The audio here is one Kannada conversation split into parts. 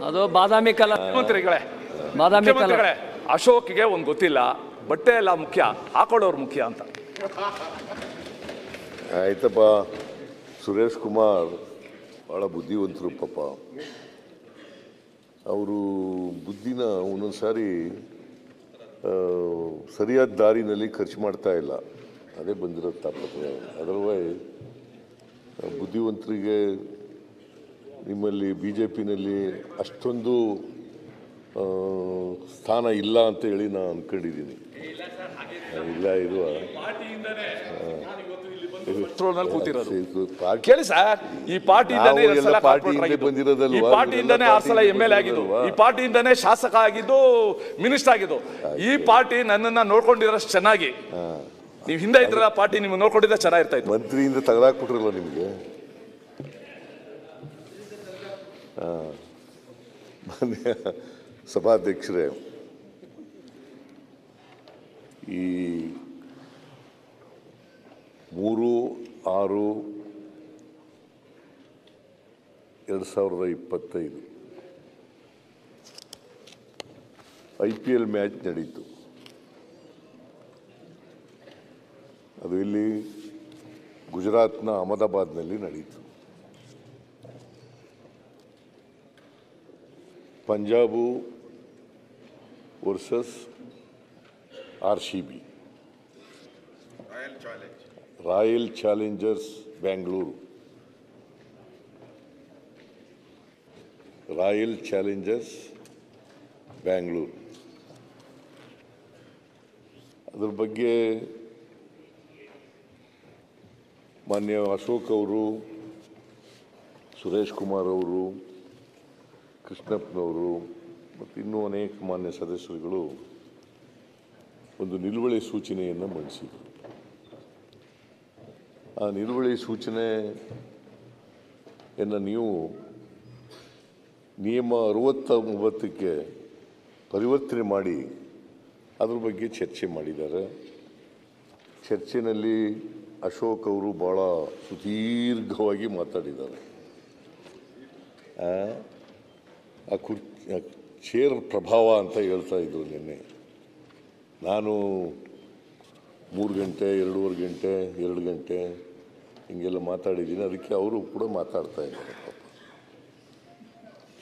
ಅದು ಬಾದಾಮಿ ಕಲರ್ ಮುಖ್ಯಮಂತ್ರಿಗಳೇ ಅಶೋಕ್ಗೆ ಒಂದು ಗೊತ್ತಿಲ್ಲ, ಬಟ್ಟೆ ಎಲ್ಲ ಮುಖ್ಯ, ಹಾಕೊಳ್ಳೋರು ಮುಖ್ಯ ಅಂತ. ಆಯ್ತಪ್ಪ, ಸುರೇಶ್ ಕುಮಾರ್ ಭಾಳ ಬುದ್ಧಿವಂತರು ಪಾಪ. ಅವರು ಬುದ್ಧಿನ ಒಂದೊಂದು ಸಾರಿ ಸರಿಯಾದ ದಾರಿನಲ್ಲಿ ಖರ್ಚು ಮಾಡ್ತಾ ಇಲ್ಲ, ಅದೇ ಬಂದಿರೋ ತಾಪತ್ರೆ. ಅದರ್ವೈಸ್ ಬುದ್ಧಿವಂತರಿಗೆ ನಿಮ್ಮಲ್ಲಿ BJPನಲ್ಲಿ ಅಷ್ಟೊಂದು ಸ್ಥಾನ ಇಲ್ಲ ಅಂತ ಹೇಳಿ ನಾನು ಅಂದ್ಕೊಂಡಿದ್ದೀನಿ. ಇಲ್ಲ ಇರುವ ಕೇಳಿ ಸರ್, ಈ ಪಾರ್ಟಿಯಿಂದನೇ ಬಂದಿರೋದಲ್ವಾ, ಈ ಪಾರ್ಟಿಯಿಂದನೇ 6 ಸಲ MLA ಆಗಿದ್ದು, ಈ ಪಾರ್ಟಿಯಿಂದನೇ ಶಾಸಕ ಆಗಿದ್ದು, ಮಿನಿಸ್ಟರ್ ಆಗಿದ್ದು. ಈ ಪಾರ್ಟಿ ನನ್ನನ್ನ ನೋಡ್ಕೊಂಡಿರೋಷ್ಟು ಚೆನ್ನಾಗಿ, ನೀವು ಹಿಂದೆ ಇದ್ರ ಪಾರ್ಟಿ ನಿಮ್ಗೆ ನೋಡ್ಕೊಂಡಿದ್ರೆ ಚೆನ್ನಾಗಿರ್ತಾ ಇತ್ತು. ಮಂತ್ರಿಯಿಂದ ತೆಗೆದಾಕ್ಬಿಟ್ರಲ್ಲ ನಿಮಗೆ. ಮಾನ್ಯ ಸಭಾಧ್ಯಕ್ಷರೇ, ಈ 3/6/2025 IPL ಮ್ಯಾಚ್ ನಡೀತು. ಅದು ಇಲ್ಲಿ ಗುಜರಾತ್ನ ಅಹಮದಾಬಾದ್ನಲ್ಲಿ ನಡೀತು. Punjab versus RCB, royal Challengers Bangalore, royal Challengers Bangalore. ಅದ್ರ ಬಗ್ಗೆ ಮಾನ್ಯ ಅಶೋಕ್ ಅವರು, ಸುರೇಶ್ ಕುಮಾರ್ ಅವರು, ಕೃಷ್ಣಪ್ಪನವರು ಮತ್ತು ಇನ್ನೂ ಅನೇಕ ಮಾನ್ಯ ಸದಸ್ಯರುಗಳು ಒಂದು ನಿಲುವಳಿ ಸೂಚನೆಯನ್ನು ಮಂಡಿಸಿದರು. ಆ ನಿಲುವಳಿ ಸೂಚನೆಯನ್ನು ನೀವು ನಿಯಮ 69ಕ್ಕೆ ಪರಿವರ್ತನೆ ಮಾಡಿ ಅದ್ರ ಬಗ್ಗೆ ಚರ್ಚೆ ಮಾಡಿದ್ದಾರೆ. ಚರ್ಚೆಯಲ್ಲಿ ಅಶೋಕ್ ಅವರು ಭಾಳ ಸುದೀರ್ಘವಾಗಿ ಮಾತಾಡಿದ್ದಾರೆ. ಆ ಚೇರ್ ಪ್ರಭಾವ ಅಂತ ಹೇಳ್ತಾ ಇದ್ರು ನಿನ್ನೆ. ನಾನು 3 ಗಂಟೆ 2.5 ಗಂಟೆ 2 ಗಂಟೆ ಹಿಂಗೆಲ್ಲ ಮಾತಾಡಿದ್ದೀನಿ. ಅದಕ್ಕೆ ಅವರು ಕೂಡ ಮಾತಾಡ್ತಾ ಇದ್ದಾರೆ. ಪಾಪ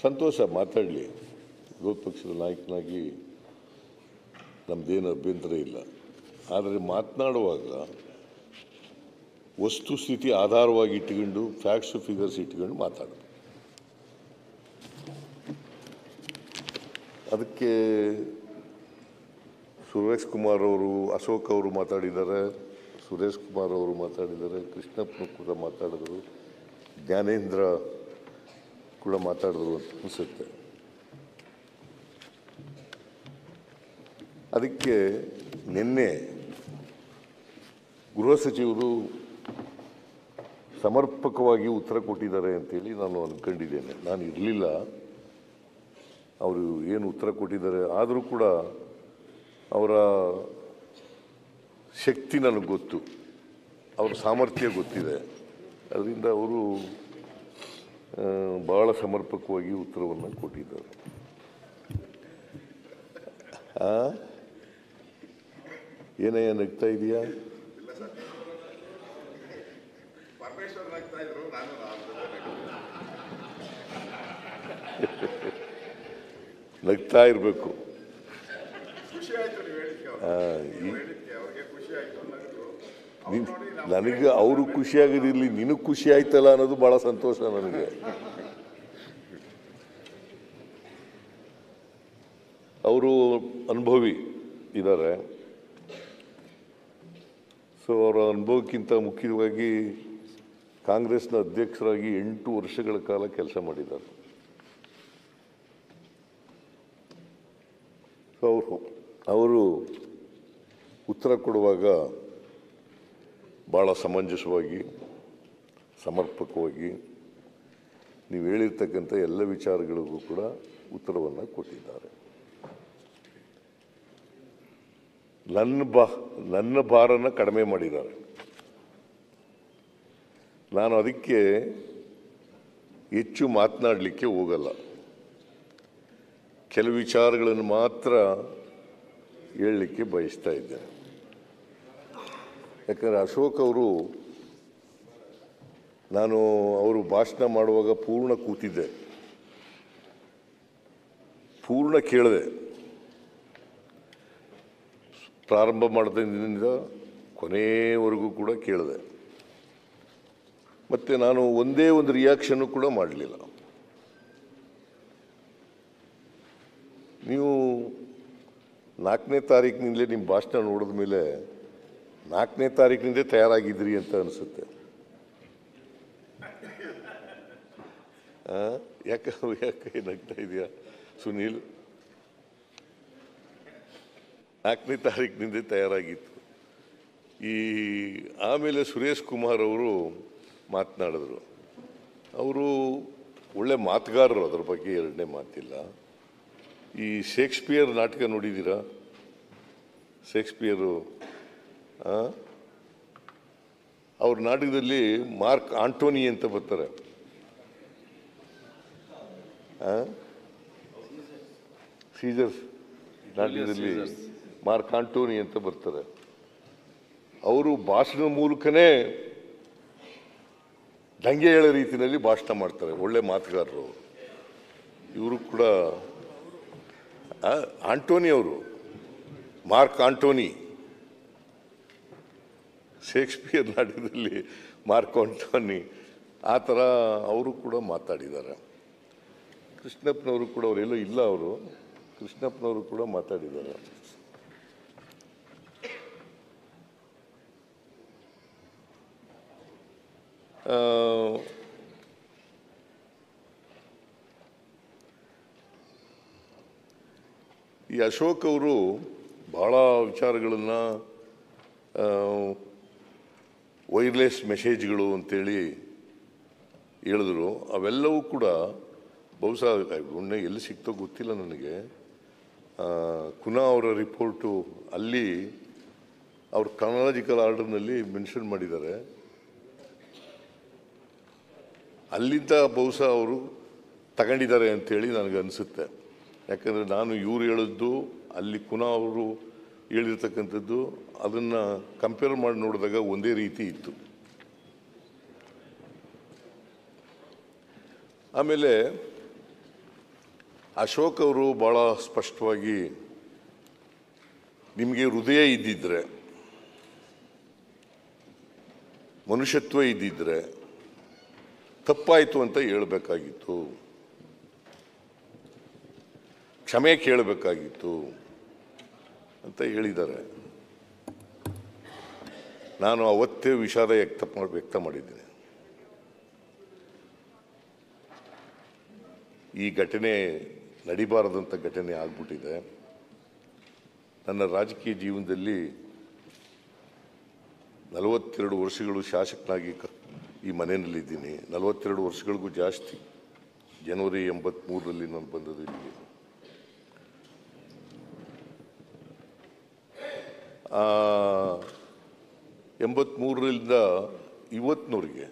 ಸಂತೋಷ, ಮಾತಾಡಲಿ. ವಿರೋಧ ಪಕ್ಷದ ನಾಯಕನಾಗಿ ನಮ್ಮದೇನು ಅಭ್ಯಂತರ ಇಲ್ಲ. ಆದರೆ ಮಾತನಾಡುವಾಗ ವಸ್ತುಸ್ಥಿತಿ ಆಧಾರವಾಗಿ ಇಟ್ಕೊಂಡು, ಫ್ಯಾಕ್ಟ್ಸ್ ಫಿಗರ್ಸ್ ಇಟ್ಕೊಂಡು ಮಾತಾಡೋದು. ಅದಕ್ಕೆ ಸುರೇಶ್ ಕುಮಾರ್ ಅವರು, ಅಶೋಕ್ ಅವರು ಮಾತಾಡಿದ್ದಾರೆ, ಸುರೇಶ್ ಕುಮಾರ್ ಅವರು ಮಾತಾಡಿದ್ದಾರೆ, ಕೃಷ್ಣಪ್ಪನು ಕೂಡ ಮಾತಾಡಿದರು, ಜ್ಞಾನೇಂದ್ರ ಕೂಡ ಮಾತಾಡಿದ್ರು ಅಂತ ಅನಿಸುತ್ತೆ. ಅದಕ್ಕೆ ನಿನ್ನೆ ಗೃಹ ಸಚಿವರು ಸಮರ್ಪಕವಾಗಿ ಉತ್ತರ ಕೊಟ್ಟಿದ್ದಾರೆ ಅಂತೇಳಿ ನಾನು ಅಂದ್ಕೊಂಡಿದ್ದೇನೆ. ನಾನು ಇರಲಿಲ್ಲ, ಅವರು ಏನು ಉತ್ತರ ಕೊಟ್ಟಿದ್ದಾರೆ. ಆದರೂ ಕೂಡ ಅವರ ಶಕ್ತಿ ನನಗೆ ಗೊತ್ತು, ಅವರ ಸಾಮರ್ಥ್ಯ ಗೊತ್ತಿದೆ. ಅದರಿಂದ ಅವರು ಭಾಳ ಸಮರ್ಪಕವಾಗಿ ಉತ್ತರವನ್ನು ಕೊಟ್ಟಿದ್ದಾರೆ. ಏನಯ್ಯ ನಗ್ತಾ ಇದೆಯಾ? ನಗ್ತಾ ಇರಬೇಕು. ನನಗೆ ಅವರು ಖುಷಿಯಾಗೋದಿರಲಿ, ನಿನಗೆ ಖುಷಿ ಆಯ್ತಲ್ಲ ಅನ್ನೋದು ಭಾಳ ಸಂತೋಷ ನನಗೆ. ಅವರು ಅನುಭವಿ ಇದ್ದಾರೆ. ಸೊ ಅವರ ಅನುಭವಕ್ಕಿಂತ ಮುಖ್ಯವಾಗಿ ಕಾಂಗ್ರೆಸ್ನ ಅಧ್ಯಕ್ಷರಾಗಿ 8 ವರ್ಷಗಳ ಕಾಲ ಕೆಲಸ ಮಾಡಿದ್ದಾರೆ. ಸೊ ಅವರು ಉತ್ತರ ಕೊಡುವಾಗ ಭಾಳ ಸಮಂಜಸವಾಗಿ, ಸಮರ್ಪಕವಾಗಿ ನೀವು ಹೇಳಿರ್ತಕ್ಕಂಥ ಎಲ್ಲ ವಿಚಾರಗಳಿಗೂ ಕೂಡ ಉತ್ತರವನ್ನು ಕೊಟ್ಟಿದ್ದಾರೆ. ನನ್ನ ಭಾರನ ಕಡಿಮೆ ಮಾಡಿದ್ದಾರೆ. ನಾನು ಅದಕ್ಕೆ ಹೆಚ್ಚು ಮಾತನಾಡಲಿಕ್ಕೆ ಹೋಗಲ್ಲ. ಕೆಲವು ವಿಚಾರಗಳನ್ನು ಮಾತ್ರ ಹೇಳಲಿಕ್ಕೆ ಬಯಸ್ತಾ ಇದ್ದೇನೆ. ಯಾಕಂದರೆ ಅಶೋಕ್ ಅವರು, ನಾನು ಅವರು ಭಾಷಣ ಮಾಡುವಾಗ ಪೂರ್ಣ ಕೂತಿದ್ದೆ, ಪೂರ್ಣ ಕೇಳಿದೆ. ಪ್ರಾರಂಭ ಮಾಡಿದಿಂದ ಕೊನೆಯವರೆಗೂ ಕೂಡ ಕೇಳಿದೆ. ಮತ್ತು ನಾನು ಒಂದೇ ಒಂದು ರಿಯಾಕ್ಷನ್ನು ಕೂಡ ಮಾಡಲಿಲ್ಲ. ನೀವು 4ನೇ ತಾರೀಕಿನಿಂದಲೇ ನಿಮ್ಮ ಭಾಷಣ ನೋಡಿದ ಮೇಲೆ 4ನೇ ತಾರೀಕಿನಿಂದೇ ತಯಾರಾಗಿದ್ರಿ ಅಂತ ಅನಿಸುತ್ತೆ. ಯಾಕೆ ನಗ್ತಾ ಇದೆಯಾ ಸುನೀಲ್? 4ನೇ ತಾರೀಕಿನಿಂದ ತಯಾರಾಗಿತ್ತು. ಆಮೇಲೆ ಸುರೇಶ್ ಕುಮಾರ್ ಅವರು ಮಾತನಾಡಿದ್ರು. ಅವರು ಒಳ್ಳೆ ಮಾತುಗಾರರು, ಅದರ ಬಗ್ಗೆ ಎರಡನೇ ಮಾತಿಲ್ಲ. ಈ ಶೇಕ್ಸ್ಪಿಯರ್ ನಾಟಕ ನೋಡಿದ್ದೀರಾ? ಶೇಕ್ಸ್ಪಿಯರು ಅವ್ರ ನಾಟಕದಲ್ಲಿ ಮಾರ್ಕ್ ಆಂಟೋನಿ ಅಂತ ಬರ್ತಾರೆ. ಸೀಸರ್ಸ್ ನಾಟಕದಲ್ಲಿ ಮಾರ್ಕ್ ಆಂಟೋನಿ ಅಂತ ಬರ್ತಾರೆ. ಅವರು ಭಾಷಣದ ಮೂಲಕನೇ ದಂಗೆ ಹೇಳೋ ರೀತಿಯಲ್ಲಿ ಭಾಷಣ ಮಾಡ್ತಾರೆ. ಒಳ್ಳೆ ಮಾತುಗಾರರು ಇವರು ಕೂಡ. ಆಂಟೋನಿ ಅವರು, ಮಾರ್ಕ್ ಆಂಟೋನಿ, ಶೇಕ್ಸ್ಪಿಯರ್ ನಾಟಕದಲ್ಲಿ ಮಾರ್ಕ್ ಆಂಟೋನಿ, ಆ ಥರ ಅವರು ಕೂಡ ಮಾತಾಡಿದ್ದಾರೆ. ಕೃಷ್ಣಪ್ಪನವರು ಕೂಡ, ಅವರೆಲ್ಲೂ ಇಲ್ಲ, ಅವರು ಕೃಷ್ಣಪ್ಪನವರು ಕೂಡ ಮಾತಾಡಿದ್ದಾರೆ. ಈ ಅಶೋಕ್ ಅವರು ಭಾಳ ವಿಚಾರಗಳನ್ನು, ವೈರ್ಲೆಸ್ ಮೆಸೇಜ್ಗಳು ಅಂತೇಳಿ ಹೇಳಿದ್ರು. ಅವೆಲ್ಲವೂ ಕೂಡ ಬಹುಶಃ ಎಲ್ಲಿ ಸಿಕ್ತೋ ಗೊತ್ತಿಲ್ಲ ನನಗೆ. ಕುನಾ ಅವರ ರಿಪೋರ್ಟು ಅಲ್ಲಿ ಅವ್ರ ಕ್ರಾನಲಾಜಿಕಲ್ ಆರ್ಡರ್ನಲ್ಲಿ ಮೆನ್ಷನ್ ಮಾಡಿದ್ದಾರೆ. ಅಲ್ಲಿಂದ ಬಹುಶಃ ಅವರು ತಗೊಂಡಿದ್ದಾರೆ ಅಂತೇಳಿ ನನಗೆ ಅನಿಸುತ್ತೆ. ಯಾಕಂದರೆ ನಾನು ಇವ್ರು ಹೇಳಿದ್ದು, ಅಲ್ಲಿ ಕುನಾ ಅವರು ಹೇಳಿರ್ತಕ್ಕಂಥದ್ದು, ಅದನ್ನು ಕಂಪೇರ್ ಮಾಡಿ ನೋಡಿದಾಗ ಒಂದೇ ರೀತಿ ಇತ್ತು. ಆಮೇಲೆ ಅಶೋಕ್ ಅವರು ಭಾಳ ಸ್ಪಷ್ಟವಾಗಿ, ನಿಮಗೆ ಹೃದಯ ಇದ್ದಿದ್ರೆ, ಮನುಷ್ಯತ್ವ ಇದ್ದಿದ್ರೆ ತಪ್ಪಾಯಿತು ಅಂತ ಹೇಳಬೇಕಾಗಿತ್ತು, ಕ್ಷಮೆ ಕೇಳಬೇಕಾಗಿತ್ತು ಅಂತ ಹೇಳಿದ್ದಾರೆ. ನಾನು ಅವತ್ತೇ ವಿಷಾದ ವ್ಯಕ್ತ ಮಾಡಿದ್ದೇನೆ. ಈ ಘಟನೆ ನಡಿಬಾರದಂಥ ಘಟನೆ ಆಗ್ಬಿಟ್ಟಿದೆ. ನನ್ನ ರಾಜಕೀಯ ಜೀವನದಲ್ಲಿ 42 ವರ್ಷಗಳು ಶಾಸಕನಾಗಿ ಈ ಮನೆಯಲ್ಲಿದ್ದೀನಿ. 42 ವರ್ಷಗಳಿಗೂ ಜಾಸ್ತಿ. ಜನವರಿ 83ರಲ್ಲಿ ನಾನು ಬಂದದ್ದು ಇಲ್ಲಿಗೆ. 83ರಿಂದ ಇವತ್ತಿನವರೆಗೆ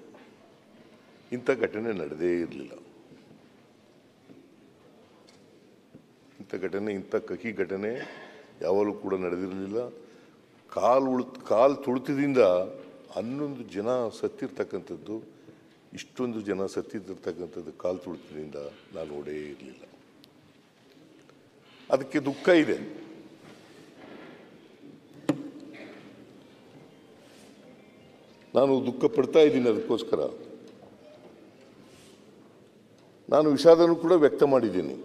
ಇಂಥ ಘಟನೆ ನಡೆದೇ ಇರಲಿಲ್ಲ. ಇಂಥ ಕಹಿ ಘಟನೆ ಯಾವಾಗಲೂ ಕೂಡ ನಡೆದಿರಲಿಲ್ಲ. ಕಾಲು ತುಳಿತದಿಂದ 11 ಜನ ಸತ್ತಿರ್ತಕ್ಕಂಥದ್ದು, ಇಷ್ಟೊಂದು ಜನ ಸತ್ತಿರ್ತಕ್ಕಂಥದ್ದು ಕಾಲು ತುಳಿತದಿಂದ ನಾನು ನೋಡೇ ಇರಲಿಲ್ಲ. ಅದಕ್ಕೆ ದುಃಖ ಇದೆ. ನಾನು ದುಃಖ ಪಡ್ತಾ ಇದ್ದೀನಿ. ಅದಕ್ಕೋಸ್ಕರ ನಾನು ವಿಷಾದನೂ ಕೂಡ ವ್ಯಕ್ತ ಮಾಡಿದ್ದೀನಿ.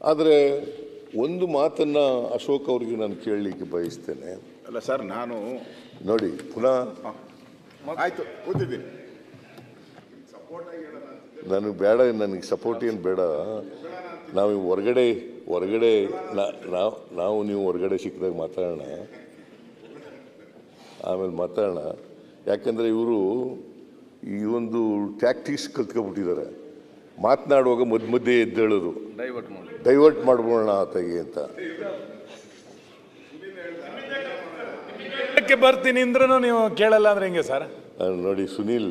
ಆದರೆ ಒಂದು ಮಾತನ್ನ ಅಶೋಕ್ ಅವರಿಗೆ ನಾನು ಕೇಳಲಿಕ್ಕೆ ಬಯಸ್ತೇನೆ. ಅಲ್ಲ ಸರ್, ನಾನು ನೋಡಿ ಪುನಃ ಆಯ್ತು ಕೂತಿದ್ದೀನಿ. ನನಗೆ ಬೇಡ, ನನಗೆ ಸಪೋರ್ಟ್ ಏನು ಬೇಡ. ನಾವು ಹೊರಗಡೆ ನಾವು ನೀವು ಹೊರಗಡೆ ಸಿಕ್ಕಿದಾಗ ಮಾತಾಡೋಣ, ಆಮೇಲೆ ಮಾತಾಡೋಣ. ಯಾಕಂದರೆ ಇವರು ಈ ಒಂದು ಟ್ಯಾಕ್ಟಿಕ್ಸ್ ಕಲ್ತ್ಕೊಬಿಟ್ಟಿದ್ದಾರೆ. ಮಾತನಾಡುವಾಗ ಮಧ್ಯೆ ಎದ್ದೇಳೋದು, ಡೈವರ್ಟ್ ಮಾಡ್ಬೋಣ ಆತಗೆ ಅಂತ. ಬರ್ತೀನಿ ಅಂದ್ರೂ ನೀವು ಕೇಳಲ್ಲ ಅಂದ್ರೆ ಹೆಂಗೆ ಸರ್? ನೋಡಿ ಸುನೀಲ್,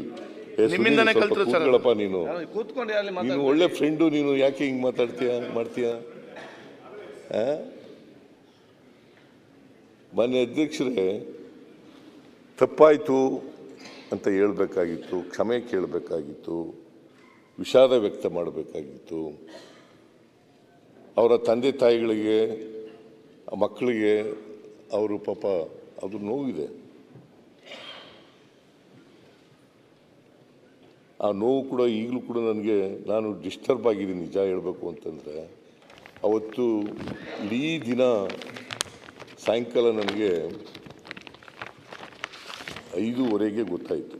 ನಿಮ್ಮಿಂದನೇ ಕಲ್ತ್ರು ಸರ್. ಕೂತ್ಕೊಳ್ಳಪ್ಪ ನೀನು. ಕೂತ್ಕೊಂಡೆ ಅಲ್ಲಿ ನೀನು ಒಳ್ಳೆ ಫ್ರೆಂಡು, ನೀನು ಯಾಕೆ ಹಿಂಗೆ ಮಾಡ್ತೀಯ? ಮಾನ್ಯ ಅಧ್ಯಕ್ಷರೇ, ತಪ್ಪಾಯಿತು ಅಂತ ಹೇಳ್ಬೇಕಾಗಿತ್ತು, ಕ್ಷಮೆ ಕೇಳಬೇಕಾಗಿತ್ತು, ವಿಷಾದ ವ್ಯಕ್ತ ಮಾಡಬೇಕಾಗಿತ್ತು. ಅವರ ತಂದೆ ತಾಯಿಗಳಿಗೆ, ಮಕ್ಕಳಿಗೆ ಅವರು ಪಾಪ ಅದು ನೋವಿದೆ. ಆ ನೋವು ಕೂಡ ಈಗಲೂ ಕೂಡ ನಾನು ಡಿಸ್ಟರ್ಬ್ ಆಗಿದ್ದೀನಿ. ನಿಜ ಹೇಳಬೇಕು ಅಂತಂದರೆ, ಅವತ್ತು ಇಡೀ ದಿನ ಸಾಯಂಕಾಲ ನನಗೆ 5:30ಗೆ ಗೊತ್ತಾಯಿತು.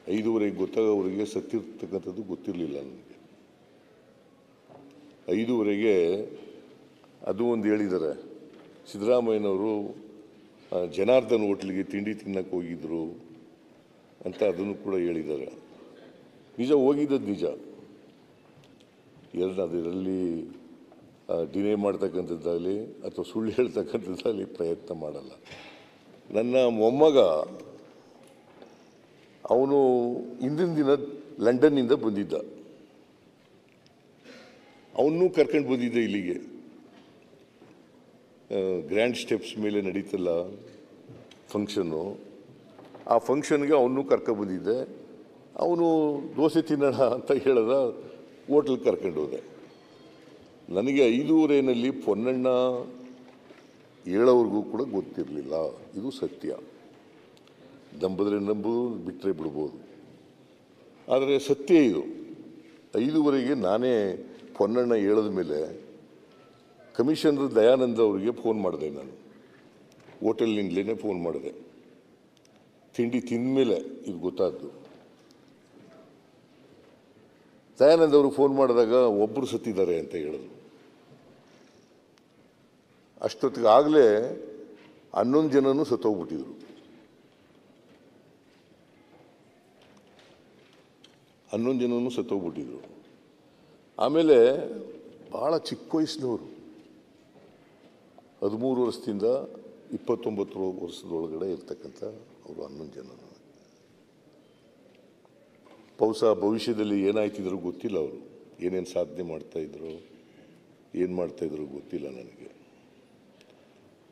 5:30ಗೆ ಗೊತ್ತಾಗ ಅವರಿಗೆ ಸತ್ತಿರ್ತಕ್ಕಂಥದ್ದು ಗೊತ್ತಿರಲಿಲ್ಲ ನನಗೆ. 5:30ಗೆ ಅದು ಒಂದು ಹೇಳಿದ್ದಾರೆ, ಸಿದ್ದರಾಮಯ್ಯನವರು ಜನಾರ್ದನ್ ಹೋಟ್ಲಿಗೆ ತಿಂಡಿ ತಿನ್ನಕ್ಕೆ ಹೋಗಿದ್ರು ಅಂತ ಅದನ್ನು ಕೂಡ ಹೇಳಿದ್ದಾರೆ. ನಿಜ, ಹೋಗಿದ್ದದ್ದು ನಿಜ. ಅದರಲ್ಲಿ ಡಿನೇ ಮಾಡ್ತಕ್ಕಂಥದ್ದಾಗಲಿ ಅಥವಾ ಸುಳ್ಳು ಹೇಳ್ತಕ್ಕಂಥದ್ದಾಗಲಿ ಪ್ರಯತ್ನ ಮಾಡಲ್ಲ. ನನ್ನ ಮೊಮ್ಮಗ ಅವನು ಹಿಂದಿನ ದಿನ ಲಂಡನ್ನಿಂದ ಬಂದಿದ್ದ. ಅವನ್ನೂ ಕರ್ಕೊಂಡು ಬಂದಿದ್ದೆ ಇಲ್ಲಿಗೆ. ಗ್ರ್ಯಾಂಡ್ ಸ್ಟೆಪ್ಸ್ ಮೇಲೆ ನಡೀತಲ್ಲ ಫಂಕ್ಷನ್ನು, ಆ ಫಂಕ್ಷನ್ಗೆ ಅವನ್ನೂ ಕರ್ಕೊಂಡ್ಬಂದಿದ್ದೆ. ಅವನು ದೋಸೆ ತಿನ್ನೋಣ ಅಂತ ಹೇಳಿದ, ಹೋಟ್ಲಿಗೆ ಕರ್ಕೊಂಡು ಹೋದೆ. ನನಗೆ 5:30ನಲ್ಲಿ ಪೊನ್ನಣ್ಣ ಹೇಳೋವ್ರಿಗೂ ಕೂಡ ಗೊತ್ತಿರಲಿಲ್ಲ. ಇದು ಸತ್ಯ. ನಂಬಿದ್ರೆ ನಂಬೋದು, ಬಿಟ್ಟರೆ ಬಿಡ್ಬೋದು. ಆದರೆ ಸತ್ಯ ಇದು. 5:30ಗೆ ನಾನೇ ಪೊನ್ನಣ್ಣ ಹೇಳಿದ ಮೇಲೆ ಕಮಿಷನರ್ ದಯಾನಂದ ಅವರಿಗೆ ಫೋನ್ ಮಾಡಿದೆ. ನಾನು ಹೋಟೆಲ್ನಿಂದಲೇ ಫೋನ್ ಮಾಡಿದೆ. ತಿಂಡಿ ತಿಂದ ಮೇಲೆ ಇದು ಗೊತ್ತಾದ್ದು. ದಯಾನಂದ ಅವರು ಫೋನ್ ಮಾಡಿದಾಗ ಒಬ್ಬರು ಸತ್ತಿದ್ದಾರೆ ಅಂತ ಹೇಳಿದ್ರು. ಅಷ್ಟೊತ್ತಿಗೆ ಆಗಲೇ 11 ಜನನೂ ಸತ್ತೋಗ್ಬಿಟ್ಟಿದ್ರು. 11 ಜನನೂ ಸತ್ತೋಗ್ಬಿಟ್ಟಿದ್ರು. ಆಮೇಲೆ ಭಾಳ ಚಿಕ್ಕ ವಯಸ್ಸಿನವರು, 13 ವರ್ಷದಿಂದ 29 ವರ್ಷದೊಳಗಡೆ ಇರ್ತಕ್ಕಂಥ ಅವರು 11 ಜನ. ಬಹುಶಃ ಭವಿಷ್ಯದಲ್ಲಿ ಏನಾಯ್ತಿದ್ರು ಗೊತ್ತಿಲ್ಲ. ಅವರು ಏನೇನು ಸಾಧನೆ ಮಾಡ್ತಾಯಿದ್ರು, ಏನು ಮಾಡ್ತಾಯಿದ್ರು ಗೊತ್ತಿಲ್ಲ ನನಗೆ.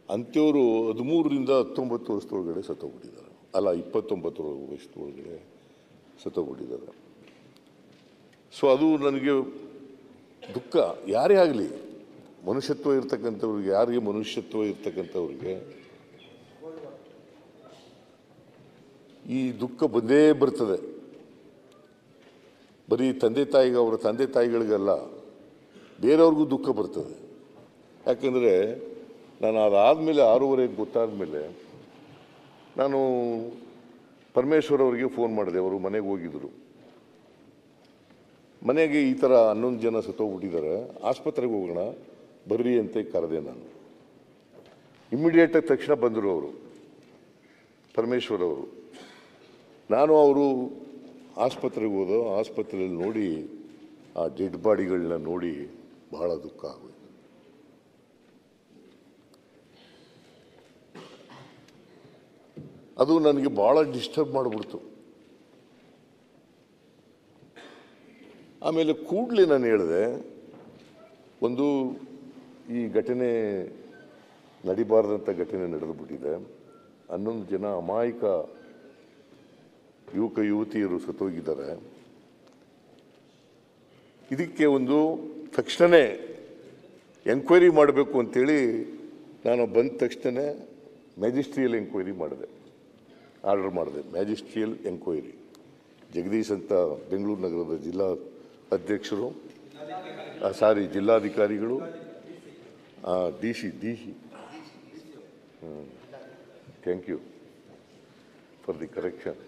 ಅಂಥವರು 13ರಿಂದ 19 ವರ್ಷದೊಳಗಡೆ ಸತ್ತೋಗ್ಬಿಟ್ಟಿದ್ದಾರೆ. ಅಲ್ಲ, 29 ವರ್ಷದೊಳಗಡೆ ಸತ್ತೋಗ್ಬಿಟ್ಟಿದ್ದಾರೆ. ಸೊ ಅದು ನನಗೆ ದುಃಖ. ಯಾರೇ ಆಗಲಿ, ಮನುಷ್ಯತ್ವ ಇರ್ತಕ್ಕಂಥವ್ರಿಗೆ, ಯಾರಿಗೆ ಮನುಷ್ಯತ್ವ ಇರ್ತಕ್ಕಂಥವ್ರಿಗೆ ಈ ದುಃಖ ಬಂದೇ ಬರ್ತದೆ. ಬರೀ ತಂದೆ ತಾಯಿಗೆ, ಅವರ ತಂದೆ ತಾಯಿಗಳಿಗಲ್ಲ, ಬೇರೆಯವ್ರಿಗೂ ದುಃಖ ಬರ್ತದೆ. ಯಾಕಂದರೆ ನಾನು ಅದಾದಮೇಲೆ 6:30ಗೆ ಗೊತ್ತಾದ ಮೇಲೆ ನಾನು ಪರಮೇಶ್ವರ್ ಅವರಿಗೆ ಫೋನ್ ಮಾಡಿದೆ. ಅವರು ಮನೆಗೆ ಹೋಗಿದ್ದರು. ಮನೆಗೆ ಈ ಥರ 11 ಜನ ಸತ್ತೋಗ್ಬಿಟ್ಟಿದ್ದಾರೆ, ಆಸ್ಪತ್ರೆಗೆ ಹೋಗೋಣ ಬರ್ರಿ ಅಂತ ಕರೆದೆ ನಾನು. ಇಮ್ಮಿಡಿಯೇಟಾಗಿ ತಕ್ಷಣ ಬಂದರು ಅವರು, ಪರಮೇಶ್ವರ್ ಅವರು. ನಾನು ಅವರು ಆಸ್ಪತ್ರೆಗೆ ಹೋದೋ. ಆಸ್ಪತ್ರೆಯಲ್ಲಿ ನೋಡಿ ಆ ಡೆಡ್ ಬಾಡಿಗಳನ್ನ ನೋಡಿ ಬಹಳ ದುಃಖ ಆಗೋಯ್ತು. ಅದು ನನಗೆ ಭಾಳ ಡಿಸ್ಟರ್ಬ್ ಮಾಡಿಬಿಡ್ತು. ಆಮೇಲೆ ಕೂಡಲೇ ನಾನು ಹೇಳಿದೆ, ಒಂದು ಈ ಘಟನೆ ನಡಿಬಾರ್ದಂಥ ಘಟನೆ ನಡೆದುಬಿಟ್ಟಿದೆ. 11 ಜನ ಅಮಾಯಕ ಯುವಕ ಯುವತಿಯರು ಸತ್ತೋಗಿದ್ದಾರೆ. ಇದಕ್ಕೆ ಒಂದು ತಕ್ಷಣವೇ ಎಂಕ್ವೈರಿ ಮಾಡಬೇಕು ಅಂತೇಳಿ ನಾನು ಬಂದ ತಕ್ಷಣ ಮ್ಯಾಜಿಸ್ಟ್ರಿಯಲ್ ಎಂಕ್ವೈರಿ ಮಾಡಿದೆ, ಆರ್ಡರ್ ಮಾಡಿದೆ. Magisterial enquiry. ಜಗದೀಶ್ ಅಂತ ಬೆಂಗಳೂರು ನಗರದ ಜಿಲ್ಲಾ ಅಧ್ಯಕ್ಷರು, ಜಿಲ್ಲಾಧಿಕಾರಿಗಳು, D C thank you for the correction.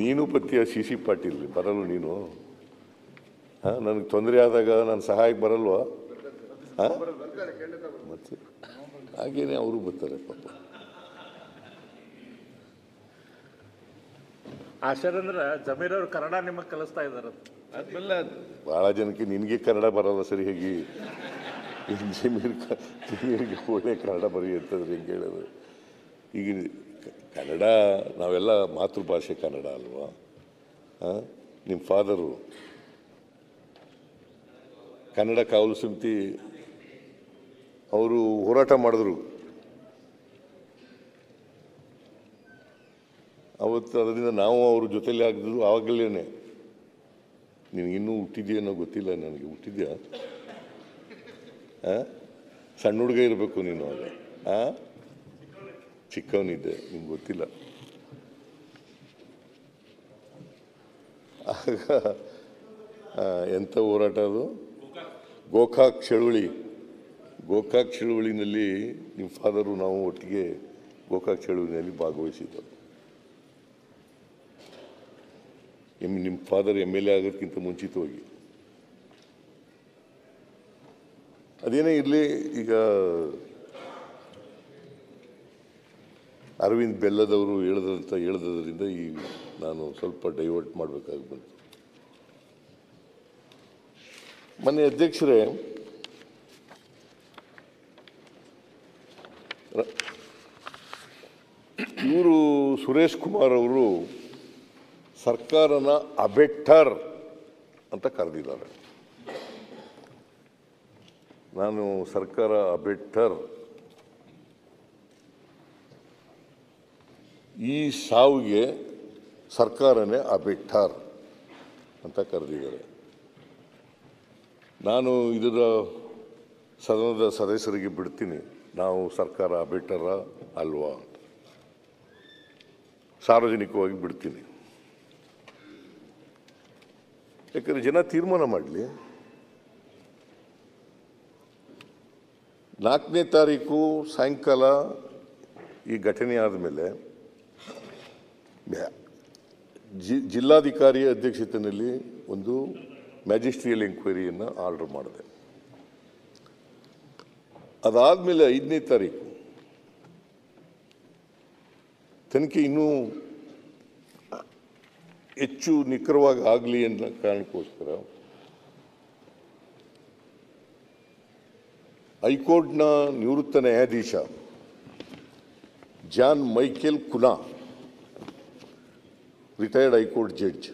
ನೀನು ಪತ್ಯ CC ಪಾಟೀಲ್ ಬರಲ್ಲ ನೀನು? ನನಗೆ ತೊಂದರೆ ಆದಾಗ ನಾನು ಸಹಾಯಕ್ಕೆ ಬರಲ್ವಾ? ಮತ್ತೆ ಹಾಗೇನೆ ಅವರು ಬರ್ತಾರೆ ಪಾಪ. ಆಶಾರಂದ್ರ ಜಮೀರ್ ಅವರು ಕನ್ನಡ ನಿಮಗೆ ಕಲಿಸ್ತಾ ಇದ್ದಾರೆ. ಆದ್ಮೇಲೆ ಭಾಳ ಜನಕ್ಕೆ ನಿನಗೆ ಕನ್ನಡ ಬರಲ್ಲ ಸರಿ ಹೇಗೆ ಜಮೀರಿಗೆ ಒಳ್ಳೆ ಕನ್ನಡ ಬರೀ ಅಂತಂದ್ರೆ ಹೆಂಗೆ ಹೇಳೋದು. ಈಗ ಕನ್ನಡ ನಾವೆಲ್ಲ ಮಾತೃಭಾಷೆ ಕನ್ನಡ ಅಲ್ವಾ. ನಿಮ್ಮ ಫಾದರು ಕನ್ನಡ ಕಾವಲು ಸಮಿತಿ ಅವರು ಹೋರಾಟ ಮಾಡಿದ್ರು. ಅವತ್ತು ಅದರಿಂದ ನಾವು ಅವ್ರ ಜೊತೆಲಿ ಆಗಿದ್ರು. ಆವಾಗಲೇ ನಿನಗಿನ್ನೂ ಹುಟ್ಟಿದ್ಯೇನೋ ಗೊತ್ತಿಲ್ಲ ನನಗೆ. ಹುಟ್ಟಿದ್ಯಾ? ಸಣ್ಣ ಹುಡುಗ ಇರಬೇಕು ನೀನು ಆಗ. ಚಿಕ್ಕವನಿದ್ದೆ, ನಿಮ್ಗೆ ಗೊತ್ತಿಲ್ಲ. ಆಗ ಎಂಥ ಹೋರಾಟ ಅದು, ಗೋಕಾಕ್ ಚಳುವಳಿ. ಗೋಕಾಕ್ ಚಳುವಳಿನಲ್ಲಿ ನಿಮ್ಮ ಫಾದರು ನಾವು ಒಟ್ಟಿಗೆ ಗೋಕಾಕ್ ಚಳುವಳಿನಲ್ಲಿ ಭಾಗವಹಿಸಿದ್ದು. ನಿಮ್ಮ ಫಾದರ್ MLA ಆಗೋದಕ್ಕಿಂತ ಮುಂಚಿತವಾಗಿ. ಅದೇನೇ ಇರಲಿ, ಈಗ ಅರವಿಂದ್ ಬೆಲ್ಲದವರು ಹೇಳ್ದದ್ರಿಂದ ಈ ನಾನು ಸ್ವಲ್ಪ ಡೈವರ್ಟ್ ಮಾಡಬೇಕಾಗಿ ಬಂತು. ಮೊನ್ನೆ ಅಧ್ಯಕ್ಷರೇ, ಇವರು ಸುರೇಶ್ ಕುಮಾರ್ ಅವರು ಸರ್ಕಾರನ ಅಬೆಟ್ಟರ್ ಅಂತ ಕರೆದಿದ್ದಾರೆ. ನಾನು ಸರ್ಕಾರ ಅಬೆಟ್ಟರ್, ಈ ಸಾವಿಗೆ ಸರ್ಕಾರನೇ ಅಬೆಟ್ಟರ್ ಅಂತ ಕರೆದಿದ್ದಾರೆ. ನಾನು ಇದರ ಸದನದ ಸದಸ್ಯರಿಗೆ ಬಿಡ್ತೀನಿ, ನಾವು ಸರ್ಕಾರ ಅಬೆಟ್ಟರ ಅಲ್ವಾ, ಸಾರ್ವಜನಿಕವಾಗಿ ಬಿಡ್ತೀನಿ. ಯಾಕಂದರೆ ಜನ ತೀರ್ಮಾನ ಮಾಡಲಿ. 4ನೇ ತಾರೀಕು ಸಾಯಂಕಾಲ ಈ ಘಟನೆ ಆದಮೇಲೆ ಜಿಲ್ಲಾಧಿಕಾರಿಯ ಅಧ್ಯಕ್ಷತೆಯಲ್ಲಿ ಒಂದು ಮ್ಯಾಜಿಸ್ಟ್ರಿಯಲ್ ಎಂಕ್ವೈರಿಯನ್ನು ಆರ್ಡರ್ ಮಾಡಿದೆ. ಅದಾದಮೇಲೆ 5ನೇ ತಾರೀಕು ತನಿಖೆ ಇನ್ನೂ ಹೆಚ್ಚು ನಿಖರವಾಗಿ ಆಗಲಿ ಅನ್ನೋ ಕಾರಣಕ್ಕೋಸ್ಕರ ಹೈಕೋರ್ಟ್ನ ನಿವೃತ್ತ ನ್ಯಾಯಾಧೀಶ John Michael Cunha, retired high court judge,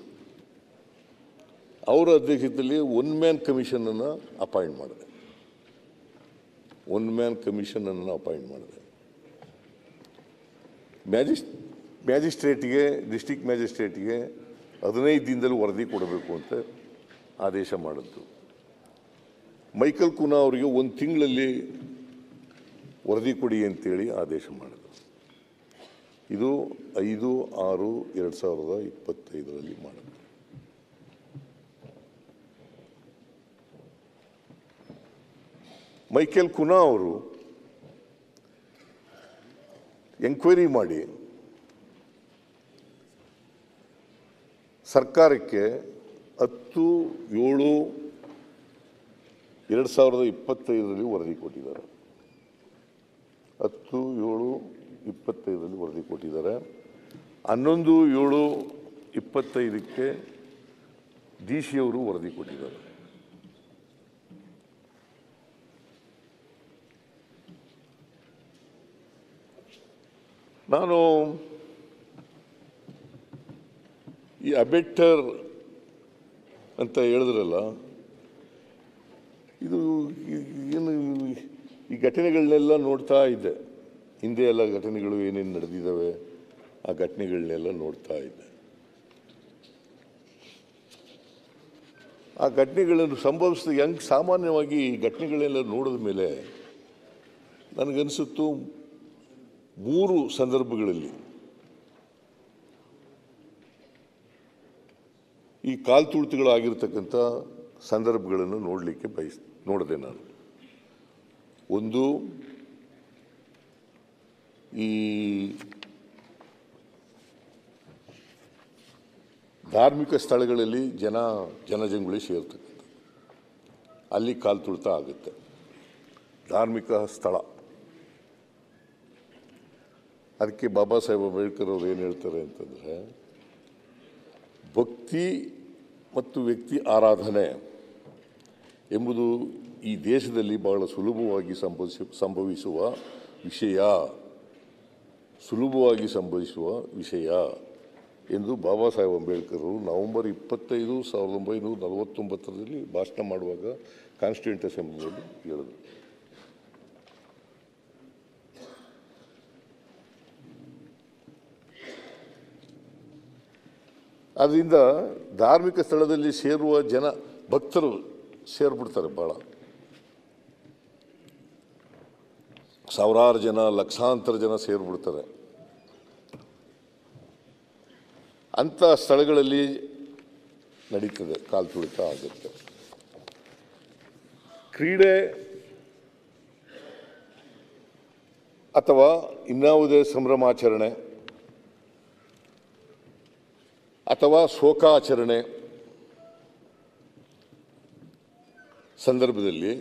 ಅವರ ಅಧ್ಯಕ್ಷತೆಯಲ್ಲಿ 1 ಮ್ಯಾನ್ ಕಮಿಷನ್ ಅನ್ನು ಅಪಾಯಿಂಟ್ ಮಾಡಿದೆ. 1 ಮ್ಯಾನ್ ಕಮಿಷನ್ ಅನ್ನು ಅಪಾಯಿಂಟ್ ಮಾಡಿದೆ. ಮ್ಯಾಜಿಸ್ಟ್ರೇಟ್ಗೆ, ಡಿಸ್ಟ್ರಿಕ್ಟ್ ಮ್ಯಾಜಿಸ್ಟ್ರೇಟ್ಗೆ 15 ದಿನದಲ್ಲಿ ವರದಿ ಕೊಡಬೇಕು ಅಂತ ಆದೇಶ ಮಾಡಿದ್ದು. ಮೈಕಲ್ ಕುನಾ ಅವರಿಗೆ 1 ತಿಂಗಳಲ್ಲಿ ವರದಿ ಕೊಡಿ ಅಂತೇಳಿ ಆದೇಶ ಮಾಡಿದ್ರು. ಇದು 5/6/2025 ಮಾಡಿದ್ರು. ಮೈಕೆಲ್ ಕುನಾ ಅವರು ಎಂಕ್ವೈರಿ ಮಾಡಿ ಸರ್ಕಾರಕ್ಕೆ 10/7/2025 ವರದಿ ಕೊಟ್ಟಿದ್ದಾರೆ. 10/7/25 ವರದಿ ಕೊಟ್ಟಿದ್ದಾರೆ. 11/7/25 DC ಅವರು ವರದಿ ಕೊಟ್ಟಿದ್ದಾರೆ. ನಾನು ಈ ಅಬೆಟ್ಟರ್ ಅಂತ ಹೇಳಿದ್ರಲ್ಲ, ಇದು ಏನು, ಈ ಘಟನೆಗಳನ್ನೆಲ್ಲ ನೋಡ್ತಾ ಇದ್ದೆ. ಹಿಂದೆ ಎಲ್ಲ ಘಟನೆಗಳು ಏನೇನು ನಡೆದಿದ್ದಾವೆ ಆ ಘಟನೆಗಳನ್ನೆಲ್ಲ ನೋಡ್ತಾ ಇದ್ದೆ. ಆ ಘಟನೆಗಳನ್ನು ಸಂಭವಿಸಿದ ಹೆಂಗೆ ಸಾಮಾನ್ಯವಾಗಿ ಈ ಘಟನೆಗಳೆಲ್ಲ ನೋಡಿದ ಮೇಲೆ ನನಗನ್ನಿಸುತ್ತು 3 ಸಂದರ್ಭಗಳಲ್ಲಿ ಈ ಕಾಲ್ತುಳಿತಗಳಾಗಿರ್ತಕ್ಕಂಥ ಸಂದರ್ಭಗಳನ್ನು ನೋಡಿದೆ ನಾನು. ಒಂದು, ಈ ಧಾರ್ಮಿಕ ಸ್ಥಳಗಳಲ್ಲಿ ಜನಜಂಗುಳಿ ಸೇರ್ತಕ್ಕಂಥ, ಅಲ್ಲಿ ಕಾಲ್ತುಳಿತ ಆಗುತ್ತೆ. ಧಾರ್ಮಿಕ ಸ್ಥಳ, ಅದಕ್ಕೆ ಬಾಬಾ ಸಾಹೇಬ್ ಅಂಬೇಡ್ಕರ್ ಅವರು ಏನು ಹೇಳ್ತಾರೆ ಅಂತಂದರೆ, ಭಕ್ತಿ ಮತ್ತು ವ್ಯಕ್ತಿ ಆರಾಧನೆ ಎಂಬುದು ಈ ದೇಶದಲ್ಲಿ ಬಹಳ ಸುಲಭವಾಗಿ ಸಂಭವಿಸುವ ವಿಷಯ ಎಂದು ಬಾಬಾ ಸಾಹೇಬ್ ಅಂಬೇಡ್ಕರ್ ನವೆಂಬರ್ 25, 1949 ಭಾಷಣ ಮಾಡುವಾಗ ಕಾನ್ಸ್ಟಿಟ್ಯೂಂಟ್ ಅಸೆಂಬ್ಲಿಯಲ್ಲಿ ಹೇಳಿದರು. ಆದ್ದರಿಂದ ಧಾರ್ಮಿಕ ಸ್ಥಳದಲ್ಲಿ ಸೇರುವ ಜನ ಭಕ್ತರು ಸೇರ್ಬಿಡ್ತಾರೆ. ಭಾಳ ಸಾವಿರಾರು ಜನ, ಲಕ್ಷಾಂತರ ಜನ ಸೇರ್ಬಿಡ್ತಾರೆ. ಅಂಥ ಸ್ಥಳಗಳಲ್ಲಿ ನಡೀತದೆ, ಕಾಲು ತುಳಿತ ಆಗುತ್ತೆ. ಕ್ರೀಡೆ ಅಥವಾ ಇನ್ಯಾವುದೇ ಸಂಭ್ರಮಾಚರಣೆ ಅಥವಾ ಶೋಕಾಚರಣೆ ಸಂದರ್ಭದಲ್ಲಿ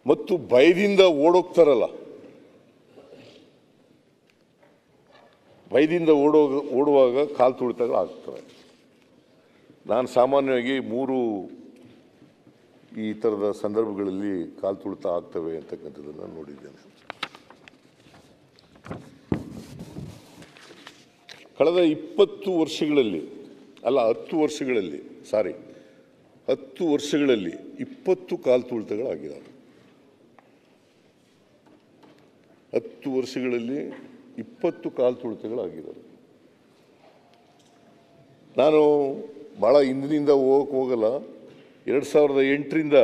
ಮತ್ತು ಭಯದಿಂದ ಓಡೋಗ್ತಾರಲ್ಲ, ಭಯದಿಂದ ಓಡುವಾಗ ಕಾಲು ತುಳಿತಗಳು ಆಗ್ತವೆ. ನಾನು ಸಾಮಾನ್ಯವಾಗಿ 3 ಈ ಥರದ ಸಂದರ್ಭಗಳಲ್ಲಿ ಕಾಲು ತುಳಿತ ಆಗ್ತವೆ ಅಂತಕ್ಕಂಥದ್ದನ್ನು ನೋಡಿದ್ದೇನೆ. ಕಳೆದ 10 ವರ್ಷಗಳಲ್ಲಿ 20 ಕಾಲು ತುಳಿತಗಳಾಗಿದ್ದಾವೆ. 10 ವರ್ಷಗಳಲ್ಲಿ 20 ಕಾಲು ತುಳಿತಗಳಾಗಿದ್ದಾವೆ. ನಾನು ಭಾಳ ಹಿಂದಿನಿಂದ ಹೋಗಲ್ಲ, 2008ರಿಂದ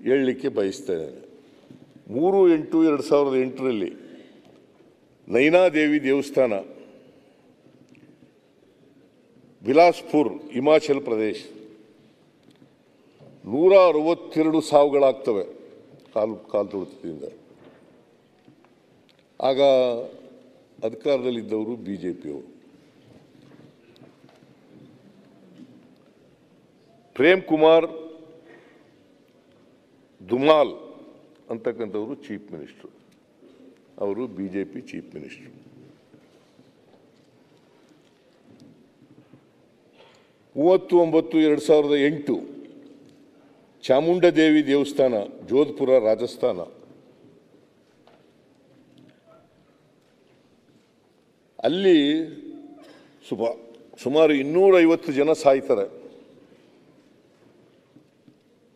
ಹೇಳಲಿಕ್ಕೆ ಬಯಸ್ತೇನೆ. 3/8/2008ರಲ್ಲಿ ನೈನಾದೇವಿ ದೇವಸ್ಥಾನ, ಬಿಲಾಸ್ಪುರ್, ಹಿಮಾಚಲ್ ಪ್ರದೇಶ್, 162 ಸಾವುಗಳಾಗ್ತವೆ ಕಾಲು ತುಳಿತದಿಂದ. ಆಗ ಅಧಿಕಾರದಲ್ಲಿದ್ದವರು ಬಿಜೆಪಿಯವರು. ಪ್ರೇಮ್ ಕುಮಾರ್ ಧುಮಾಲ್ ಅಂತಕ್ಕಂಥವರು ಚೀಫ್ ಮಿನಿಸ್ಟರ್, ಅವರು ಬಿಜೆಪಿ ಚೀಫ್ ಮಿನಿಸ್ಟರ್. 30/9/2008 ಚಾಮುಂಡದೇವಿ ದೇವಸ್ಥಾನ, ಜೋಧ್ಪುರ, ರಾಜಸ್ಥಾನ. ಅಲ್ಲಿ ಸುಮಾರು 250 ಜನ ಸಾಯ್ತಾರೆ.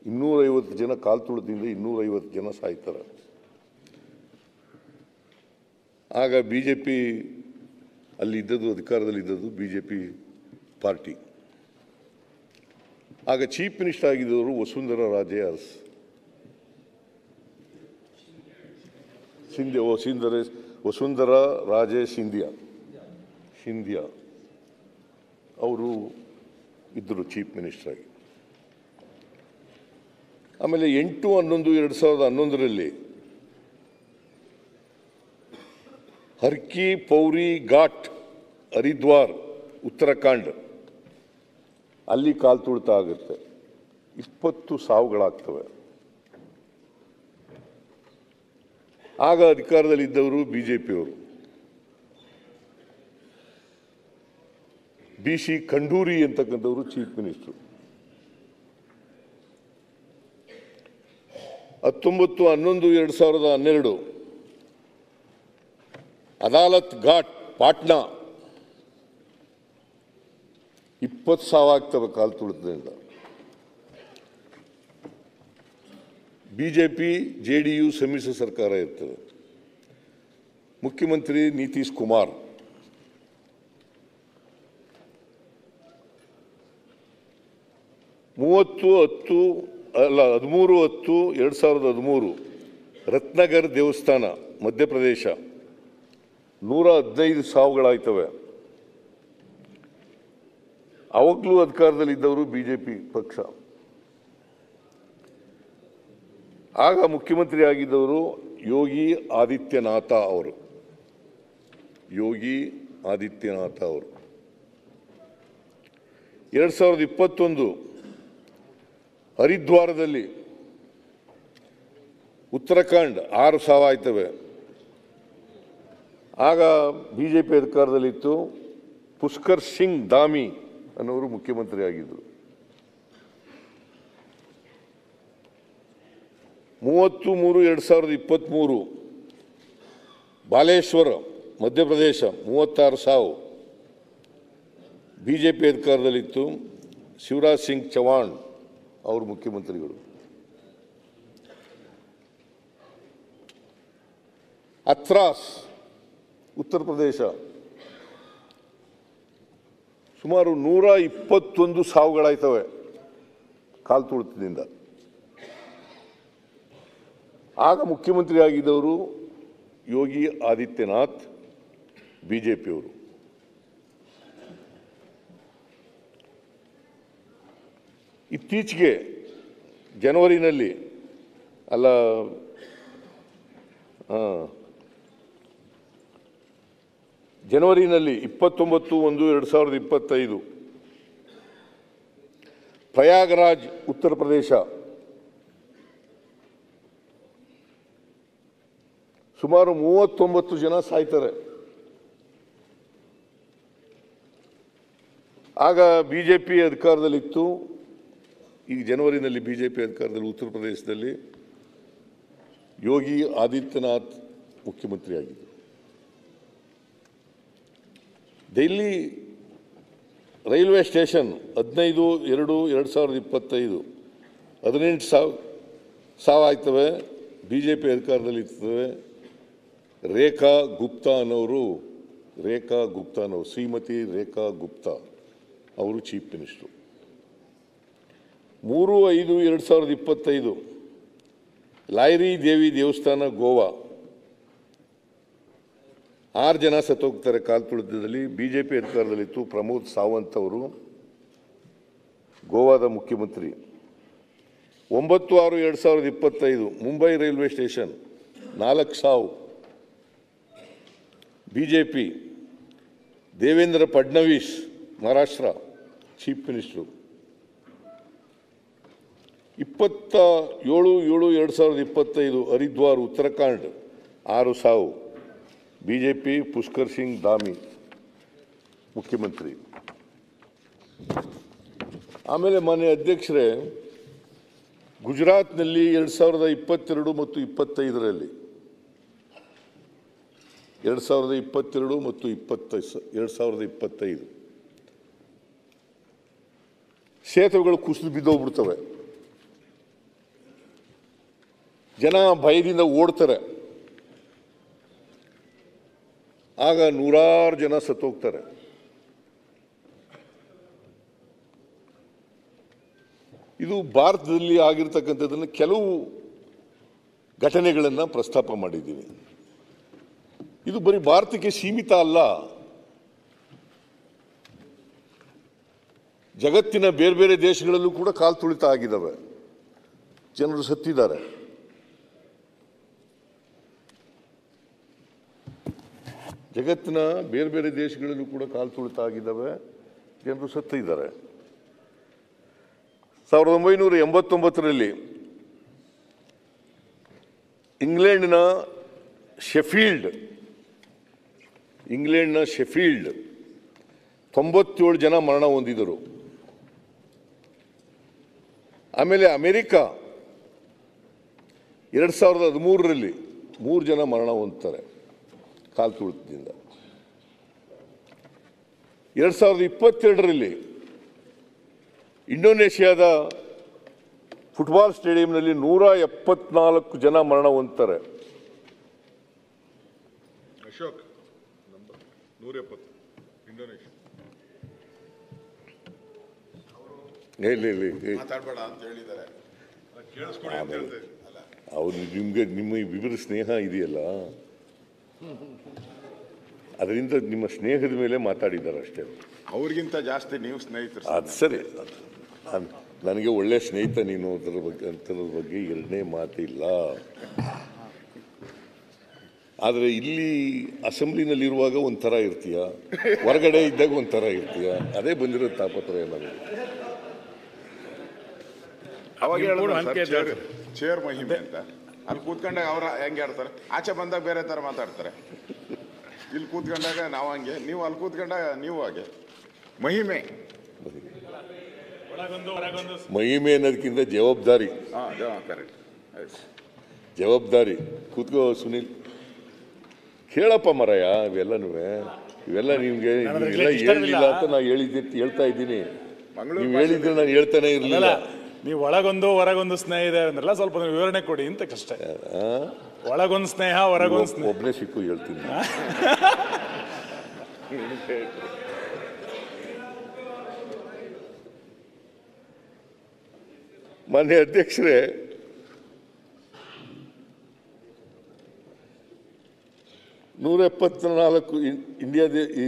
250 ಜನ ಕಾಲು ತುಳಿತದಿಂದ 250 ಜನ ಸಾಯ್ತಾರೆ. ಆಗ ಬಿಜೆಪಿ ಅಲ್ಲಿದ್ದದ್ದು, ಅಧಿಕಾರದಲ್ಲಿದ್ದದ್ದು ಬಿಜೆಪಿ ಪಾರ್ಟಿ. ಆಗ ಚೀಫ್ ಮಿನಿಸ್ಟರ್ ಆಗಿದ್ದವರು ವಸುಂಧರಾ ರಾಜೇ ಸಿಂಧಿಯಾ ಅವರು ಇದ್ದರು ಚೀಫ್ ಮಿನಿಸ್ಟರ್ ಆಗಿ. ಆಮೇಲೆ 8/11/2011ರಲ್ಲಿ ಹರ್ಕಿ ಪೌರಿ ಘಾಟ್, ಹರಿದ್ವಾರ್, ಉತ್ತರಾಖಂಡ್, ಅಲ್ಲಿ ಕಾಲು ತುಳಿತ ಆಗುತ್ತೆ. 20 ಸಾವುಗಳಾಗ್ತವೆ. ಆಗ ಅಧಿಕಾರದಲ್ಲಿದ್ದವರು ಬಿಜೆಪಿಯವರು. BC ಖಂಡೂರಿ ಅಂತಕ್ಕಂಥವರು ಚೀಫ್ ಮಿನಿಸ್ಟರ್. 19/11/2012 ಅದಾಲತ್ ಘಾಟ್, ಪಾಟ್ನಾ, 20 ಸಾವಾಗ್ತವೆ ಕಾಲು ತುಳಿತದಿಂದ. ಬಿಜೆಪಿ JDU ಸಮ್ಮಿಶ್ರ ಸರ್ಕಾರ ಇರ್ತದೆ. ಮುಖ್ಯಮಂತ್ರಿ ನಿತೀಶ್ ಕುಮಾರ್. 13/10/2013 ರತ್ನಗರ್ ದೇವಸ್ಥಾನ, ಮಧ್ಯಪ್ರದೇಶ, 115 ಸಾವುಗಳಾಯ್ತವೆ. ಅವಾಗಲೂ ಅಧಿಕಾರದಲ್ಲಿದ್ದವರು ಬಿಜೆಪಿ ಪಕ್ಷ. ಆಗ ಮುಖ್ಯಮಂತ್ರಿ ಆಗಿದ್ದವರು ಯೋಗಿ ಆದಿತ್ಯನಾಥ ಅವರು. 2021 ಹರಿದ್ವಾರದಲ್ಲಿ, ಉತ್ತರಾಖಂಡ್ 6 ಸಾವಾಯ್ತವೆ. ಆಗ ಬಿಜೆಪಿ ಅಧಿಕಾರದಲ್ಲಿತ್ತು. ಪುಷ್ಕರ್ ಸಿಂಗ್ ಧಾಮಿ ಅನ್ನೋರು ಮುಖ್ಯಮಂತ್ರಿ ಆಗಿದ್ದರು. 30/3/2023 ಬಾಲೇಶ್ವರ ಮಧ್ಯಪ್ರದೇಶ 36 ಸಾವು, ಬಿಜೆಪಿ ಅಧಿಕಾರದಲ್ಲಿತ್ತು. ಶಿವರಾಜ್ ಸಿಂಗ್ ಚೌಹಾಣ್ ಅವರು ಮುಖ್ಯಮಂತ್ರಿಗಳು. ಅತ್ರಾಸ್ ಉತ್ತರ ಪ್ರದೇಶ ಸುಮಾರು 121 ಸಾವುಗಳಾಯ್ತವೆ ಕಾಲು ತುಳಿತದಿಂದ. ಆಗ ಮುಖ್ಯಮಂತ್ರಿ ಆಗಿದ್ದವರು ಯೋಗಿ ಆದಿತ್ಯನಾಥ್, ಬಿಜೆಪಿಯವರು. ಇತ್ತೀಚೆಗೆ ಜನವರಿನಲ್ಲಿ ಜನವರಿನಲ್ಲಿ 29/1/2025 ಪ್ರಯಾಗರಾಜ್ ಉತ್ತರ ಪ್ರದೇಶ ಸುಮಾರು 39 ಜನ ಸಾಯ್ತಾರೆ. ಆಗ ಬಿಜೆಪಿ ಅಧಿಕಾರದಲ್ಲಿತ್ತು. ಈಗ ಜನವರಿನಲ್ಲಿ ಬಿಜೆಪಿ ಅಧಿಕಾರದಲ್ಲಿ ಉತ್ತರ ಪ್ರದೇಶದಲ್ಲಿ ಯೋಗಿ ಆದಿತ್ಯನಾಥ್ ಮುಖ್ಯಮಂತ್ರಿ ಆಗಿದ್ದರು. Delhi railway station 15/2/2025 18 ಸಾವಾಯ್ತವೆ. ಬಿಜೆಪಿ ಅಧಿಕಾರದಲ್ಲಿರ್ತವೆ. ರೇಖಾ ಗುಪ್ತಾ ಅನ್ನೋರು ಶ್ರೀಮತಿ ರೇಖಾ ಗುಪ್ತಾ ಅವರು ಚೀಫ್ ಮಿನಿಸ್ಟರು. 3/5/2025 ಲಾಯ್ರಿ ದೇವಿ ದೇವಸ್ಥಾನ ಗೋವಾ 6 ಜನ ಸತ್ತೋಗ್ತಾರೆ ಕಾಲು ತುಳಿತದಲ್ಲಿ. ಬಿಜೆಪಿ ಅಧಿಕಾರದಲ್ಲಿತ್ತು. ಪ್ರಮೋದ್ ಸಾವಂತ್ ಅವರು ಗೋವಾದ ಮುಖ್ಯಮಂತ್ರಿ. 9/6/2025 ಮುಂಬೈ ರೈಲ್ವೆ ಸ್ಟೇಷನ್ 4 ಸಾವು. BJP Devendra Fadnavis Maharashtra chief minister. 27/7/2025 Haridwar Uttarakhand 6 ಸಾವು. ಬಿಜೆಪಿ ಪುಷ್ಕರ್ ಸಿಂಗ್ ಧಾಮಿ ಮುಖ್ಯಮಂತ್ರಿ. ಆಮೇಲೆ ಮಾನ್ಯ ಅಧ್ಯಕ್ಷರೇ, ಗುಜರಾತ್ನಲ್ಲಿ 2022 ಮತ್ತು 25ರಲ್ಲಿ 2022 ಮತ್ತು 2025 ಸೇತುವೆಗಳು ಕುಸಿದು ಬಿದ್ದೋಗ್ಬಿಡ್ತವೆ. ಜನ ಭಯದಿಂದ ಓಡ್ತಾರೆ. ಆಗ 100 ಜನ ಸತ್ತೋಗ್ತಾರೆ. ಇದು ಭಾರತದಲ್ಲಿ ಆಗಿರ್ತಕ್ಕಂಥದ್ದನ್ನು ಕೆಲವು ಘಟನೆಗಳನ್ನು ಪ್ರಸ್ತಾಪ ಮಾಡಿದ್ದೀವಿ. ಇದು ಬರೀ ಭಾರತಕ್ಕೆ ಸೀಮಿತ ಅಲ್ಲ, ಜಗತ್ತಿನ ಬೇರೆ ಬೇರೆ ದೇಶಗಳಲ್ಲೂ ಕೂಡ ಕಾಲು ತುಳಿತ ಆಗಿದ್ದಾವೆ. ಜನರು ಸತ್ತಿದ್ದಾರೆ. ಜಗತ್ತಿನ ಬೇರೆ ಬೇರೆ ದೇಶಗಳಲ್ಲೂ ಕೂಡ ಕಾಲು ತುಳಿತ ಆಗಿದ್ದಾವೆ, ಜನರು ಸತ್ತಿದ್ದಾರೆ. 1989ರಲ್ಲಿ ಇಂಗ್ಲೆಂಡ್ನ ಶೆಫೀಲ್ಡ್ 97 ಜನ ಮರಣ ಹೊಂದಿದರು. ಆಮೇಲೆ ಅಮೆರಿಕ 2013ರಲ್ಲಿ 3 ಜನ ಮರಣ ಹೊಂದ್ತಾರೆ ಕಾಲು ತುಳಿತದಿಂದ. 2022ರಲ್ಲಿ ಇಂಡೋನೇಷ್ಯಾದ ಫುಟ್ಬಾಲ್ ಸ್ಟೇಡಿಯಂನಲ್ಲಿ 174 ಜನ ಮರಣ ಹೊಂದ್ತಾರೆ. ಅಶೋಕ್ 170 ಇಂಡೋನೇಷ್ಯಾ ಮಾತಾಡಬೇಡ ಅಂತ ಹೇಳಿದ್ದಾರೆ. ಅವ್ರು ನಿಮ್ಮ ವಿವಿಧ ಸ್ನೇಹ ಇದೆಯಲ್ಲ, ಅದರಿಂದ ನಿಮ್ಮ ಸ್ನೇಹದ ಮೇಲೆ ಮಾತಾಡಿದ್ದಾರೆ ಅಷ್ಟೇ. ಅವ್ರಿಗಿಂತ ಜಾಸ್ತಿ ನೀವು ಸ್ನೇಹಿತರು. ಅದು ಸರಿ, ನನಗೆ ಒಳ್ಳೆ ಸ್ನೇಹಿತ ನೀನು, ಅದರ ಬಗ್ಗೆ ಎರಡನೇ ಮಾತಿಲ್ಲ. ಆದರೆ ಇಲ್ಲಿ ಅಸೆಂಬ್ಲಿನಲ್ಲಿರುವಾಗ ಒಂಥರ ಇರ್ತೀಯ, ಹೊರಗಡೆ ಇದ್ದಾಗ ಒಂಥರ ಇರ್ತೀಯ. ಅದೇ ಬಂದಿರೋ ತಾಪತ್ರಯ ನನಗೆ. ಅವಾಗ ಚೇರ್ ಮಹಿಮೆ ಅಂತ ಅಲ್ಲಿ ಕೂತ್ಕೊಂಡಾಗ ಅವ್ರ ಹೆಂಗೆ ಆಡ್ತಾರೆ, ಆಚೆ ಬಂದಾಗ ಬೇರೆ ಥರ ಮಾತಾಡ್ತಾರೆ. ಇಲ್ಲಿ ಕೂತ್ಕೊಂಡಾಗ ನಾವು ಹಂಗೆ, ನೀವು ಅಲ್ಲಿ ಕೂತ್ಕೊಂಡಾಗ ನೀವು ಹಾಗೆ. ಮಹಿಮೆ ಮಹಿಮೆ ಅನ್ನೋದಕ್ಕಿಂತ ಜವಾಬ್ದಾರಿ. ಕರೆಕ್ಟ್. ಜವಾಬ್ದಾರಿ. ಕೂತ್ಕೋ ಸುನೀಲ್, ಕೇಳಪ್ಪ ಮರಯ್ಯ. ಇವೆಲ್ಲ ನಿಮ್ಗೆ ಹೇಳಿಲ್ಲ ಅಂತ ನಾ ಹೇಳ್ತಾ ಇದ್ದೀನಿ. ನೀವು ಹೇಳಿದ್ರೆ ನಾನು ಹೇಳ್ತಾನೆ ಇರಲಿಲ್ಲ. ನೀವು ಒಳಗೊಂದು ಹೊರಗೊಂದು ಸ್ನೇಹ ಇದೆ ಅಂದ್ರಲ್ಲ, ಸ್ವಲ್ಪ ವಿವರಣೆ ಕೊಡಿ ಅಂತ ಕಷ್ಟ. ಒಳಗೊಂದು ಸ್ನೇಹ ಹೊರಗೊಂದು ಸ್ನೇಹ. ಒಬ್ಬನೇ ಸಿಕ್ಕು ಹೇಳ್ತೀನಿ. ಮಾನ್ಯ ಅಧ್ಯಕ್ಷರೇ,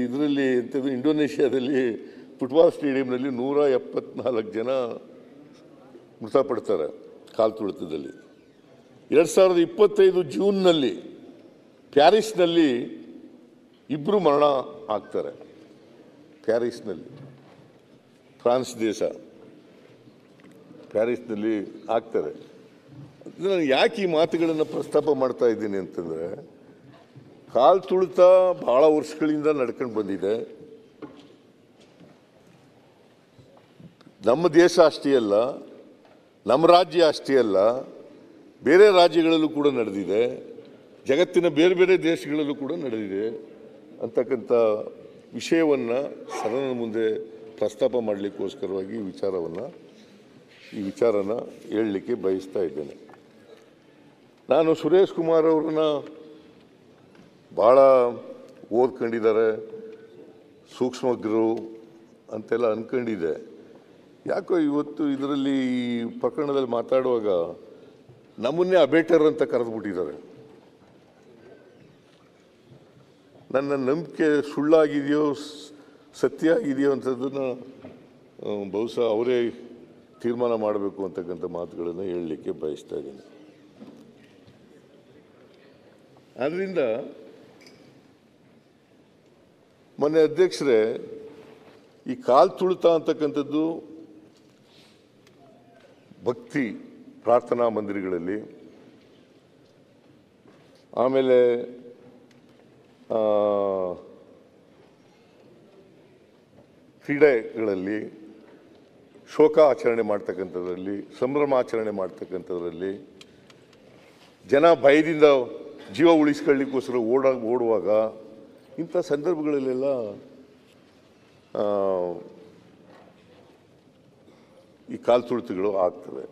ಇದರಲ್ಲಿ ಇಂಡೋನೇಷ್ಯಾದಲ್ಲಿ ಫುಟ್ಬಾಲ್ ಸ್ಟೇಡಿಯಂನಲ್ಲಿ 174 ಜನ ಮೃತಪಡ್ತಾರೆ ಕಾಲು ತುಳಿತದಲ್ಲಿ. 2025 ಜೂನ್ನಲ್ಲಿ ಪ್ಯಾರಿಸ್ನಲ್ಲಿ 2 ಮರಣ ಆಗ್ತಾರೆ. ಪ್ಯಾರಿಸ್ನಲ್ಲಿ, ಫ್ರಾನ್ಸ್ ದೇಶ, ಪ್ಯಾರಿಸ್ನಲ್ಲಿ ಆಗ್ತಾರೆ. ನಾನು ಯಾಕೆ ಈ ಮಾತುಗಳನ್ನು ಪ್ರಸ್ತಾಪ ಮಾಡ್ತಾ ಇದ್ದೀನಿ ಅಂತಂದರೆ, ಕಾಲು ತುಳಿತ ಬಹಳ ವರ್ಷಗಳಿಂದ ನಡ್ಕೊಂಡು ಬಂದಿದೆ. ನಮ್ಮ ದೇಶ ಅಷ್ಟೇ ಅಲ್ಲ, ನಮ್ಮ ರಾಜ್ಯ ಅಷ್ಟೇ ಅಲ್ಲ, ಬೇರೆ ರಾಜ್ಯಗಳಲ್ಲೂ ಕೂಡ ನಡೆದಿದೆ, ಜಗತ್ತಿನ ಬೇರೆ ಬೇರೆ ದೇಶಗಳಲ್ಲೂ ಕೂಡ ನಡೆದಿದೆ ಅಂತಕ್ಕಂಥ ವಿಷಯವನ್ನು ಸದನದ ಮುಂದೆ ಪ್ರಸ್ತಾಪ ಮಾಡಲಿಕ್ಕೋಸ್ಕರವಾಗಿ ಈ ವಿಚಾರನ ಹೇಳಲಿಕ್ಕೆ ಬಯಸ್ತಾ ಇದ್ದೇನೆ. ನಾನು ಸುರೇಶ್ ಕುಮಾರ್ ಅವ್ರನ್ನ ಭಾಳ ಓದ್ಕೊಂಡಿದ್ದಾರೆ, ಸೂಕ್ಷ್ಮಜ್ಞರು ಅಂತೆಲ್ಲ ಅಂದ್ಕೊಂಡಿದ್ದೆ. ಯಾಕೋ ಇವತ್ತು ಇದರಲ್ಲಿ ಈ ಪ್ರಕರಣದಲ್ಲಿ ಮಾತಾಡುವಾಗ ನಮ್ಮನ್ನೇ ಅಬೇಟರ್ ಅಂತ ಕರೆದುಬಿಟ್ಟಿದ್ದಾರೆ. ನನ್ನ ನಂಬಿಕೆ ಸುಳ್ಳಾಗಿದೆಯೋ ಸತ್ಯ ಆಗಿದೆಯೋ ಅಂಥದ್ದನ್ನು ಬಹುಶಃ ಅವರೇ ತೀರ್ಮಾನ ಮಾಡಬೇಕು ಅಂತಕ್ಕಂಥ ಮಾತುಗಳನ್ನು ಹೇಳಲಿಕ್ಕೆ ಬಯಸ್ತಾ ಇದ್ದೀನಿ. ಆದ್ದರಿಂದ ಮೊನ್ನೆ ಅಧ್ಯಕ್ಷರೇ, ಈ ಕಾಲು ತುಳಿತ ಅಂತಕ್ಕಂಥದ್ದು ಭಕ್ತಿ ಪ್ರಾರ್ಥನಾ ಮಂದಿರಗಳಲ್ಲಿ, ಆಮೇಲೆ ಕ್ರೀಡೆಗಳಲ್ಲಿ, ಶೋಕ ಆಚರಣೆ ಮಾಡ್ತಕ್ಕಂಥದ್ರಲ್ಲಿ, ಸಂಭ್ರಮಾಚರಣೆ ಮಾಡ್ತಕ್ಕಂಥದ್ರಲ್ಲಿ, ಜನ ಭಯದಿಂದ ಜೀವ ಉಳಿಸ್ಕೊಳ್ಳಿಕ್ಕೋಸ್ಕರ ಓಡುವಾಗ ಇಂಥ ಸಂದರ್ಭಗಳಲ್ಲೆಲ್ಲ ಈ ಕಾಲು ತುಳಿತಗಳು ಆಗ್ತವೆ.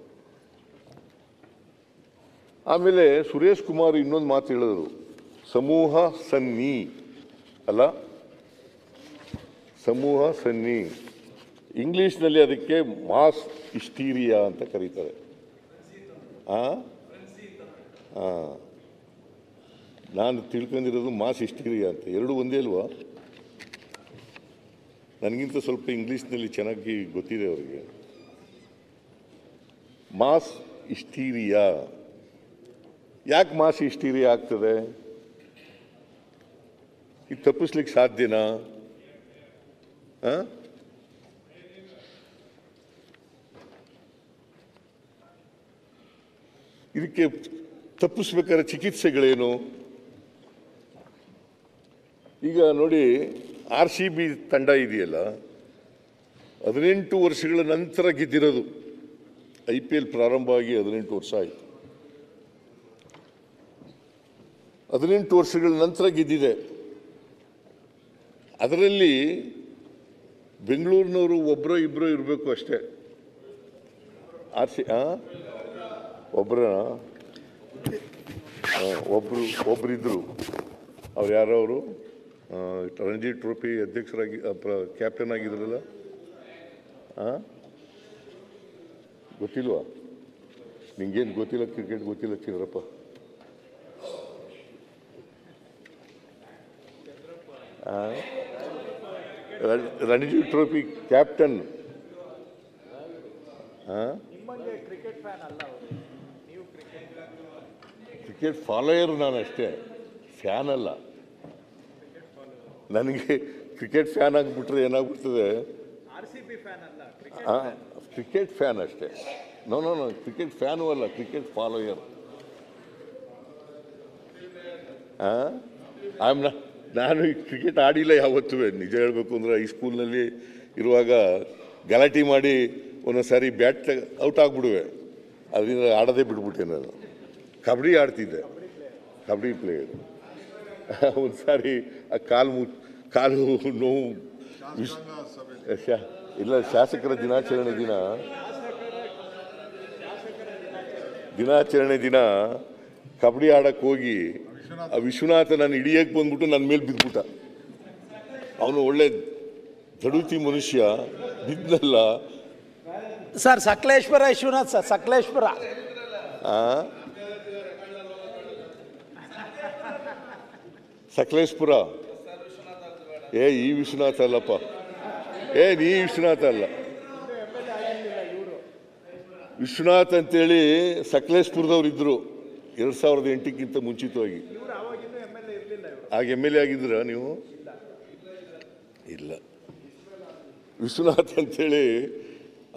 ಆಮೇಲೆ ಸುರೇಶ್ ಕುಮಾರ್ ಇನ್ನೊಂದು ಮಾತು ಹೇಳಿದರು, ಸಮೂಹ ಸನ್ನಿ ಅಲ್ಲ, ಸಮೂಹ ಸನ್ನಿ, ಇಂಗ್ಲೀಷ್ನಲ್ಲಿ ಅದಕ್ಕೆ ಮಾಸ್ ಹಿಸ್ಟೀರಿಯಾ ಅಂತ ಕರೀತಾರೆ. ನಾನು ತಿಳ್ಕೊಂಡಿರೋದು ಮಾಸ್ ಹಿಸ್ಟೀರಿಯಾ ಅಂತ. ಎರಡು ಒಂದೇ ಅಲ್ವಾ? ನನಗಿಂತ ಸ್ವಲ್ಪ ಇಂಗ್ಲೀಷ್ನಲ್ಲಿ ಚೆನ್ನಾಗಿ ಗೊತ್ತಿದೆ ಅವರಿಗೆ. Mass hysteria. ಯಾಕೆ ಮಾಸ್ ಹಿಸ್ಟೀರಿಯಾ ಆಗ್ತದೆ? ಇದು ತಪ್ಪಿಸ್ಲಿಕ್ಕೆ ಸಾಧ್ಯನಾ? ಇದಕ್ಕೆ ತಪ್ಪಿಸ್ಬೇಕಾದ್ರೆ ಚಿಕಿತ್ಸೆಗಳೇನು? ಈಗ ನೋಡಿ, RCB ತಂಡ ಇದೆಯಲ್ಲ, 18 ವರ್ಷಗಳ ನಂತರ ಗೆದ್ದಿರೋದು. IPL ಪ್ರಾರಂಭ ಆಗಿ 18 ವರ್ಷ ಆಯಿತು. 18 ವರ್ಷಗಳ ನಂತರ ಗೆದ್ದಿದೆ. ಅದರಲ್ಲಿ ಬೆಂಗಳೂರಿನವರು ಒಬ್ಬರೋ ಇಬ್ಬರೋ ಇರಬೇಕು ಅಷ್ಟೇ. ಒಬ್ಬರಿದ್ದರು. ಅವ್ರು ಯಾರವರು ರಣಜಿ ಟ್ರೋಫಿ ಅಧ್ಯಕ್ಷರಾಗಿ ಕ್ಯಾಪ್ಟನ್ ಆಗಿದ್ರಲ್ಲ, ಗೊತ್ತಿಲ್ವಾ? ನಿಂಗೇನು ಗೊತ್ತಿಲ್ಲ, ಕ್ರಿಕೆಟ್ ಗೊತ್ತಿಲ್ಲ ಚಿನ್ನರಪ್ಪ? Ranji trophy captain. Cricket follower ನಾನು ಅಷ್ಟೇ, ಫ್ಯಾನ್ ಅಲ್ಲ. ನನಗೆ ಕ್ರಿಕೆಟ್ ಫ್ಯಾನ್ ಆಗಿಬಿಟ್ರೆ ಏನಾಗ್ಬಿಡ್ತದೆ, ಕ್ರಿಕೆಟ್ ಫ್ಯಾನ್ ಅಷ್ಟೇ. ನೋ ಕ್ರಿಕೆಟ್ ಫ್ಯಾನು ಅಲ್ಲ, ಕ್ರಿಕೆಟ್ ಫಾಲೋಯರ್. ನಾನು ಕ್ರಿಕೆಟ್ ಆಡಿಲ್ಲ ಯಾವತ್ತೂ. ನಿಜ ಹೇಳಬೇಕು ಅಂದರೆ ಹೈಸ್ಕೂಲ್ನಲ್ಲಿ ಇರುವಾಗ ಗಲಾಟೆ ಮಾಡಿ ಒಂದೊಂದು ಸಾರಿ ಬ್ಯಾಟ್ ಔಟ್ ಆಗಿಬಿಡುವೆ, ಅದರಿಂದ ಆಡೋದೇ ಬಿಟ್ಬಿಟ್ಟೆ ನಾನು. ಕಬಡ್ಡಿ ಆಡ್ತಿದ್ದೆ, ಕಬಡ್ಡಿ ಪ್ಲೇಯರ್. ಒಂದು ಸಾರಿ ಆ ಕಾಲು ನೋವು ಇಲ್ಲ, ಶಾಸಕರ ದಿನಾಚರಣೆ ದಿನ ಕಬಡ್ಡಿ ಆಡಕ್ಕೆ ಹೋಗಿ ಆ ವಿಶ್ವನಾಥ ನಾನು ಹಿಡಿಯಕ್ಕೆ ಬಂದ್ಬಿಟ್ಟು ನನ್ನ ಮೇಲೆ ಬಿದ್ದುಬಿಟ್ಟ. ಅವನು ಒಳ್ಳೆ ದಡುತಿ ಮನುಷ್ಯ, ಬಿದ್ದಲ್ಲ ಸರ್. ಸಕಲೇಶ್ವರ ವಿಶ್ವನಾಥ್ ಸರ್, ಸಕಲೇಶ್ವರ. ಸಕಲೇಶ್ಪುರ. ಈ ವಿಶ್ವನಾಥ ಅಲ್ಲಪ್ಪ, ನೀ ವಿಶ್ವನಾಥ ಅಲ್ಲ. ವಿಶ್ವನಾಥ್ ಅಂತೇಳಿ ಸಕಲೇಶ್ಪುರದವ್ರು ಇದ್ರು 2008ಕ್ಕಿಂತ ಮುಂಚಿತವಾಗಿ. ಆಗ MLA ಆಗಿದ್ರ ನೀವು? ಇಲ್ಲ. ವಿಶ್ವನಾಥ್ ಅಂತೇಳಿ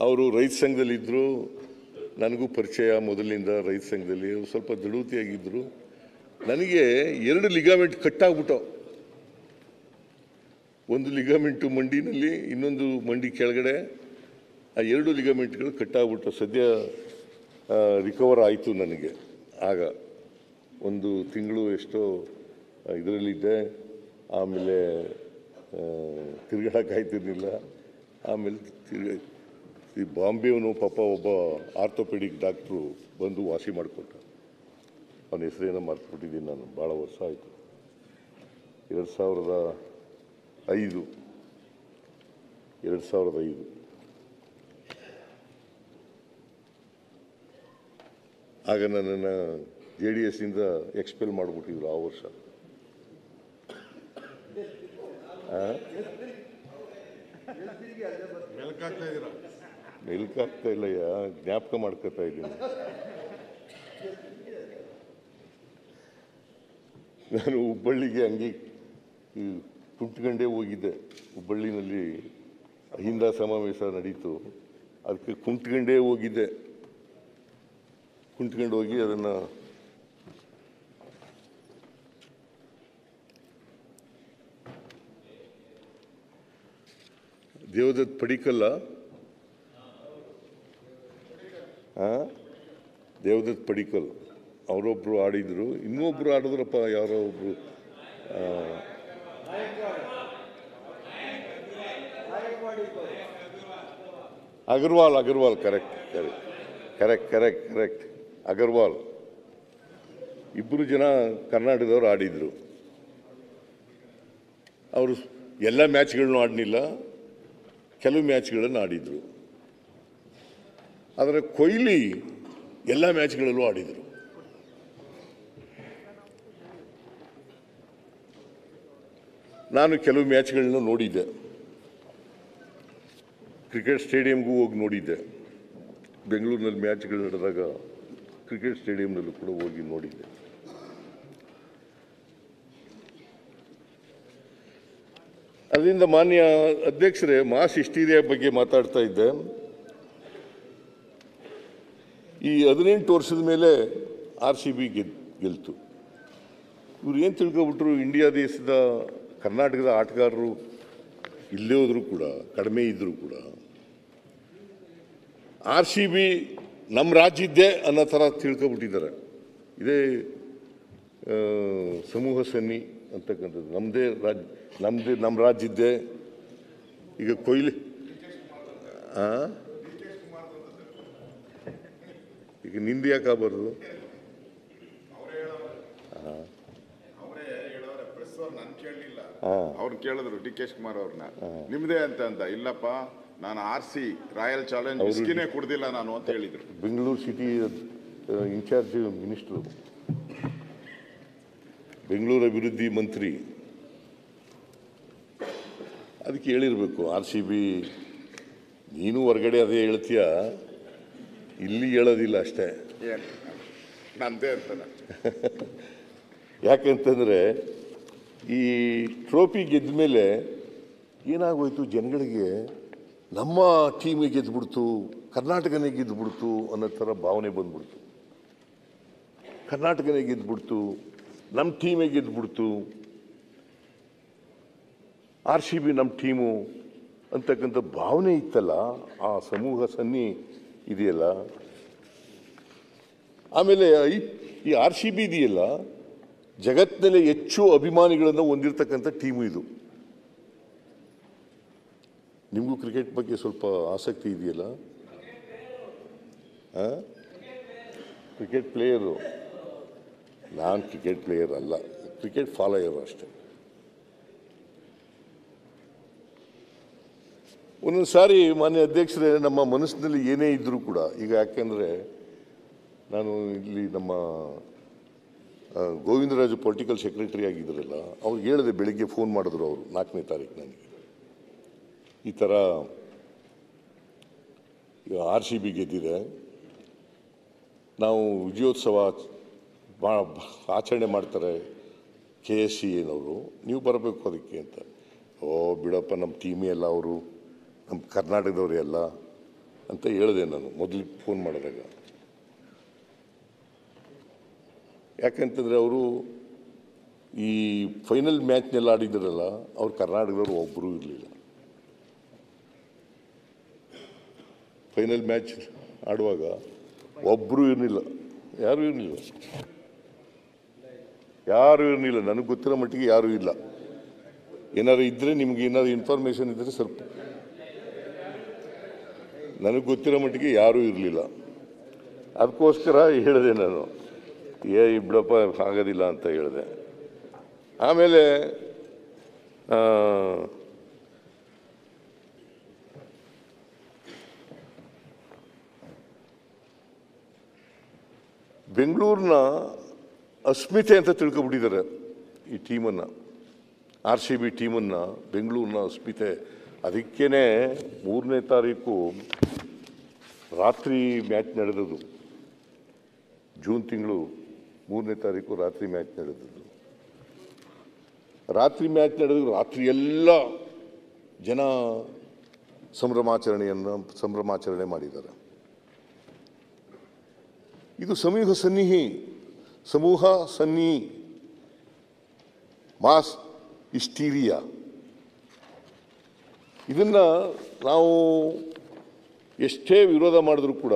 ಅವರು ರೈತ ಸಂಘದಲ್ಲಿದ್ದರು, ನನಗೂ ಪರಿಚಯ ಮೊದಲಿನಿಂದ ರೈತ ಸಂಘದಲ್ಲಿ. ಸ್ವಲ್ಪ ದಡುತಿಯಾಗಿದ್ದರು. ನನಗೆ 2 ಲಿಗಾಮೆಂಟ್ ಕಟ್ಟಾಗ್ಬಿಟ್ಟವು. ಒಂದು ಲಿಗಾಮೆಂಟು ಮಂಡಿನಲ್ಲಿ, ಇನ್ನೊಂದು ಮಂಡಿ ಕೆಳಗಡೆ. ಆ 2 ಲಿಗಾಮೆಂಟ್ಗಳು ಕಟ್ಟಾಗ್ಬಿಟ್ಟು ಸದ್ಯ ರಿಕವರ್ ಆಯಿತು ನನಗೆ. ಆಗ 1 ತಿಂಗಳು ಎಷ್ಟೋ ಇದರಲ್ಲಿದ್ದೆ. ಆಮೇಲೆ ತಿರುಗಾಡಕ್ಕಾಯ್ತಿರ್ಲಿಲ್ಲ. ಆಮೇಲೆ ಈ ಬಾಂಬೆಯವನು ಪಾಪ ಒಬ್ಬ ಆರ್ಥೋಪೆಡಿಕ್ ಡಾಕ್ಟ್ರು ಬಂದು ವಾಸಿ ಮಾಡಿಕೊಟ್ಟ. ಅವನ ಹೆಸರೇನೋ ಮರ್ತ್ಬಿಟ್ಟಿದ್ದೀನಿ ನಾನು, ಭಾಳ ವರ್ಷ ಆಯಿತು. 2005 ಆಗ ನನ್ನನ್ನು JDSನಿಂದ ಎಕ್ಸ್ಪೆಲ್ ಮಾಡಿಬಿಟ್ಟಿದ್ರು ಆ ವರ್ಷ. ಮೆಲ್ಕಾಗ್ತಾ ಇಲ್ಲ, ಜ್ಞಾಪಕ ಮಾಡ್ಕೊತಾ ಇದ್ದೀನಿ. ನಾನು ಹುಬ್ಬಳ್ಳಿಗೆ ಹಂಗೆ ಕುಂತ್ಕೊಂಡೇ ಹೋಗಿದ್ದೆ. ಹುಬ್ಬಳ್ಳಿನಲ್ಲಿ ಅಹಿಂದ ಸಮಾವೇಶ ನಡೀತು, ಅದಕ್ಕೆ ಕುಂತ್ಕೊಂಡೇ ಹೋಗಿದ್ದೆ. ಕುಂತ್ಕೊಂಡು ಹೋಗಿ ಅದನ್ನು ದೇವದತ್ ಪಡಿಕಲ್ಲ, ದೇವದತ್ ಪಡಿಕಲ್ ಅವರೊಬ್ಬರು ಆಡಿದರು. ಇನ್ನೊಬ್ರು ಆಡಿದ್ರಪ್ಪ, ಯಾರೋ ಒಬ್ರು ಅಗರ್ವಾಲ್. ಕರೆಕ್ಟ್ ಅಗರ್ವಾಲ್. 2 ಜನ ಕರ್ನಾಟಕದವ್ರು ಆಡಿದ್ರು. ಅವರು ಎಲ್ಲ ಮ್ಯಾಚ್ಗಳನ್ನು ಆಡಲಿಲ್ಲ, ಕೆಲವು ಮ್ಯಾಚ್ಗಳನ್ನು ಆಡಿದರು. ಆದರೆ ಕೊಹ್ಲಿ ಎಲ್ಲ ಮ್ಯಾಚ್ಗಳಲ್ಲೂ ಆಡಿದರು. ನಾನು ಕೆಲವು ಮ್ಯಾಚ್ಗಳನ್ನ ನೋಡಿದ್ದೆ, ಕ್ರಿಕೆಟ್ ಸ್ಟೇಡಿಯಂಗೂ ಹೋಗಿ ನೋಡಿದ್ದೆ. ಬೆಂಗಳೂರಿನಲ್ಲಿ ಮ್ಯಾಚ್ಗಳು ನಡೆದಾಗ ಕ್ರಿಕೆಟ್ ಸ್ಟೇಡಿಯಂನಲ್ಲೂ ಕೂಡ ಹೋಗಿ ನೋಡಿದ್ದೆ. ಅದರಿಂದ ಮಾನ್ಯ ಅಧ್ಯಕ್ಷರೇ, ಮಾಸ್ ಹಿಸ್ಟೀರಿಯಾ ಬಗ್ಗೆ ಮಾತಾಡ್ತಾ ಇದ್ದೆ. ಈ 18 ವರ್ಷದ ಮೇಲೆ RCB ಗೆಲ್ತು. ಇವ್ರು ಏನು ತಿಳ್ಕೊಬಿಟ್ರು, ಇಂಡಿಯಾ ದೇಶದ ಕರ್ನಾಟಕದ ಆಟಗಾರರು ಇಲ್ಲೇ ಹೋದರೂ ಕೂಡ, ಕಡಿಮೆ ಇದ್ದರೂ ಕೂಡ RCB ನಮ್ಮ ರಾಜ್ಯದ್ದೇ ಅನ್ನೋ ಥರ ತಿಳ್ಕೊಬಿಟ್ಟಿದ್ದಾರೆ. ಇದೇ ಸಮೂಹ ಸನ್ನಿ ಅಂತಕ್ಕಂಥದ್ದು ನಮ್ಮ ರಾಜ್ಯದ್ದೇ. ಈಗ ಕೊಹ್ಲಿ ಈಗ ನಿಂದು ಯಾಕಾಗಬಾರ್ದು? ಅವ್ರು ಕೇಳಿದ್ರು DK ಶಿವಕುಮಾರ್ ಅವ್ರನ್ನ, ನಿಮ್ದೇ ಅಂತ. ಇಲ್ಲಪ್ಪ, ನಾನು RC ರಾಯಲ್ ಚಾಲೆಂಜ್ ವಿಸ್ಕಿನೇ ಕುಡ್ದಿಲ್ಲ ನಾನು ಅಂತ ಹೇಳಿದ್ರು. Bengaluru city incharge minister, Bengaluru ಅಭಿವೃದ್ಧಿ ಮಂತ್ರಿ, ಅದಕ್ಕೆ ಹೇಳಿರ್ಬೇಕು. RCB ನೀನು ಹೊರಗಡೆ ಅದೇ ಹೇಳ್ತೀಯ, ಇಲ್ಲಿ ಹೇಳೋದಿಲ್ಲ ಅಷ್ಟೇ. ನಂದೇ ಅಂತಾನೆ. ಯಾಕಂತಂದರೆ ಈ ಟ್ರೋಫಿ ಗೆದ್ದ ಮೇಲೆ ಏನಾಗೋಯ್ತು, ಜನಗಳಿಗೆ ನಮ್ಮ ಟೀಮಿಗೆ ಗೆದ್ದುಬಿಡ್ತು, ಕರ್ನಾಟಕನೇ ಗೆದ್ದುಬಿಡ್ತು ಅನ್ನೋ ಥರ ಭಾವನೆ ಬಂದ್ಬಿಡ್ತು. ಕರ್ನಾಟಕನೇ ಗೆದ್ದುಬಿಡ್ತು, ನಮ್ಮ ಟೀಮೇ ಗೆದ್ದುಬಿಡ್ತು, RCB ನಮ್ಮ ಟೀಮು ಅಂತಕ್ಕಂಥ ಭಾವನೆ ಇತ್ತಲ್ಲ, ಆ ಸಮೂಹ ಸನ್ನಿ ಇದೆಯಲ್ಲ. ಆಮೇಲೆ ಈ RCB ಇದೆಯಲ್ಲ, ಜಗತ್ತಿನಲ್ಲಿ ಹೆಚ್ಚು ಅಭಿಮಾನಿಗಳನ್ನು ಹೊಂದಿರತಕ್ಕಂಥ ಟೀಮು ಇದು. ನಿಮಗೂ ಕ್ರಿಕೆಟ್ ಬಗ್ಗೆ ಸ್ವಲ್ಪ ಆಸಕ್ತಿ ಇದೆಯಲ್ಲ? Cricket player. ನಾನು ಕ್ರಿಕೆಟ್ ಪ್ಲೇಯರ್ ಅಲ್ಲ, ಕ್ರಿಕೆಟ್ ಫಾಲೋಯರ್ ಅಷ್ಟೇ. ಒಂದೊಂದು ಸಾರಿ ಮಾನ್ಯ ಅಧ್ಯಕ್ಷರೇ, ನಮ್ಮ ಮನಸ್ಸಿನಲ್ಲಿ ಏನೇ ಇದ್ದರೂ ಕೂಡ, ಈಗ ಯಾಕೆಂದರೆ ನಾನು ಇಲ್ಲಿ ನಮ್ಮ ಗೋವಿಂದರಾಜು ಪೊಲಿಟಿಕಲ್ ಸೆಕ್ರೆಟರಿ ಆಗಿದ್ದರಲ್ಲ, ಅವ್ರಿಗೆ ಹೇಳಿದೆ, ಬೆಳಿಗ್ಗೆ ಫೋನ್ ಮಾಡಿದ್ರು ಅವರು 4ನೇ ತಾರೀಕು ನನಗೆ, ಈ ಥರ RCB ಗೆದ್ದಿದೆ, ನಾವು ವಿಜಯೋತ್ಸವ ಆಚರಣೆ ಮಾಡ್ತಾರೆ KSCAನವರು, ನೀವು ಬರಬೇಕು ಅದಕ್ಕೆ ಅಂತ. ಓ ಬಿಡಪ್ಪ, ನಮ್ಮ ಟೀಮೇ ಎಲ್ಲ ಅವರು, ನಮ್ಮ ಕರ್ನಾಟಕದವರೇ ಎಲ್ಲ ಅಂತ ಹೇಳಿದೆ ನಾನು ಮೊದಲಿಗೆ ಫೋನ್ ಮಾಡಿದಾಗ. ಯಾಕಂತಂದರೆ ಅವರು ಈ ಫೈನಲ್ ಮ್ಯಾಚ್ನೆಲ್ಲ ಆಡಿದ್ರಲ್ಲ, ಅವ್ರು ಕರ್ನಾಟಕದವರು ಒಬ್ಬರೂ ಇರಲಿಲ್ಲ. ಫೈನಲ್ ಮ್ಯಾಚ್ ಆಡುವಾಗ ಒಬ್ಬರೂ ಇರಲಿಲ್ಲ, ಯಾರೂ ಇರಲಿಲ್ಲ, ನನಗೆ ಗೊತ್ತಿರೋ ಮಟ್ಟಿಗೆ ಯಾರೂ ಇಲ್ಲ. ಏನಾದ್ರು ಇದ್ದರೆ, ನಿಮ್ಗೆ ಏನಾದ್ರು ಇನ್ಫಾರ್ಮೇಷನ್ ಇದ್ದರೆ ಸ್ವಲ್ಪ, ನನಗೆ ಗೊತ್ತಿರೋ ಮಟ್ಟಿಗೆ ಯಾರೂ ಇರಲಿಲ್ಲ. ಅದಕ್ಕೋಸ್ಕರ ಹೇಳಿದೆ ನಾನು, ಬಿಡಪ್ಪ ಆಗೋದಿಲ್ಲ ಅಂತ ಹೇಳಿದೆ. ಆಮೇಲೆ ಬೆಂಗಳೂರಿನ ಅಸ್ಮಿತೆ ಅಂತ ತಿಳ್ಕೊಬಿಟ್ಟಿದ್ದಾರೆ ಈ ಟೀಮನ್ನು, RCB ಟೀಮನ್ನು, ಬೆಂಗಳೂರಿನ ಅಸ್ಮಿತೆ. ಅದಕ್ಕೇ 3ನೇ ತಾರೀಕು ರಾತ್ರಿ ಮ್ಯಾಚ್ ನಡೆದದ್ದು, ಜೂನ್ ತಿಂಗಳು 3ನೇ ತಾರೀಕು ರಾತ್ರಿ ಮ್ಯಾಚ್ ನಡೆದದ್ದು. ರಾತ್ರಿ ಎಲ್ಲ ಜನ ಸಂಭ್ರಮಾಚರಣೆ ಮಾಡಿದ್ದಾರೆ. ಇದು ಸಮೂಹ ಸನ್ನಿ ಮಾಸ್ ಹಿಸ್ಟೀರಿಯಾ. ಇದನ್ನು ನಾವು ಎಷ್ಟೇ ವಿರೋಧ ಮಾಡಿದ್ರೂ ಕೂಡ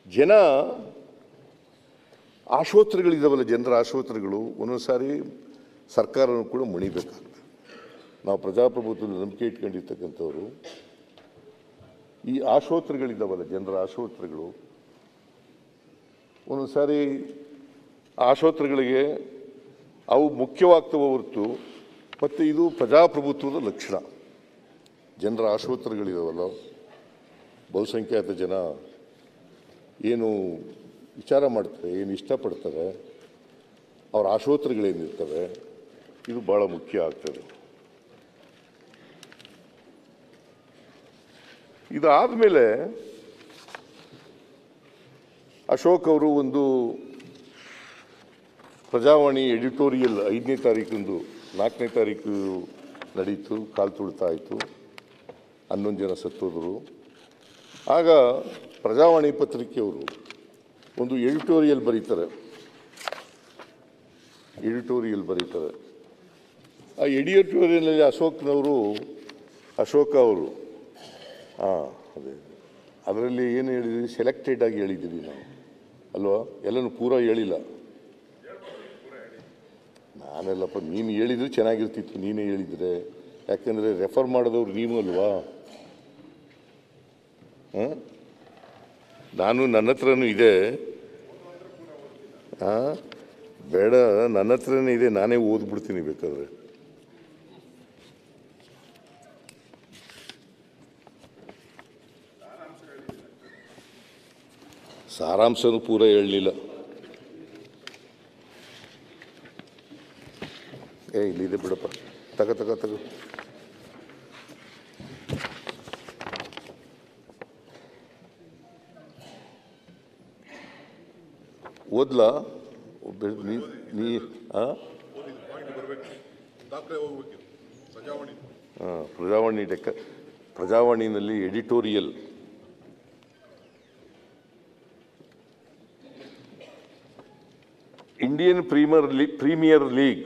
ಜನ ಆಶೋತ್ತರಗಳಿದ್ದಾವಲ್ಲ, ಜನರ ಆಶೋತ್ತರಗಳು ಒಂದೊಂದು ಸಾರಿ ಸರ್ಕಾರನೂ ಕೂಡ ಮುಣಿಬೇಕಾಗ್ತದೆ. ನಾವು ಪ್ರಜಾಪ್ರಭುತ್ವದಲ್ಲಿ ನಂಬಿಕೆ ಇಟ್ಕೊಂಡಿರ್ತಕ್ಕಂಥವ್ರು, ಈ ಆಶೋತ್ತರಗಳಿದ್ದಾವಲ್ಲ, ಜನರ ಆಶೋತ್ತರಗಳು, ಒಂದೊಂದು ಸಾರಿ ಆಶೋತ್ತರಗಳಿಗೆ ಅವು ಮುಖ್ಯವಾಗ್ತವೆ ಹೊರತು, ಮತ್ತು ಇದು ಪ್ರಜಾಪ್ರಭುತ್ವದ ಲಕ್ಷಣ. ಜನರ ಆಶೋತ್ತರಗಳಿದಾವಲ್ಲ, ಬಹುಸಂಖ್ಯಾತ ಜನ ಏನು ವಿಚಾರ ಮಾಡ್ತಾರೆ, ಏನು ಇಷ್ಟಪಡ್ತಾರೆ, ಅವ್ರ ಆಶೋತ್ತರಗಳೇನಿರ್ತವೆ, ಇದು ಭಾಳ ಮುಖ್ಯ ಆಗ್ತದೆ. ಇದಾದ ಮೇಲೆ ಅಶೋಕ್ ಅವರು ಒಂದು ಪ್ರಜಾವಾಣಿ ಎಡಿಟೋರಿಯಲ್ 5ನೇ ತಾರೀಕಿಂದು, 4ನೇ ತಾರೀಕು ನಡೀತು, ಕಾಲು ತುಳಿತ ಆಯಿತು, 11 ಜನ ಸತ್ತೋದ್ರು. ಆಗ ಪ್ರಜಾವಾಣಿ ಪತ್ರಿಕೆಯವರು ಒಂದು ಎಡಿಟೋರಿಯಲ್ ಬರೀತಾರೆ. ಆ ಎಡಿಟೋರಿಯಲ್ನಲ್ಲಿ ಅಶೋಕ ಅವರು ಅದೇ ಅದರಲ್ಲಿ ಏನು ಹೇಳಿದ್ರಿ, ಸೆಲೆಕ್ಟೆಡ್ ಆಗಿ ಹೇಳಿದ್ದೀವಿ ನಾವು ಅಲ್ವಾ, ಎಲ್ಲನೂ ಪೂರ ಹೇಳಿಲ್ಲ. ನಾನೆಲ್ಲಪ್ಪ, ನೀನು ಹೇಳಿದ್ರೆ ಚೆನ್ನಾಗಿರ್ತಿತ್ತು, ನೀನೇ ಹೇಳಿದರೆ, ಯಾಕೆಂದರೆ ರೆಫರ್ ಮಾಡಿದವ್ರು ನೀವು ಅಲ್ವಾ. ನನ್ನ ಹತ್ರನೂ ಇದೆ, ಬೇಡ, ನನ್ನ ಹತ್ರನೇ ಇದೆ, ನಾನೇ ಓದ್ಬಿಡ್ತೀನಿ ಬೇಕಾದ್ರೆ. ಸಾರಾಂಶನೂ ಪೂರ ಹೇಳಲಿಲ್ಲ. ಇಲ್ಲಿದೆ ಬಿಡಪ್ಪ, ತಗೋ. ಓದ್ಲಾ? ಪ್ರಜಾವಾಣಿನಲ್ಲಿ ಎಡಿಟೋರಿಯಲ್. ಇಂಡಿಯನ್ ಪ್ರೀಮಿಯರ್ ಲೀಗ್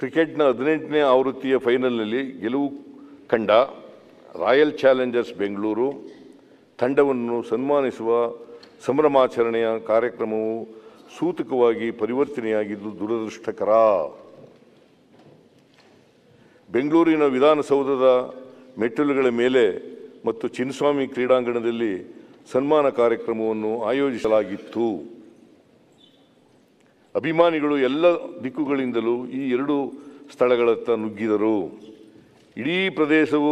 ಕ್ರಿಕೆಟ್ನ 18ನೇ ಆವೃತ್ತಿಯ ಫೈನಲ್ನಲ್ಲಿ ಗೆಲುವು ಕಂಡ ರಾಯಲ್ ಚಾಲೆಂಜರ್ಸ್ ಬೆಂಗಳೂರು ತಂಡವನ್ನು ಸನ್ಮಾನಿಸುವ ಸಂಭ್ರಮಾಚರಣೆಯ ಕಾರ್ಯಕ್ರಮವು ಸೂತಕವಾಗಿ ಪರಿವರ್ತನೆಯಾಗಿದ್ದು ದುರದೃಷ್ಟಕರ. ಬೆಂಗಳೂರಿನ ವಿಧಾನಸೌಧದ ಮೆಟ್ಟಿಲುಗಳ ಮೇಲೆ ಮತ್ತು ಚಿನ್ನಸ್ವಾಮಿ ಕ್ರೀಡಾಂಗಣದಲ್ಲಿ ಸನ್ಮಾನ ಕಾರ್ಯಕ್ರಮವನ್ನು ಆಯೋಜಿಸಲಾಗಿತ್ತು. ಅಭಿಮಾನಿಗಳು ಎಲ್ಲ ದಿಕ್ಕುಗಳಿಂದಲೂ ಈ ಎರಡು ಸ್ಥಳಗಳತ್ತ ನುಗ್ಗಿದರು. ಇಡೀ ಪ್ರದೇಶವು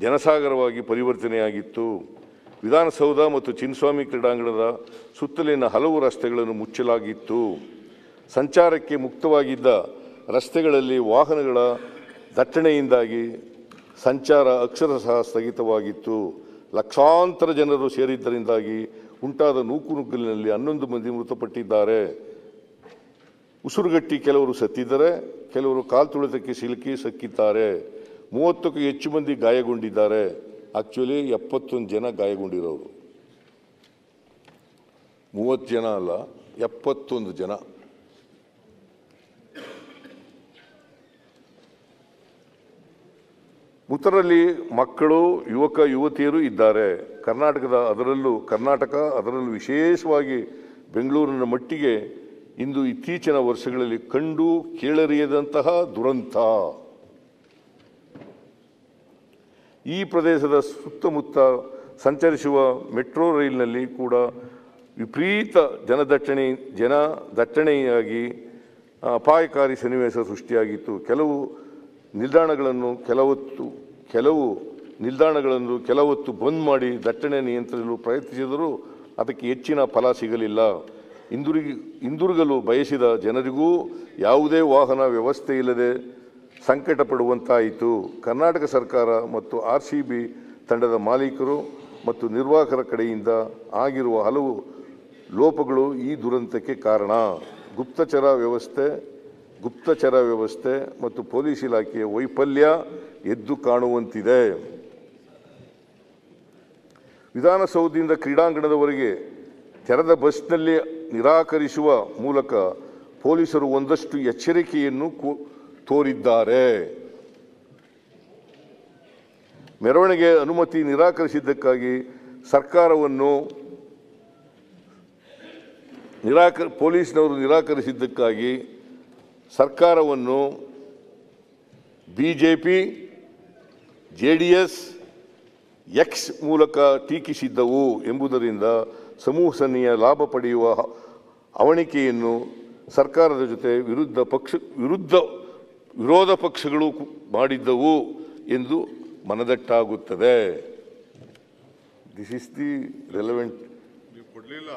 ಜನಸಾಗರವಾಗಿ ಪರಿವರ್ತನೆಯಾಗಿತ್ತು. ವಿಧಾನಸೌಧ ಮತ್ತು ಚಿನ್ನಸ್ವಾಮಿ ಕ್ರೀಡಾಂಗಣದ ಸುತ್ತಲಿನ ಹಲವು ರಸ್ತೆಗಳನ್ನು ಮುಚ್ಚಲಾಗಿತ್ತು. ಸಂಚಾರಕ್ಕೆ ಮುಕ್ತವಾಗಿದ್ದ ರಸ್ತೆಗಳಲ್ಲಿ ವಾಹನಗಳ ದಟ್ಟಣೆಯಿಂದಾಗಿ ಸಂಚಾರ ಅಕ್ಷರಶಃ ಸ್ಥಗಿತವಾಗಿತ್ತು. ಲಕ್ಷಾಂತರ ಜನರು ಸೇರಿದ್ದರಿಂದಾಗಿ ಉಂಟಾದ ನೂಕುನುಗ್ಗಲಿನಲ್ಲಿ 11 ಮಂದಿ ಮೃತಪಟ್ಟಿದ್ದಾರೆ. ಉಸಿರುಗಟ್ಟಿ ಕೆಲವರು ಸತ್ತಿದ್ದರೆ, ಕೆಲವರು ಕಾಲ್ತುಳಿತಕ್ಕೆ ಸಿಲುಕಿ ಸಕ್ಕಿದ್ದಾರೆ. 30ಕ್ಕೂ ಹೆಚ್ಚು ಮಂದಿ ಗಾಯಗೊಂಡಿದ್ದಾರೆ. ಆಕ್ಚುಲಿ 71 ಜನ ಗಾಯಗೊಂಡಿರೋರು, 30 ಜನ ಅಲ್ಲ, 71 ಜನ. ಮೃತರಲ್ಲಿ ಮಕ್ಕಳು, ಯುವಕ ಯುವತಿಯರು ಇದ್ದಾರೆ. ಕರ್ನಾಟಕ ಅದರಲ್ಲೂ ವಿಶೇಷವಾಗಿ ಬೆಂಗಳೂರಿನ ಮಟ್ಟಿಗೆ ಇಂದು ಇತ್ತೀಚಿನ ವರ್ಷಗಳಲ್ಲಿ ಕಂಡು ಕೇಳರಿಯದಂತಹ ದುರಂತ. ಈ ಪ್ರದೇಶದ ಸುತ್ತಮುತ್ತ ಸಂಚರಿಸುವ ಮೆಟ್ರೋ ರೈಲಿನಲ್ಲಿ ಕೂಡ ವಿಪರೀತ ಜನದಟ್ಟಣೆಯಾಗಿ ಅಪಾಯಕಾರಿ ಸನ್ನಿವೇಶ ಸೃಷ್ಟಿಯಾಗಿತ್ತು. ಕೆಲವು ನಿಲ್ದಾಣಗಳನ್ನು ಕೆಲವೊತ್ತು ಬಂದ್ ಮಾಡಿ ದಟ್ಟಣೆ ನಿಯಂತ್ರಿಸಲು ಪ್ರಯತ್ನಿಸಿದರೂ ಅದಕ್ಕೆ ಹೆಚ್ಚಿನ ಫಲ ಸಿಗಲಿಲ್ಲ. ಹಿಂದಿರುಗಲು ಬಯಸಿದ ಜನರಿಗೂ ಯಾವುದೇ ವಾಹನ ವ್ಯವಸ್ಥೆ ಇಲ್ಲದೆ ಸಂಕಟ ಪಡುವಂತಾಯಿತು. ಕರ್ನಾಟಕ ಸರ್ಕಾರ ಮತ್ತು RCB ತಂಡದ ಮಾಲೀಕರು ಮತ್ತು ನಿರ್ವಾಹಕರ ಕಡೆಯಿಂದ ಆಗಿರುವ ಹಲವು ಲೋಪಗಳು ಈ ದುರಂತಕ್ಕೆ ಕಾರಣ. ಗುಪ್ತಚರ ವ್ಯವಸ್ಥೆ ಮತ್ತು ಪೊಲೀಸ್ ಇಲಾಖೆಯ ವೈಫಲ್ಯ ಎದ್ದು ಕಾಣುವಂತಿದೆ. ವಿಧಾನಸೌಧದಿಂದ ಕ್ರೀಡಾಂಗಣದವರೆಗೆ ತೆರೆದ ಬಸ್ನಲ್ಲಿ ನಿರಾಕರಿಸುವ ಮೂಲಕ ಪೊಲೀಸರು ಒಂದಷ್ಟು ಎಚ್ಚರಿಕೆಯನ್ನು ತೋರಿದ್ದಾರೆ. ಮೆರವಣಿಗೆ ಅನುಮತಿ ನಿರಾಕರಿಸಿದ್ದಕ್ಕಾಗಿ ಪೊಲೀಸ್ನವರು ನಿರಾಕರಿಸಿದ್ದಕ್ಕಾಗಿ ಸರ್ಕಾರವನ್ನು BJP, JDS, X ಮೂಲಕ ಟೀಕಿಸಿದ್ದವು ಎಂಬುದರಿಂದ ಸಮೂಹಸನ್ನಿಯ ಲಾಭ ಪಡೆಯುವ ಅವಣಿಕೆಯನ್ನು ಸರ್ಕಾರದ ಜೊತೆ ವಿರೋಧ ಪಕ್ಷಗಳು ಮಾಡಿದ್ದವು ಎಂದು ಮನದಟ್ಟಾಗುತ್ತದೆ. This is the relevant. ನೀವು ಕೊಡ್ಲಿಲ್ಲ,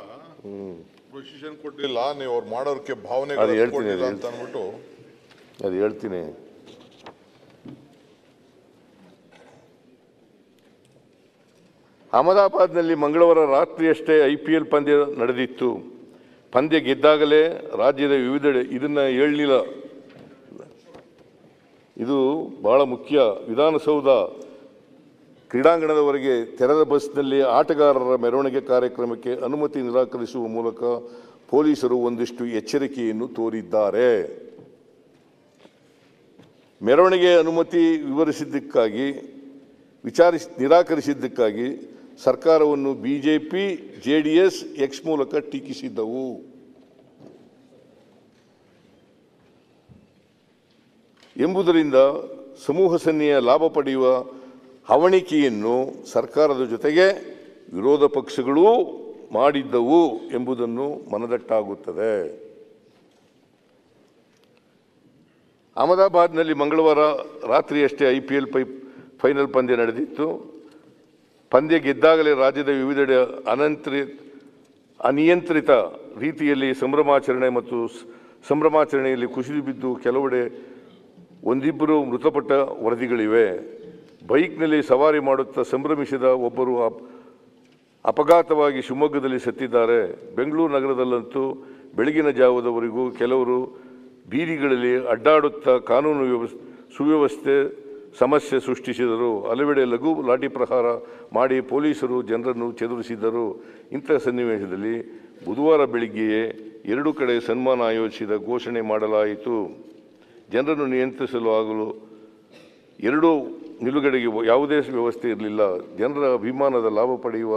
ಪ್ರೊಸಿಷನ್ ಕೊಡ್ಲಿಲ್ಲ, ನೀವು ಅವ್ರು ಮಾಡೋರ್ಗೆ ಭಾವನೆ ಅಂತ ಅಂದ್ಬಿಟ್ಟು ಅದು ಹೇಳ್ತೀನಿ. ಅಹಮದಾಬಾದ್ನಲ್ಲಿ ಮಂಗಳವಾರ ರಾತ್ರಿಯಷ್ಟೇ IPL ಪಂದ್ಯ ನಡೆದಿತ್ತು. ಪಂದ್ಯ ಗೆದ್ದಾಗಲೇ ರಾಜ್ಯದ ವಿವಿಧೆಡೆ ಇದನ್ನು ಹೇಳಲಿಲ್ಲ, ಇದು ಬಹಳ ಮುಖ್ಯ. ವಿಧಾನಸೌಧ ಕ್ರೀಡಾಂಗಣದವರೆಗೆ ತೆರೆದ ಬಸ್ನಲ್ಲಿ ಆಟಗಾರರ ಮೆರವಣಿಗೆ ಕಾರ್ಯಕ್ರಮಕ್ಕೆ ಅನುಮತಿ ನಿರಾಕರಿಸುವ ಮೂಲಕ ಪೊಲೀಸರು ಒಂದಿಷ್ಟು ಎಚ್ಚರಿಕೆಯನ್ನು ತೋರಿದ್ದಾರೆ. ಮೆರವಣಿಗೆ ಅನುಮತಿ ನಿರಾಕರಿಸಿದ್ದಕ್ಕಾಗಿ ಸರ್ಕಾರವನ್ನು BJP, JDS, X ಮೂಲಕ ಟೀಕಿಸಿದ್ದವು. ಎಂಬುದರಿಂದ ಸಮೂಹಸನ್ನಿಯ ಲಾಭ ಪಡೆಯುವ ಅವಣಿಕೆಯನ್ನು ಸರ್ಕಾರದ ಜೊತೆಗೆ ವಿರೋಧ ಪಕ್ಷಗಳೂ ಮಾಡಿದ್ದವು ಎಂಬುದನ್ನು ಮನದಟ್ಟಾಗುತ್ತದೆ. ಅಹಮದಾಬಾದ್ನಲ್ಲಿ ಮಂಗಳವಾರ ರಾತ್ರಿಯಷ್ಟೇ IPL ಫೈನಲ್ ಪಂದ್ಯ ನಡೆದಿತ್ತು. ಪಂದ್ಯ ಗೆದ್ದಾಗಲೇ ರಾಜ್ಯದ ವಿವಿಧೆಡೆ ಅನಿಯಂತ್ರಿತ ರೀತಿಯಲ್ಲಿ ಸಂಭ್ರಮಾಚರಣೆಯಲ್ಲಿ ಕುಸಿದು ಬಿದ್ದು ಕೆಲವೆಡೆ ಒಂದಿಬ್ಬರು ಮೃತಪಟ್ಟ ವರದಿಗಳಿವೆ. ಬೈಕ್ನಲ್ಲಿ ಸವಾರಿ ಮಾಡುತ್ತಾ ಸಂಭ್ರಮಿಸಿದ ಒಬ್ಬರು ಅಪಘಾತವಾಗಿ ಶಿವಮೊಗ್ಗದಲ್ಲಿ ಸತ್ತಿದ್ದಾರೆ. ಬೆಂಗಳೂರು ನಗರದಲ್ಲಂತೂ ಬೆಳಗಿನ ಜಾವದವರೆಗೂ ಕೆಲವರು ಬೀದಿಗಳಲ್ಲಿ ಅಡ್ಡಾಡುತ್ತಾ ಕಾನೂನು ಸುವ್ಯವಸ್ಥೆ ಸಮಸ್ಯೆ ಸೃಷ್ಟಿಸಿದರು. ಹಲವೆಡೆ ಲಘು ಲಾಠಿ ಪ್ರಹಾರ ಮಾಡಿ ಪೊಲೀಸರು ಜನರನ್ನು ಚದುರಿಸಿದರು. ಇಂಥ ಸನ್ನಿವೇಶದಲ್ಲಿ ಬುಧವಾರ ಬೆಳಿಗ್ಗೆಯೇ 2 ಕಡೆ ಸನ್ಮಾನ ಆಯೋಜಿಸಿದ ಘೋಷಣೆ ಮಾಡಲಾಯಿತು. ಜನರನ್ನು ನಿಯಂತ್ರಿಸಲು ಆಗಲು ಎರಡೂ ನಿಲುಗಡೆಗೆ ಯಾವುದೇ ವ್ಯವಸ್ಥೆ ಇರಲಿಲ್ಲ. ಜನರ ಅಭಿಮಾನದ ಲಾಭ ಪಡೆಯುವ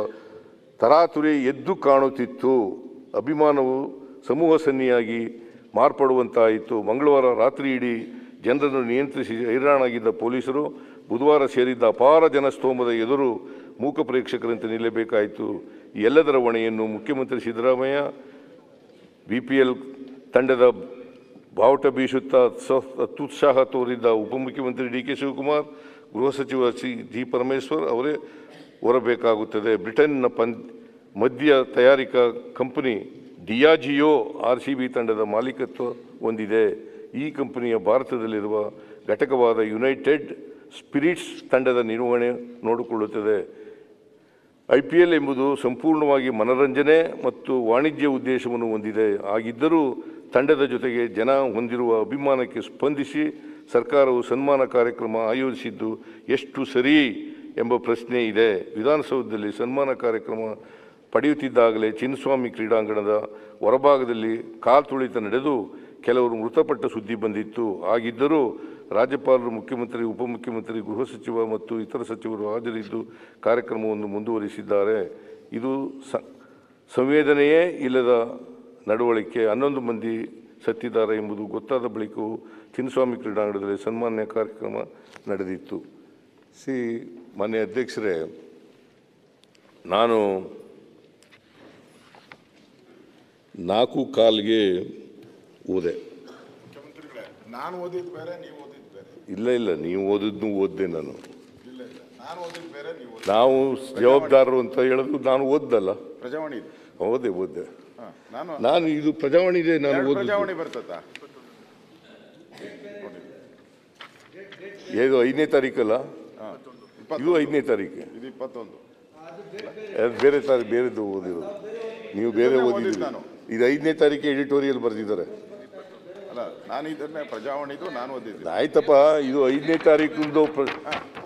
ತರಾತುರಿ ಎದ್ದು ಕಾಣುತ್ತಿತ್ತು. ಅಭಿಮಾನವು ಸಮೂಹ ಸನ್ನಿಯಾಗಿ ಮಾರ್ಪಡುವಂತಾಯಿತು. ಮಂಗಳವಾರ ರಾತ್ರಿ ಇಡೀ ಜನರನ್ನು ನಿಯಂತ್ರಿಸಿ ಹೈರಾಣಾಗಿದ್ದ ಪೊಲೀಸರು ಬುಧವಾರ ಸೇರಿದ್ದ ಅಪಾರ ಜನಸ್ತೋಮದ ಎದುರು ಮೂಕ ಪ್ರೇಕ್ಷಕರಂತೆ ನಿಲ್ಲಬೇಕಾಯಿತು. ಈ ಎಲ್ಲದರ ಹೊಣೆಯನ್ನು ಮುಖ್ಯಮಂತ್ರಿ ಸಿದ್ದರಾಮಯ್ಯ, BPL ತಂಡದ ಬಾವುಟ ಬೀಸುತ್ತಾ ಅತ್ಯುತ್ಸಾಹ ತೋರಿದ್ದ ಉಪಮುಖ್ಯಮಂತ್ರಿ DK ಶಿವಕುಮಾರ್, ಗೃಹ ಸಚಿವ G. ಪರಮೇಶ್ವರ್ ಅವರೇ ಹೊರಬೇಕಾಗುತ್ತದೆ. ಬ್ರಿಟನ್ನ ಮದ್ಯ ತಯಾರಿಕಾ ಕಂಪನಿ ಡಿಯಾಜಿಯೋ RCB ತಂಡದ ಮಾಲೀಕತ್ವ ಹೊಂದಿದೆ. ಈ ಕಂಪನಿಯ ಭಾರತದಲ್ಲಿರುವ ಘಟಕವಾದ ಯುನೈಟೆಡ್ ಸ್ಪಿರಿಟ್ಸ್ ತಂಡದ ನಿರ್ವಹಣೆ ನೋಡಿಕೊಳ್ಳುತ್ತದೆ. IPL ಎಂಬುದು ಸಂಪೂರ್ಣವಾಗಿ ಮನರಂಜನೆ ಮತ್ತು ವಾಣಿಜ್ಯ ಉದ್ದೇಶವನ್ನು ಹೊಂದಿದೆ. ಆಗಿದ್ದರೂ ತಂಡದ ಜೊತೆಗೆ ಜನ ಹೊಂದಿರುವ ಅಭಿಮಾನಕ್ಕೆ ಸ್ಪಂದಿಸಿ ಸರ್ಕಾರವು ಸನ್ಮಾನ ಕಾರ್ಯಕ್ರಮ ಆಯೋಜಿಸಿದ್ದು ಎಷ್ಟು ಸರಿ ಎಂಬ ಪ್ರಶ್ನೆ ಇದೆ. ವಿಧಾನಸೌಧದಲ್ಲಿ ಸನ್ಮಾನ ಕಾರ್ಯಕ್ರಮ ಪಡೆಯುತ್ತಿದ್ದಾಗಲೇ ಚಿನ್ನಸ್ವಾಮಿ ಕ್ರೀಡಾಂಗಣದ ಹೊರಭಾಗದಲ್ಲಿ ಕಾಲ್ತುಳಿತ ನಡೆದು ಕೆಲವರು ಮೃತಪಟ್ಟ ಸುದ್ದಿ ಬಂದಿತ್ತು. ಆಗಿದ್ದರೂ ರಾಜ್ಯಪಾಲರು, ಮುಖ್ಯಮಂತ್ರಿ, ಉಪಮುಖ್ಯಮಂತ್ರಿ, ಗೃಹ ಸಚಿವ ಮತ್ತು ಇತರ ಸಚಿವರು ಹಾಜರಿದ್ದು ಕಾರ್ಯಕ್ರಮವನ್ನು ಮುಂದುವರಿಸಿದ್ದಾರೆ. ಇದು ಸಂವೇದನೆಯೇ ಇಲ್ಲದ ನಡವಳಿಕೆ. 11 ಮಂದಿ ಸತ್ತಿದ್ದಾರೆ ಎಂಬುದು ಗೊತ್ತಾದ ಬಳಿಕವೂ ಚಿನ್ನಸ್ವಾಮಿ ಕ್ರೀಡಾಂಗಣದಲ್ಲಿ ಸನ್ಮಾನ್ಯ ಕಾರ್ಯಕ್ರಮ ನಡೆದಿತ್ತು. ಮಾನ್ಯ ಅಧ್ಯಕ್ಷರೇ, ನಾನು 4:15ಗೆ ಹೋದೆ. ನಾನು ಓದಿದ್ದು ಬೇರೆ, ನೀವು ಓದಿದ್ದು ಬೇರೆ. ಇಲ್ಲ, ನೀವು ಓದಿದ್ನು ಓದ್ದೆ ನಾನು. ನಾನು ಓದಿದ್ದು ಬೇರೆ, ನೀವು ನಾವು ಜವಾಬ್ದಾರರು ಅಂತ ಹೇಳಿದ್ರು ನಾನು ಓದ್ದಲ್ಲ. ಪ್ರಜಾವಾಣಿ ಓದ್ದೆ. ನಾನು ಇದು ಪ್ರಜಾವಾಣಿ ಇದೆ, ನಾನು ಪ್ರಜಾವಾಣಿ ಬರ್ತದ. ಇದು 5ನೇ ತಾರೀಕಲ್ಲ, ಇದು 5ನೇ ತಾರೀಕು, ಇದು 21. ಬೇರೆ ತಾರೀಕು, ಬೇರೆದು ಓದಿರೋದು. ನೀವು ಬೇರೆ ಓದಿದ್ದೀರಿ. ಇದು 5ನೇ ತಾರೀಕು ಎಡಿಟೋರಿಯಲ್ ಬರೆದಿದ್ದಾರೆ. ಅಲ್ಲ, ನಾನು ಇದನ್ನೇ ಪ್ರಜಾವಾಣಿದು ನಾನು ಓದಿದ್ದೆ. ಆಯ್ತಪ್ಪ, ಇದು 5ನೇ ತಾರೀಕು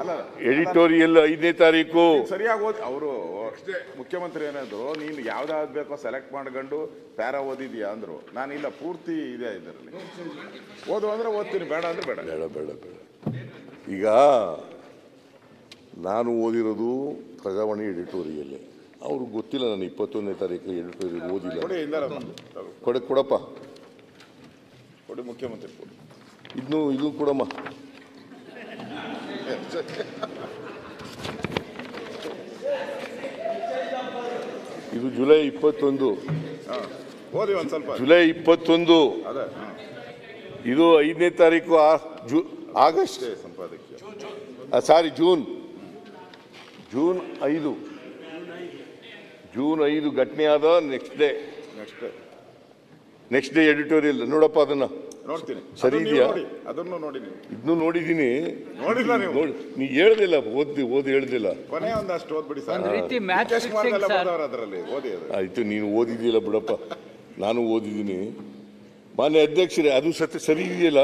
ಅಲ್ಲ, ಎಡಿಟೋರಿಯಲ್ 5ನೇ ತಾರೀಕು ಸರಿಯಾಗಿ ಓದಿ. ಅವರು ಮುಖ್ಯಮಂತ್ರಿ ಏನಾದ್ರು, ನೀನು ಯಾವ್ದಾವ್ದು ಬೇಕೋ ಸೆಲೆಕ್ಟ್ ಮಾಡ್ಕೊಂಡು ಪ್ಯಾರಾ ಓದಿದ್ಯಾ ಅಂದ್ರು. ನಾನಿಲ್ಲ, ಪೂರ್ತಿ ಇದೆ ಇದರಲ್ಲಿ. ಓದು ಅಂದ್ರೆ ಓದ್ತೀನಿ, ಬೇಡ ಅಂದ್ರೆ ಬೇಡ. ಬೇಡ. ಈಗ ನಾನು ಓದಿರೋದು ಪ್ರಜಾವಾಣಿ ಎಡಿಟೋರಿಯಲ್ಲೇ. ಅವ್ರಿಗೆ ಗೊತ್ತಿಲ್ಲ ನಾನು 21ನೇ ತಾರೀಕು ಎಡಿಟೋರಿಯಲ್ ಓದಿಲ್ಲ. ಕೊಡಪ್ಪ, ಕೊಡಿ ಮುಖ್ಯಮಂತ್ರಿ. ಇದು ಕೊಡಮ್ಮ. ಇದು ಜುಲೈ 21. ಓದಿ ಒಂದ್ ಸ್ವಲ್ಪ. ಜುಲೈ 21. ಇದು 5ನೇ ತಾರೀಕು ಆಗಸ್ಟ್, ಸಾರಿ ಜೂನ್ 5. ಜೂನ್ 5 ಘಟನೆ ಆದ ನೆಕ್ಸ್ಟ್ ಡೇ ಎಡಿಟೋರಿಯಲ್. ನೋಡಪ್ಪ, ಅದನ್ನ ನೋಡ್ತೀನಿ. ಸರಿ ಇದೆಯಾ? ಅದನ್ನು ನೋಡಿ. ಇದನ್ನು ನೋಡಿದ್ದೀನಿ. ನೋಡಿಲ್ಲ ನೀವು? ನೀ ಹೇಳ್ದಿಲ್ಲ, ಓದಿ ಹೇಳ್ದಿಲ್ಲ. ಕೊನೆ ಒಂದಷ್ಟು ಓದ್ಬಿಡಿ ಸರ್. ಅದರಲ್ಲಿ ಓದಿ. ಆಯ್ತು, ನೀನು ಓದಿದೆಯಲ್ಲ ಬಿಡಪ್ಪ, ನಾನು ಓದಿದ್ದೀನಿ. ಮಾನ್ಯ ಅಧ್ಯಕ್ಷರೇ, ಅದು ಸರಿ ಇದೆಯಲ್ಲ?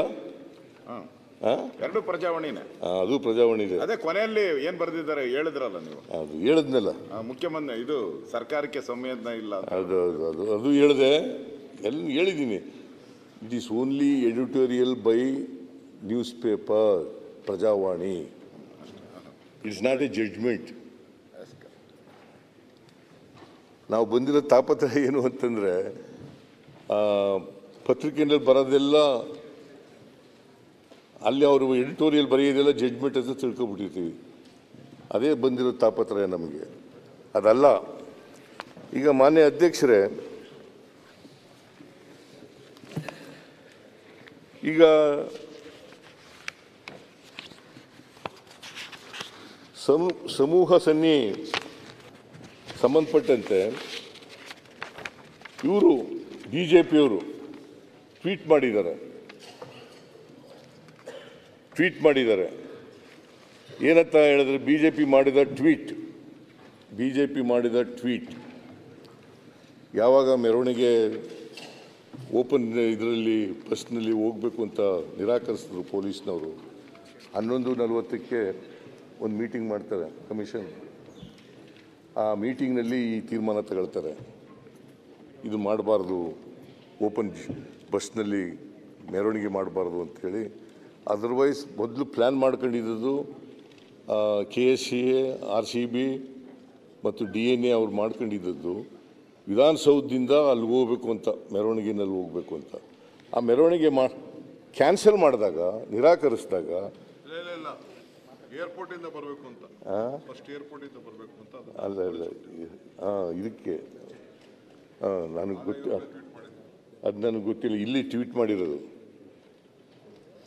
ಎರಡು ಪ್ರಜಾವಾಣಿನೇ. ಅದು ಪ್ರಜಾವಾಣಿ ಇದೆ. ಅದೇ ಕೊನೆಯಲ್ಲಿ ಏನ್ ಬರೆದಿದ್ದಾರೆ ಹೇಳಿದ್ರಲ್ಲ ನೀವು. ಅದು ಹೇಳಿದ್ನಲ್ಲ, ಮುಖ್ಯಮಂತ್ರಿ ಇದು ಸರ್ಕಾರಕ್ಕೆ ಸಂವೇದನೆ ಇಲ್ಲ. ಅದು ಹೇಳಿದೆ, ಎಲ್ಲ ಹೇಳಿದ್ದೀನಿ. It is only editorial by newspaper Prajavani. It's not a judgment. ನಾವು ಬಂದಿರೋ ತಾಪತ್ರಯ ಏನು ಅಂತಂದರೆ, ಪತ್ರಿಕೆಯಲ್ಲಿ ಬರೋದೆಲ್ಲ, ಅಲ್ಲಿ ಅವರು ಎಡಿಟೋರಿಯಲ್ ಬರೆಯೋದೆಲ್ಲ ಜಡ್ಜ್ಮೆಂಟ್ ಅಂತ ತಿಳ್ಕೊಬಿಟ್ಟಿರ್ತೀವಿ. ಅದೇ ಬಂದಿರೋ ತಾಪತ್ರಯ ನಮಗೆ. ಅದಲ್ಲ. ಈಗ ಮಾನ್ಯ ಅಧ್ಯಕ್ಷರೇ, ಈಗ ಸಮೂಹ ಸನ್ನಿ ಸಂಬಂಧಪಟ್ಟಂತೆ ಇವರು BJPಯವರು ಟ್ವೀಟ್ ಮಾಡಿದ್ದಾರೆ. ಏನಂತ ಹೇಳಿದ್ರೆ, BJP ಮಾಡಿದ ಟ್ವೀಟ್ ಯಾವಾಗ ಮೆರವಣಿಗೆ ಓಪನ್ ಇದರಲ್ಲಿ ಬಸ್ನಲ್ಲಿ ಹೋಗಬೇಕು ಅಂತ ನಿರಾಕರಿಸಿದ್ರು ಪೊಲೀಸ್ನವರು. 11:40ಕ್ಕೆ ಒಂದು ಮೀಟಿಂಗ್ ಮಾಡ್ತಾರೆ ಕಮಿಷನ್. ಆ ಮೀಟಿಂಗ್ನಲ್ಲಿ ಈ ತೀರ್ಮಾನ ತಗೊಳ್ತಾರೆ, ಇದು ಮಾಡಬಾರ್ದು, ಓಪನ್ ಬಸ್ನಲ್ಲಿ ಮೆರವಣಿಗೆ ಮಾಡಬಾರ್ದು ಅಂಥೇಳಿ. ಅದರ್ವೈಸ್ ಮೊದಲು ಪ್ಲ್ಯಾನ್ ಮಾಡ್ಕೊಂಡಿದ್ದು KSCA, RCB ಮತ್ತು DNA ಅವ್ರು ಮಾಡ್ಕೊಂಡಿದ್ದದ್ದು ವಿಧಾನಸೌಧದಿಂದ ಅಲ್ಲಿಗೆ ಹೋಗ್ಬೇಕು ಅಂತ, ಮೆರವಣಿಗೆನಲ್ಲಿ ಹೋಗ್ಬೇಕು ಅಂತ. ಆ ಮೆರವಣಿಗೆ ಕ್ಯಾನ್ಸಲ್ ಮಾಡಿದಾಗ, ನಿರಾಕರಿಸಿದಾಗ ಏರ್ಪೋರ್ಟಿಂದ ಬರಬೇಕು ಅಂತ, ಫಸ್ಟ್ ಏರ್ಪೋರ್ಟಿಂದ ಬರಬೇಕು ಅಂತ. ಅಲ್ಲ ಇದಕ್ಕೆ ನನಗೆ ಅದು ನನಗೆ ಗೊತ್ತಿಲ್ಲ. ಇಲ್ಲಿ ಟ್ವೀಟ್ ಮಾಡಿರೋದು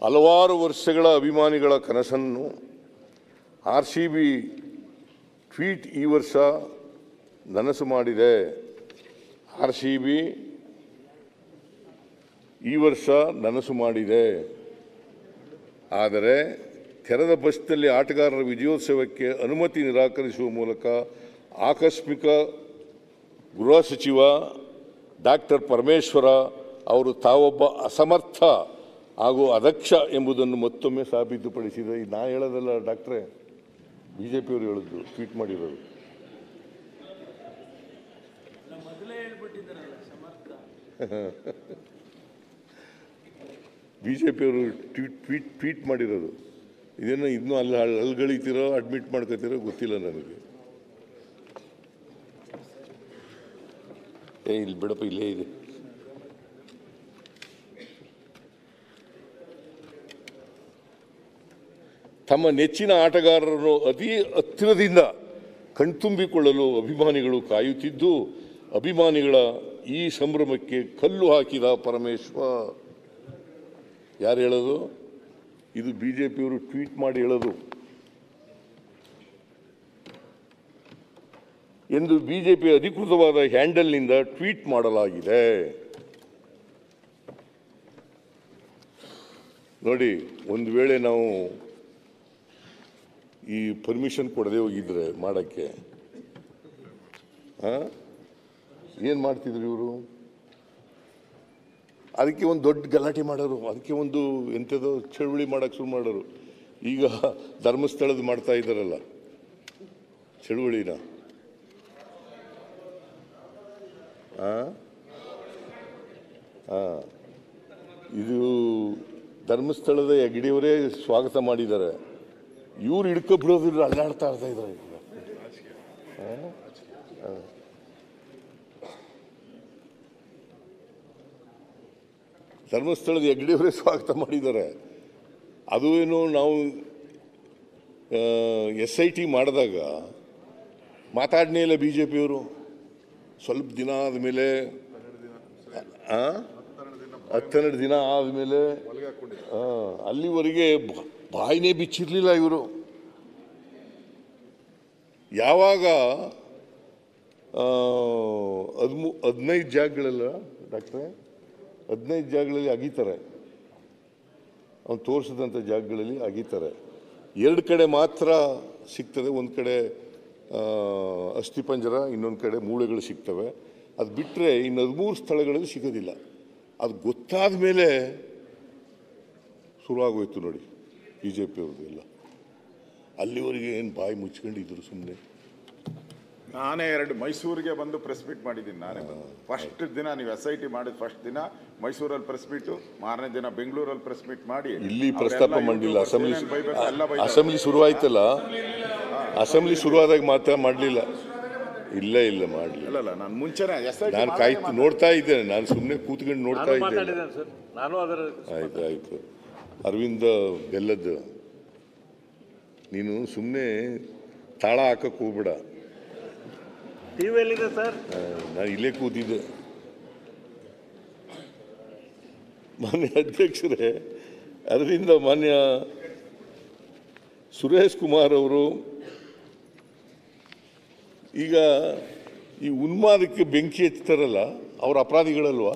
ಹಲವಾರು ವರ್ಷಗಳ ಅಭಿಮಾನಿಗಳ ಕನಸನ್ನು RCB ಟ್ವೀಟ್ ಈ ವರ್ಷ ನನಸು ಮಾಡಿದೆ. RCB ಈ ವರ್ಷ ನನಸು ಮಾಡಿದೆ. ಆದರೆ ತೆರೆದ ಬಸ್ನಲ್ಲಿ ಆಟಗಾರರ ವಿಜಯೋತ್ಸವಕ್ಕೆ ಅನುಮತಿ ನಿರಾಕರಿಸುವ ಮೂಲಕ ಆಕಸ್ಮಿಕ ಗೃಹ ಸಚಿವ ಡಾಕ್ಟರ್ ಪರಮೇಶ್ವರ ಅವರು ತಾವೊಬ್ಬ ಅಸಮರ್ಥ ಹಾಗೂ ಅದಕ್ಷ ಎಂಬುದನ್ನು ಮತ್ತೊಮ್ಮೆ ಸಾಬೀತುಪಡಿಸಿದೆ. ನಾ ಹೇಳೋದಲ್ಲ ಡಾಕ್ಟ್ರೇ, BJPಯವರು ಹೇಳಿದ್ದು, ಟ್ವೀಟ್ ಮಾಡಿರೋದು. BJPಯವರು ಟ್ವೀಟ್ ಮಾಡಿರೋದು. ಇದನ್ನು ಇನ್ನೂ ಅಲ್ಗಳಿತೀರೋ ಅಡ್ಮಿಟ್ ಮಾಡ್ಕೋತೀರೋ ಗೊತ್ತಿಲ್ಲ ನನಗೆ. ಇಲ್ಲಿ ಬಿಡಪ್ಪ, ಇಲ್ಲೇ ಇದೆ. ತಮ್ಮ ನೆಚ್ಚಿನ ಆಟಗಾರರನ್ನು ಅತಿ ಹತ್ತಿರದಿಂದ ಕಣ್ತುಂಬಿಕೊಳ್ಳಲು ಅಭಿಮಾನಿಗಳು ಕಾಯುತ್ತಿದ್ದು, ಅಭಿಮಾನಿಗಳ ಈ ಸಂಭ್ರಮಕ್ಕೆ ಕಲ್ಲು ಹಾಕಿದ ಪರಮೇಶ್ವರ್. ಯಾರು ಹೇಳೋದು? ಇದು BJPಯವರು ಟ್ವೀಟ್ ಮಾಡಿ ಹೇಳೋದು ಎಂದು BJP ಅಧಿಕೃತವಾದ ಹ್ಯಾಂಡಲ್ನಿಂದ ಟ್ವೀಟ್ ಮಾಡಲಾಗಿದೆ. ನೋಡಿ, ಒಂದು ವೇಳೆ ನಾವು ಈ ಪರ್ಮಿಷನ್ ಕೊಡದೆ ಹೋಗಿದ್ರೆ ಮಾಡೋಕ್ಕೆ ಏನು ಮಾಡ್ತಿದ್ರು ಇವರು? ಅದಕ್ಕೆ ಒಂದು ದೊಡ್ಡ ಗಲಾಟೆ ಮಾಡೋರು, ಅದಕ್ಕೆ ಒಂದು ಎಂಥದೋ ಚಳುವಳಿ ಮಾಡೋಕ್ಕೆ ಶುರು ಮಾಡೋರು. ಈಗ ಧರ್ಮಸ್ಥಳದ ಮಾಡ್ತಾ ಇದ್ದಾರಲ್ಲ ಚಳುವಳಿನ, ಇದು ಧರ್ಮಸ್ಥಳದ ಹೆಗ್ಡೆಯವರೇ ಸ್ವಾಗತ ಮಾಡಿದ್ದಾರೆ. ಇವ್ರು ಹಿಡ್ಕೊಬಿಡೋದಿಲ್ಲ, ಅಲ್ಲಾಡ್ತಾ ಇದ್ದಾರೆ. ಧರ್ಮಸ್ಥಳದ ಹೆಗ್ಡೆಯವರೇ ಸ್ವಾಗತ ಮಾಡಿದ್ದಾರೆ. ಅದು ಏನು, ನಾವು SIT ಮಾಡಿದಾಗ ಮಾತಾಡನೇ ಇಲ್ಲ BJPಯವರು. ಸ್ವಲ್ಪ ದಿನ ಆದಮೇಲೆ, 12 ದಿನ ಆದಮೇಲೆ, ಅಲ್ಲಿವರೆಗೆ ಬಾಯಿನೇ ಬಿಚ್ಚಿರಲಿಲ್ಲ ಇವರು. ಯಾವಾಗ 15 ಜಾಗಗಳೆಲ್ಲ ಡಾಕ್ಟ್ರೇ, 15 ಜಾಗಗಳಲ್ಲಿ ಅಗೀತಾರೆ, ಅವ್ನು ತೋರಿಸಿದಂಥ ಜಾಗಗಳಲ್ಲಿ ಅಗೀತಾರೆ. 2 ಕಡೆ ಮಾತ್ರ ಸಿಗ್ತದೆ. ಒಂದು ಕಡೆ ಅಸ್ಥಿಪಂಜರ, ಇನ್ನೊಂದು ಕಡೆ ಮೂಳೆಗಳು ಸಿಗ್ತವೆ. ಅದು ಬಿಟ್ಟರೆ ಇನ್ನು 13 ಸ್ಥಳಗಳಲ್ಲಿ ಸಿಗೋದಿಲ್ಲ. ಅದು ಗೊತ್ತಾದ ಮೇಲೆ ಶುರುವಾಗೋಯ್ತು ನೋಡಿ BJPಯವ್ರದ್ದು ಎಲ್ಲ. ಅಲ್ಲಿವರೆಗೆ ಏನು ಬಾಯಿ ಮುಚ್ಕೊಂಡಿದ್ರು ಸುಮ್ಮನೆ. ನಾನೇ ಮೈಸೂರಿಗೆ ಬಂದು ಪ್ರೆಸ್ ಮೀಟ್ ಮಾಡಿದ್ದೀನಿ. ನಾನೇ ಫಸ್ಟ್ ದಿನ ನೀವು SIT ಮಾಡಿದ ಫಸ್ಟ್ ದಿನ ಮೈಸೂರಲ್ಲಿ ಪ್ರೆಸ್ ಮೀಟು, ಮಾರನೇ ದಿನ ಬೆಂಗಳೂರಲ್ಲಿ ಪ್ರೆಸ್ ಮೀಟ್ ಮಾಡಿ ಇಲ್ಲಿ ಪ್ರಸ್ತಾಪ ಮಾಡಲಿಲ್ಲ. ಅಸೆಂಬ್ಲಿ ಶುರುವಾಯ್ತಲ್ಲ, ಅಸೆಂಬ್ಲಿ ಶುರುವಾದಾಗ ಮಾತ್ರ ಮಾಡಲಿಲ್ಲ. ಇಲ್ಲ ಮಾಡಲಿಲ್ಲ. ನಾನು ಮುಂಚೆನೇ ನಾನು ಕಾಯ್ತು ನೋಡ್ತಾ ಇದ್ದೇನೆ. ನಾನು ಸುಮ್ಮನೆ ಕೂತ್ಕೊಂಡು ನೋಡ್ತಾ ಇದ್ದೇನೆ. ಆಯ್ತು. ಅರವಿಂದ ಬೆಲ್ಲದ್ದು ನೀನು ಸುಮ್ಮನೆ ತಾಳ ಹಾಕಕ್ಕೆ ಹೋಗ್ಬೇಡ. ನಾನು ಇಲ್ಲೇ ಕೂತಿದ್ದೆ. ಮಾನ್ಯ ಅಧ್ಯಕ್ಷರೇ, ಅದರಿಂದ ಮಾನ್ಯ ಸುರೇಶ್ ಕುಮಾರ್ ಅವರು ಈಗ ಈ ಉನ್ಮಾದಕ್ಕೆ ಬೆಂಕಿ ಹಚ್ತಾರಲ್ಲ, ಅವ್ರ ಅಪರಾಧಿಗಳಲ್ವಾ?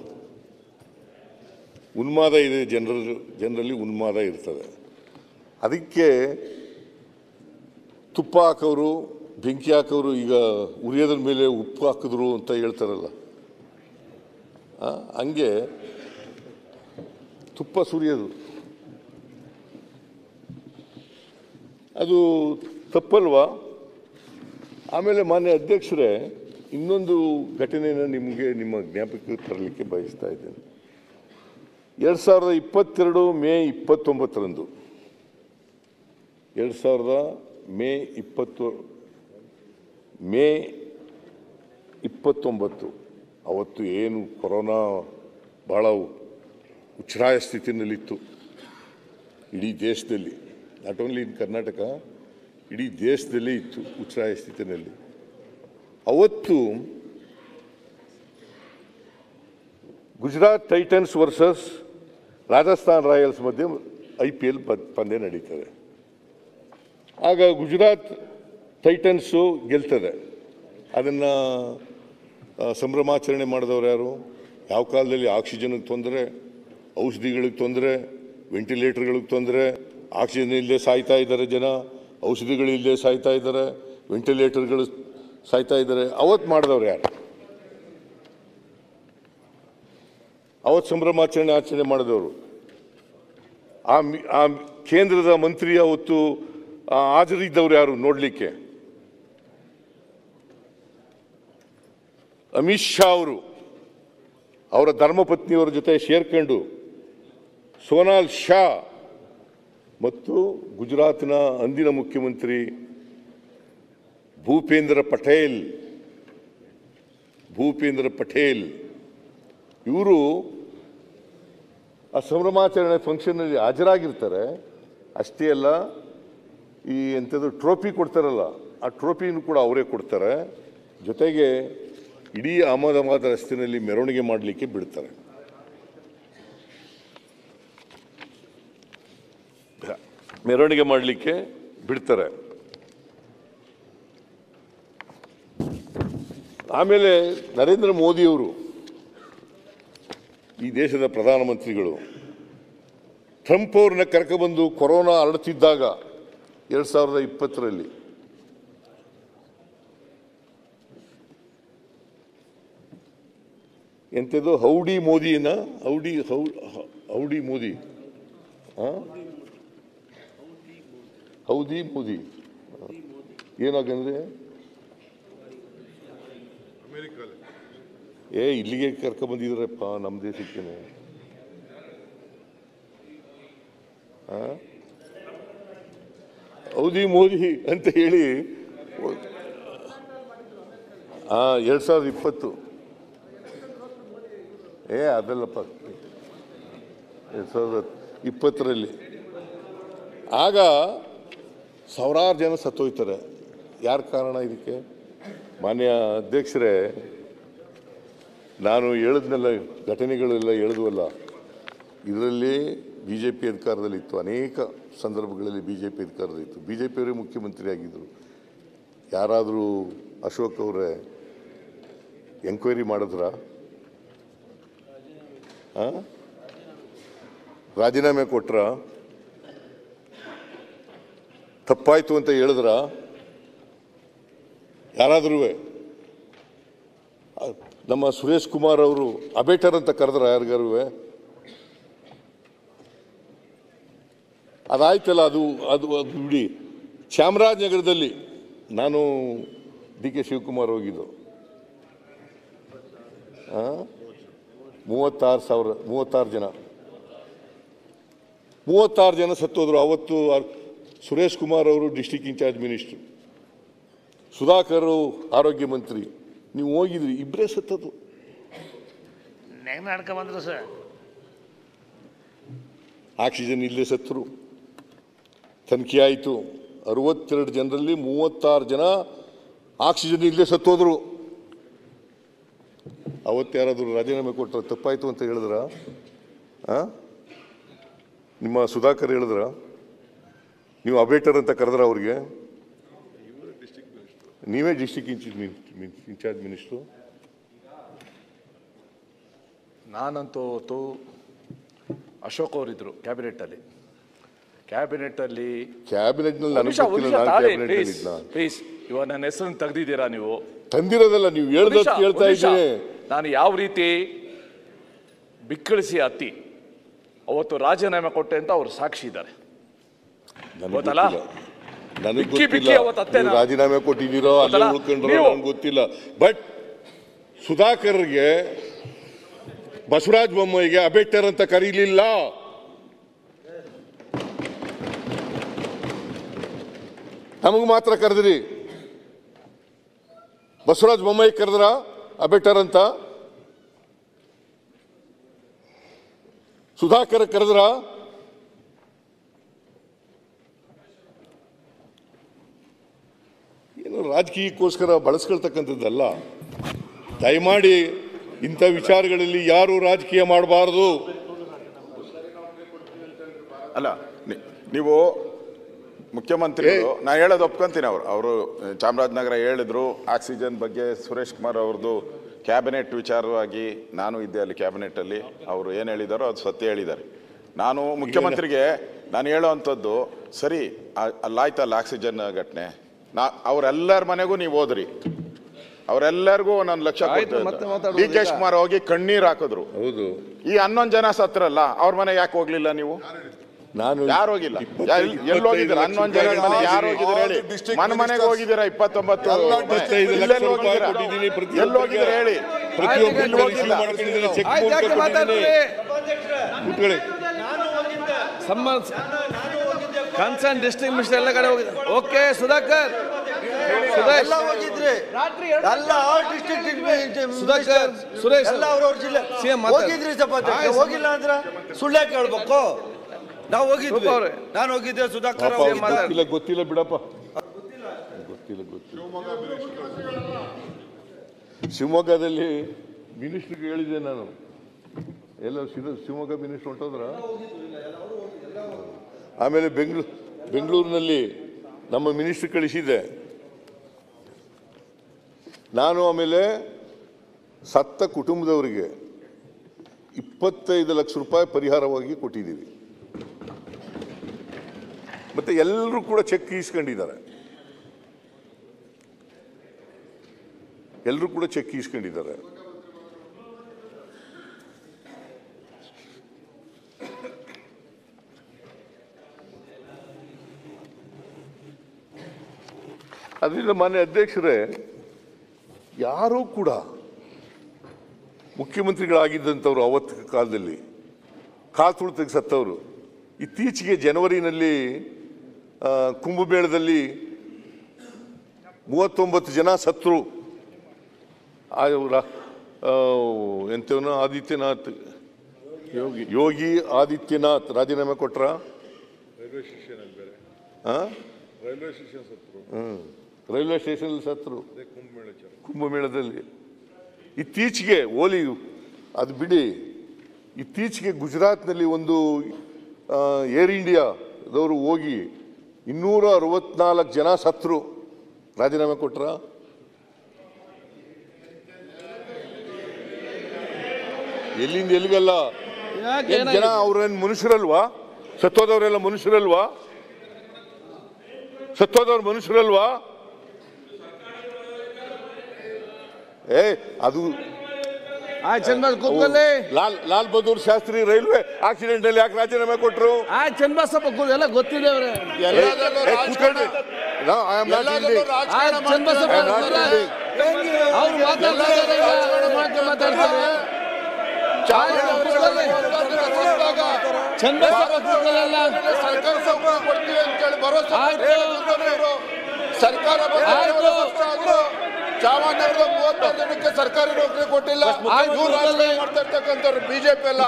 ಉನ್ಮಾದ ಇದೆ, ಜನರಲ್ಲಿ ಉನ್ಮಾದ ಇರ್ತದೆ. ಅದಕ್ಕೆ ತುಪ್ಪ ಹಾಕೋರು, ಬೆಂಕಿ ಹಾಕೋರು ಈಗ ಉರಿಯೋದ್ರ ಮೇಲೆ ಉಪ್ಪು ಹಾಕಿದ್ರು ಅಂತ ಹೇಳ್ತಾರಲ್ಲ, ಹಂಗೆ ತುಪ್ಪ ಸುರಿಯೋದು ಅದು ತಪ್ಪಲ್ವಾ? ಆಮೇಲೆ ಮಾನ್ಯ ಅಧ್ಯಕ್ಷರೇ, ಇನ್ನೊಂದು ಘಟನೆಯನ್ನು ನಿಮ್ಮ ಜ್ಞಾಪಕಕ್ಕೆ ತರಲಿಕ್ಕೆ ಬಯಸ್ತಾ ಇದ್ದೇನೆ. 2022 ಮೇ 29ರಂದು 29 ಅವತ್ತು ಏನು ಕೊರೋನಾ ಭಾಳ ಉಚ್ಛ್ರಾಯ ಸ್ಥಿತಿನಲ್ಲಿತ್ತು ಇಡೀ ದೇಶದಲ್ಲಿ, ನಾಟ್ ಓನ್ಲಿ ಇನ್ ಕರ್ನಾಟಕ, ಇಡೀ ದೇಶದಲ್ಲಿ ಇತ್ತು ಉಚ್ಛ್ರಾಯ ಸ್ಥಿತಿನಲ್ಲಿ. ಅವತ್ತು Gujarat Titans versus Rajasthan Royals ಮಧ್ಯೆ IPL ಪಂದ್ಯ ನಡೀತದೆ. ಆಗ ಗುಜರಾತ್ ಟೈಟನ್ಸು ಗೆಲ್ತದೆ. ಅದನ್ನು ಸಂಭ್ರಮಾಚರಣೆ ಮಾಡಿದವರು ಯಾರು? ಯಾವ ಕಾಲದಲ್ಲಿ ಆಕ್ಸಿಜನ್ಗೆ ತೊಂದರೆ, ಔಷಧಿಗಳಿಗೆ ತೊಂದರೆ, ವೆಂಟಿಲೇಟರ್ಗಳಿಗೆ ತೊಂದರೆ, ಆಕ್ಸಿಜನ್ ಇಲ್ಲದೆ ಸಾಯ್ತಾ ಇದ್ದಾರೆ ಜನ, ಔಷಧಿಗಳಿಲ್ಲದೆ ಸಾಯ್ತಾ ಇದ್ದಾರೆ, ವೆಂಟಿಲೇಟರ್ಗಳು ಸಾಯ್ತಾ ಇದ್ದಾರೆ. ಅವತ್ತು ಮಾಡಿದವ್ರು ಯಾರು? ಅವತ್ತು ಆಚರಣೆ ಮಾಡಿದವರು ಆ ಕೇಂದ್ರದ ಮಂತ್ರಿ ಅವತ್ತು ಹಾಜರಿದ್ದವರು ಯಾರು ನೋಡಲಿಕ್ಕೆ? ಅಮಿತ್ ಶಾ ಅವರು ಅವರ ಧರ್ಮಪತ್ನಿಯವರ ಜೊತೆ ಸೇರ್ಕೊಂಡು ಸೋನಾಲ್ ಶಾ ಮತ್ತು ಗುಜರಾತ್ನ ಅಂದಿನ ಮುಖ್ಯಮಂತ್ರಿ ಭೂಪೇಂದ್ರ ಪಟೇಲ್ ಇವರು ಆ ಸಂಭ್ರಮಾಚರಣೆ ಫಂಕ್ಷನ್ನಲ್ಲಿ ಹಾಜರಾಗಿರ್ತಾರೆ. ಅಷ್ಟೇ ಅಲ್ಲ, ಈ ಎಂಥದ್ದು ಟ್ರೋಫಿ ಕೊಡ್ತಾರಲ್ಲ, ಆ ಟ್ರೋಫಿನೂ ಕೂಡ ಅವರೇ ಕೊಡ್ತಾರೆ. ಜೊತೆಗೆ ಇಡೀ ಅಹಮದಾಬಾದ್ ರಸ್ತೆಯಲ್ಲಿ ಮೆರವಣಿಗೆ ಮಾಡಲಿಕ್ಕೆ ಬಿಡ್ತಾರೆ. ಮೆರವಣಿಗೆ ಮಾಡಲಿಕ್ಕೆ ಬಿಡ್ತಾರೆ. ಆಮೇಲೆ ನರೇಂದ್ರ ಮೋದಿಯವರು, ಈ ದೇಶದ ಪ್ರಧಾನಮಂತ್ರಿಗಳು, ಟ್ರಂಪ್ ಅವ್ರನ್ನ ಕರ್ಕೊಬಂದು ಕೊರೋನಾ ಹರಡುತ್ತಿದ್ದಾಗ 2020ರಲ್ಲಿ ಎಂಥದ್ದು ಹೌಡಿ ಮೋದಿ ಏನಾಗಂದ್ರೆ ಇಲ್ಲಿಗೆ ಕರ್ಕೊಂಡ್ಬಂದಿದ್ರಪ್ಪ ನಮ್ಮ ದೇಶಕ್ಕೇನೆ. ಹೌದಿ ಮೋದಿ ಅಂತ ಹೇಳಿ 2020 ಅದಲ್ಲಪ್ಪ 2020ರಲ್ಲಿ ಆಗ ಸಾವಿರಾರು ಜನ ಸತ್ತೋಯ್ತಾರೆ. ಯಾರ ಕಾರಣ ಇದಕ್ಕೆ? ಮಾನ್ಯ ಅಧ್ಯಕ್ಷರೇ, ನಾನು ಹೇಳಿದ್ನೆಲ್ಲ ಘಟನೆಗಳೆಲ್ಲ ಹೇಳಿದ್ವಲ್ಲ, ಇದರಲ್ಲಿ BJP ಅಧಿಕಾರದಲ್ಲಿತ್ತು. ಅನೇಕ ಸಂದರ್ಭಗಳಲ್ಲಿ BJP ಅಧಿಕಾರದಲ್ಲಿತ್ತು. BJPಯವರೇ ಮುಖ್ಯಮಂತ್ರಿ ಆಗಿದ್ದರು. ಯಾರಾದರೂ ಅಶೋಕ್ ಅವರೇ ಎಂಕ್ವೈರಿ ಮಾಡಿದ್ರ? ರಾಜೀನಾಮೆ ಕೊಟ್ರ? ತಪ್ಪಾಯ್ತು ಅಂತ ಹೇಳಿದ್ರ? ಯಾರಾದ್ರೂ ನಮ್ಮ ಸುರೇಶ್ ಕುಮಾರ್ ಅವರು ಅಬೇಟರ್ ಅಂತ ಕರೆದ್ರ ಯಾರಿಗಾರು? ಅದಾಯ್ತಲ್ಲ, ಅದು ಅದು ಅದು ಬಿಡಿ. ಚಾಮರಾಜನಗರದಲ್ಲಿ ನಾನು DK ಶಿವಕುಮಾರ್ ಹೋಗಿದ್ದು, 36 ಜನ ಸತ್ತೋದ್ರು. ಅವತ್ತು ಸುರೇಶ್ ಕುಮಾರ್ ಅವರು ಡಿಸ್ಟ್ರಿಕ್ಟ್ ಇನ್ಚಾರ್ಜ್ ಮಿನಿಸ್ಟ್ರು, ಸುಧಾಕರ್ ಆರೋಗ್ಯ ಮಂತ್ರಿ. ನೀವು ಹೋಗಿದ್ರಿ, ಇಬ್ಬರೇ ಸತ್ತದು. ಬಂದ್ರು ಸರ್. ಆಕ್ಸಿಜನ್ ಇಲ್ಲದೆ ಸತ್ತರು. ತನಿಖೆ ಆಯಿತು. 62 ಜನರಲ್ಲಿ 36 ಜನ ಆಕ್ಸಿಜನ್ ಇಲ್ಲದೆ ಸತ್ತೋದ್ರು. ಅವತ್ತು ಯಾರಾದರೂ ರಾಜೀನಾಮೆ ಕೊಟ್ಟರು? ತಪ್ಪಾಯಿತು ಅಂತ ಹೇಳಿದ್ರ? ನಿಮ್ಮ ಸುಧಾಕರ್ ಹೇಳಿದ್ರ? ನೀವು ಅಬೇಟರ್ ಅಂತ ಕರೆದ್ರ ಅವ್ರಿಗೆ? ನೀವೇ ಡಿಸ್ಟ್ರಿಕ್ಟ್ ಇನ್ಚಾರ್ಜ್ ಮಿನಿಸ್ಟ್ರು. ನಾನಂತೂ ಅಶೋಕ್ ಅವರಿದ್ರು ಕ್ಯಾಬಿನೆಟ್ನಲ್ಲಿ ಪ್ಲೀಸ್, ಇವಾಗ ನನ್ನ ಹೆಸರನ್ನು ತೆಗೆದಿದ್ದೀರಾ ನೀವು? ತಂದಿರೋದಲ್ಲ, ನೀವು ಹೇಳ್ದಷ್ಟು ಕೇಳ್ತಾ ಇದ್ದೀನಿ. ನಾನು ಯಾವ ರೀತಿ ಬಿಕ್ಕಳಿಸಿ ಹತ್ತಿ ಅವತ್ತು ರಾಜೀನಾಮೆ ಕೊಟ್ಟೆ ಅಂತ ಅವ್ರು ಸಾಕ್ಷಿ ಇದ್ದಾರೆ. ಗೊತ್ತಲ್ಲ, ರಾಜೀನಾಮೆ ಕೊಟ್ಟಿದ್ದೀರೋ ಅಲ್ಲ ಉಳ್ಕೊಂಡ್ರೋ ನನಗೆ ಗೊತ್ತಿಲ್ಲ. ಬಟ್ ಸುಧಾಕರ್ಗೆ ಬಸವರಾಜ ಬೊಮ್ಮಾಯಿಗೆ ಅಬೇಟರ್ ಅಂತ ಕರೀಲಿಲ್ಲ. ನಮಗೂ ಮಾತ್ರ ಕರೆದ್ರಿ. ಬಸವರಾಜ ಬೊಮ್ಮಾಯಿ ಕರೆದ್ರ ಅಬೇಟರ್ ಅಂತ? ಸುಧಾಕರ್ ಕರೆದ್ರ? ಏನು ರಾಜಕೀಯಕ್ಕೋಸ್ಕರ ಬಳಸ್ಕೊಳ್ತಕ್ಕಂಥದ್ದಲ್ಲ. ದಯಮಾಡಿ ಇಂಥ ವಿಚಾರಗಳಲ್ಲಿ ಯಾರು ರಾಜಕೀಯ ಮಾಡಬಾರದು. ಅಲ್ಲ, ನೀವು ಮುಖ್ಯಮಂತ್ರಿಗಳು, ನಾ ಹೇಳೋದು ಒಪ್ಕೊಂತೀನಿ. ಅವರು ಚಾಮರಾಜನಗರ ಹೇಳಿದ್ರು, ಆಕ್ಸಿಜನ್ ಬಗ್ಗೆ ಸುರೇಶ್ ಕುಮಾರ್ ಅವ್ರದ್ದು ಕ್ಯಾಬಿನೆಟ್ ವಿಚಾರವಾಗಿ ನಾನು ಇದ್ದೆ ಅಲ್ಲಿ ಕ್ಯಾಬಿನೆಟ್ಟಲ್ಲಿ. ಅವರು ಏನು ಹೇಳಿದಾರೋ ಅದು ಸತ್ಯ ಹೇಳಿದ್ದಾರೆ. ನಾನು ಮುಖ್ಯಮಂತ್ರಿಗೆ ನಾನು ಹೇಳೋವಂಥದ್ದು, ಸರಿ ಅಲ್ಲಾಯ್ತಲ್ಲ ಆಕ್ಸಿಜನ್ ಘಟನೆ, ಅವರೆಲ್ಲರ ಮನೆಗೂ ನೀವು ಹೋದ್ರಿ, ಅವರೆಲ್ಲರಿಗೂ 1 ಲಕ್ಷ ಡಿ ಕೆ ಶಿವಕುಮಾರ್ ಹೋಗಿ ಕಣ್ಣೀರ್ ಹಾಕಿದ್ರು. ಹೌದು. ಈ 11 ಜನ ಸತ್ರಲ್ಲ, ಅವ್ರ ಮನೆಗೆ ಯಾಕೆ ಹೋಗ್ಲಿಲ್ಲ ನೀವು? ನಾನು ಯಾರು ಹೋಗಿಲ್ಲ? ಎಲ್ಲಿ ಹೋಗಿದ್ದೀರಾ? 11 ಜನ ಮನೆ ಯಾರು ಹೋಗಿದ್ದೀರಾ ಹೇಳಿ? ಮನೆಗೆ ಹೋಗಿದ್ದೀರಾ? 29 ಎಲ್ಲಿ ಹೋಗಿದ್ದೀರಾ ಹೇಳಿ? ಕನ್ಸರ್ನ್ ಡಿಸ್ಟ್ರಿಕ್ಟ್ ಮಿನಿಸ್ಟರ್ ಎಲ್ಲ ಕಡೆ ಹೋಗಿದೆ. ಓಕೆ ಸುಧಾಕರ್, ಎಲ್ಲ ಹೋಗಿದ್ರಿ, ಎಲ್ಲ ಸುಧಾಕರ್, ಸುರೇಶ್ ಎಲ್ಲ ಅವ್ರವ್ರ ಜಿಲ್ಲೆ ಹೋಗಿದ್ರಿ. ಹೋಗಿಲ್ಲ ಅಂದ್ರೆ ಸುಳ್ಳೆ ಕೇಳ್ಬೇಕು. ನಾವು ಹೋಗಿದ್ವಿ, ನಾನು ಹೋಗಿದ್ದೆ, ಸುಧಾಕರ್ ಗೊತ್ತಿಲ್ಲ ಬಿಡಪ್ಪ, ಗೊತ್ತಿಲ್ಲ. ಶಿವಮೊಗ್ಗದಲ್ಲಿ ಮಿನಿಸ್ಟ್ರಿಗೆ ಹೇಳಿದ್ದೆ ನಾನು. ಎಲ್ಲ ಶಿವಮೊಗ್ಗ ಮಿನಿಸ್ಟರ್ ಹೊಂಟೋದ್ರ. ಆಮೇಲೆ ಬೆಂಗಳೂರಿನಲ್ಲಿ ನಮ್ಮ ಮಿನಿಸ್ಟರ್ ಕಳಿಸಿದ್ದೆ ನಾನು. ಆಮೇಲೆ ಸತ್ತ ಕುಟುಂಬದವರಿಗೆ 25 ಲಕ್ಷ ರೂಪಾಯಿ ಪರಿಹಾರವಾಗಿ ಕೊಟ್ಟಿದ್ದೀವಿ. ಮತ್ತೆ ಎಲ್ಲರೂ ಕೂಡ ಚೆಕ್ ಇಸ್ಕೊಂಡಿದ್ದಾರೆ. ಎಲ್ಲರೂ ಕೂಡ ಚೆಕ್ ಇಸ್ಕೊಂಡಿದ್ದಾರೆ. ಅದರಿಂದ ಮಾನ್ಯ ಅಧ್ಯಕ್ಷರೇ, ಯಾರೂ ಕೂಡ ಮುಖ್ಯಮಂತ್ರಿಗಳಾಗಿದ್ದಂಥವ್ರು ಅವತ್ತು ಕಾಲದಲ್ಲಿ ಕಾಲು ತುಳಿದು ಸತ್ತವರು, ಇತ್ತೀಚೆಗೆ ಜನವರಿನಲ್ಲಿ ಕುಂಭಮೇಳದಲ್ಲಿ 39 ಜನ ಸತ್ರು. ಎಂತವನು ಆದಿತ್ಯನಾಥ್, ಯೋಗಿ ಆದಿತ್ಯನಾಥ್ ರಾಜೀನಾಮೆ ಕೊಟ್ರ. ರೈಲ್ವೆ ಸ್ಟೇಷನ್ ಸತ್ರು ಕುಂಭಮೇಳದಲ್ಲಿ. ಇತ್ತೀಚೆಗೆ ಓಲಿ ಅದು ಬಿಡಿ, ಇತ್ತೀಚೆಗೆ ಗುಜರಾತ್ನಲ್ಲಿ ಒಂದು ಏರ್ ಇಂಡಿಯಾದವರು ಹೋಗಿ 264 ಜನ ಸತ್ರು. ರಾಜೀನಾಮೆ ಕೊಟ್ರ. ಎಲ್ಲಿಂದ ಎಲ್ಲಿಗೆಲ್ಲ ಜನ ಅವ್ರೇನು ಮನುಷ್ಯರಲ್ವಾ? ಸತ್ತೋದವರೆಲ್ಲ ಮನುಷ್ಯರಲ್ವಾ? ಸತ್ತೋದವ್ರು ಮನುಷ್ಯರಲ್ವಾ? ಅದು ಲಾಲ್ ಬಹದ್ದೂರ್ ಶಾಸ್ತ್ರಿ ರೈಲ್ವೆ ಆಕ್ಸಿಡೆಂಟ್ ಅಲ್ಲಿ ಯಾಕೆ ರಾಜೀನಾಮೆ ಕೊಟ್ಟರು? ಚನ್ನಬಸಪ್ಪ ಎಲ್ಲ ಗೊತ್ತಿದೆ ಅವರೇ. ಸರ್ಕಾರ ಚಾಮರಾಜನಗರದ 36 ಜನಕ್ಕೆ ಸರ್ಕಾರಿ ನೌಕರಿ ಕೊಟ್ಟಿಲ್ಲ. ಮಾಡ್ತಾ ಇರ್ತಕ್ಕಂಥವ್ರು ಬಿಜೆಪಿ ಎಲ್ಲ.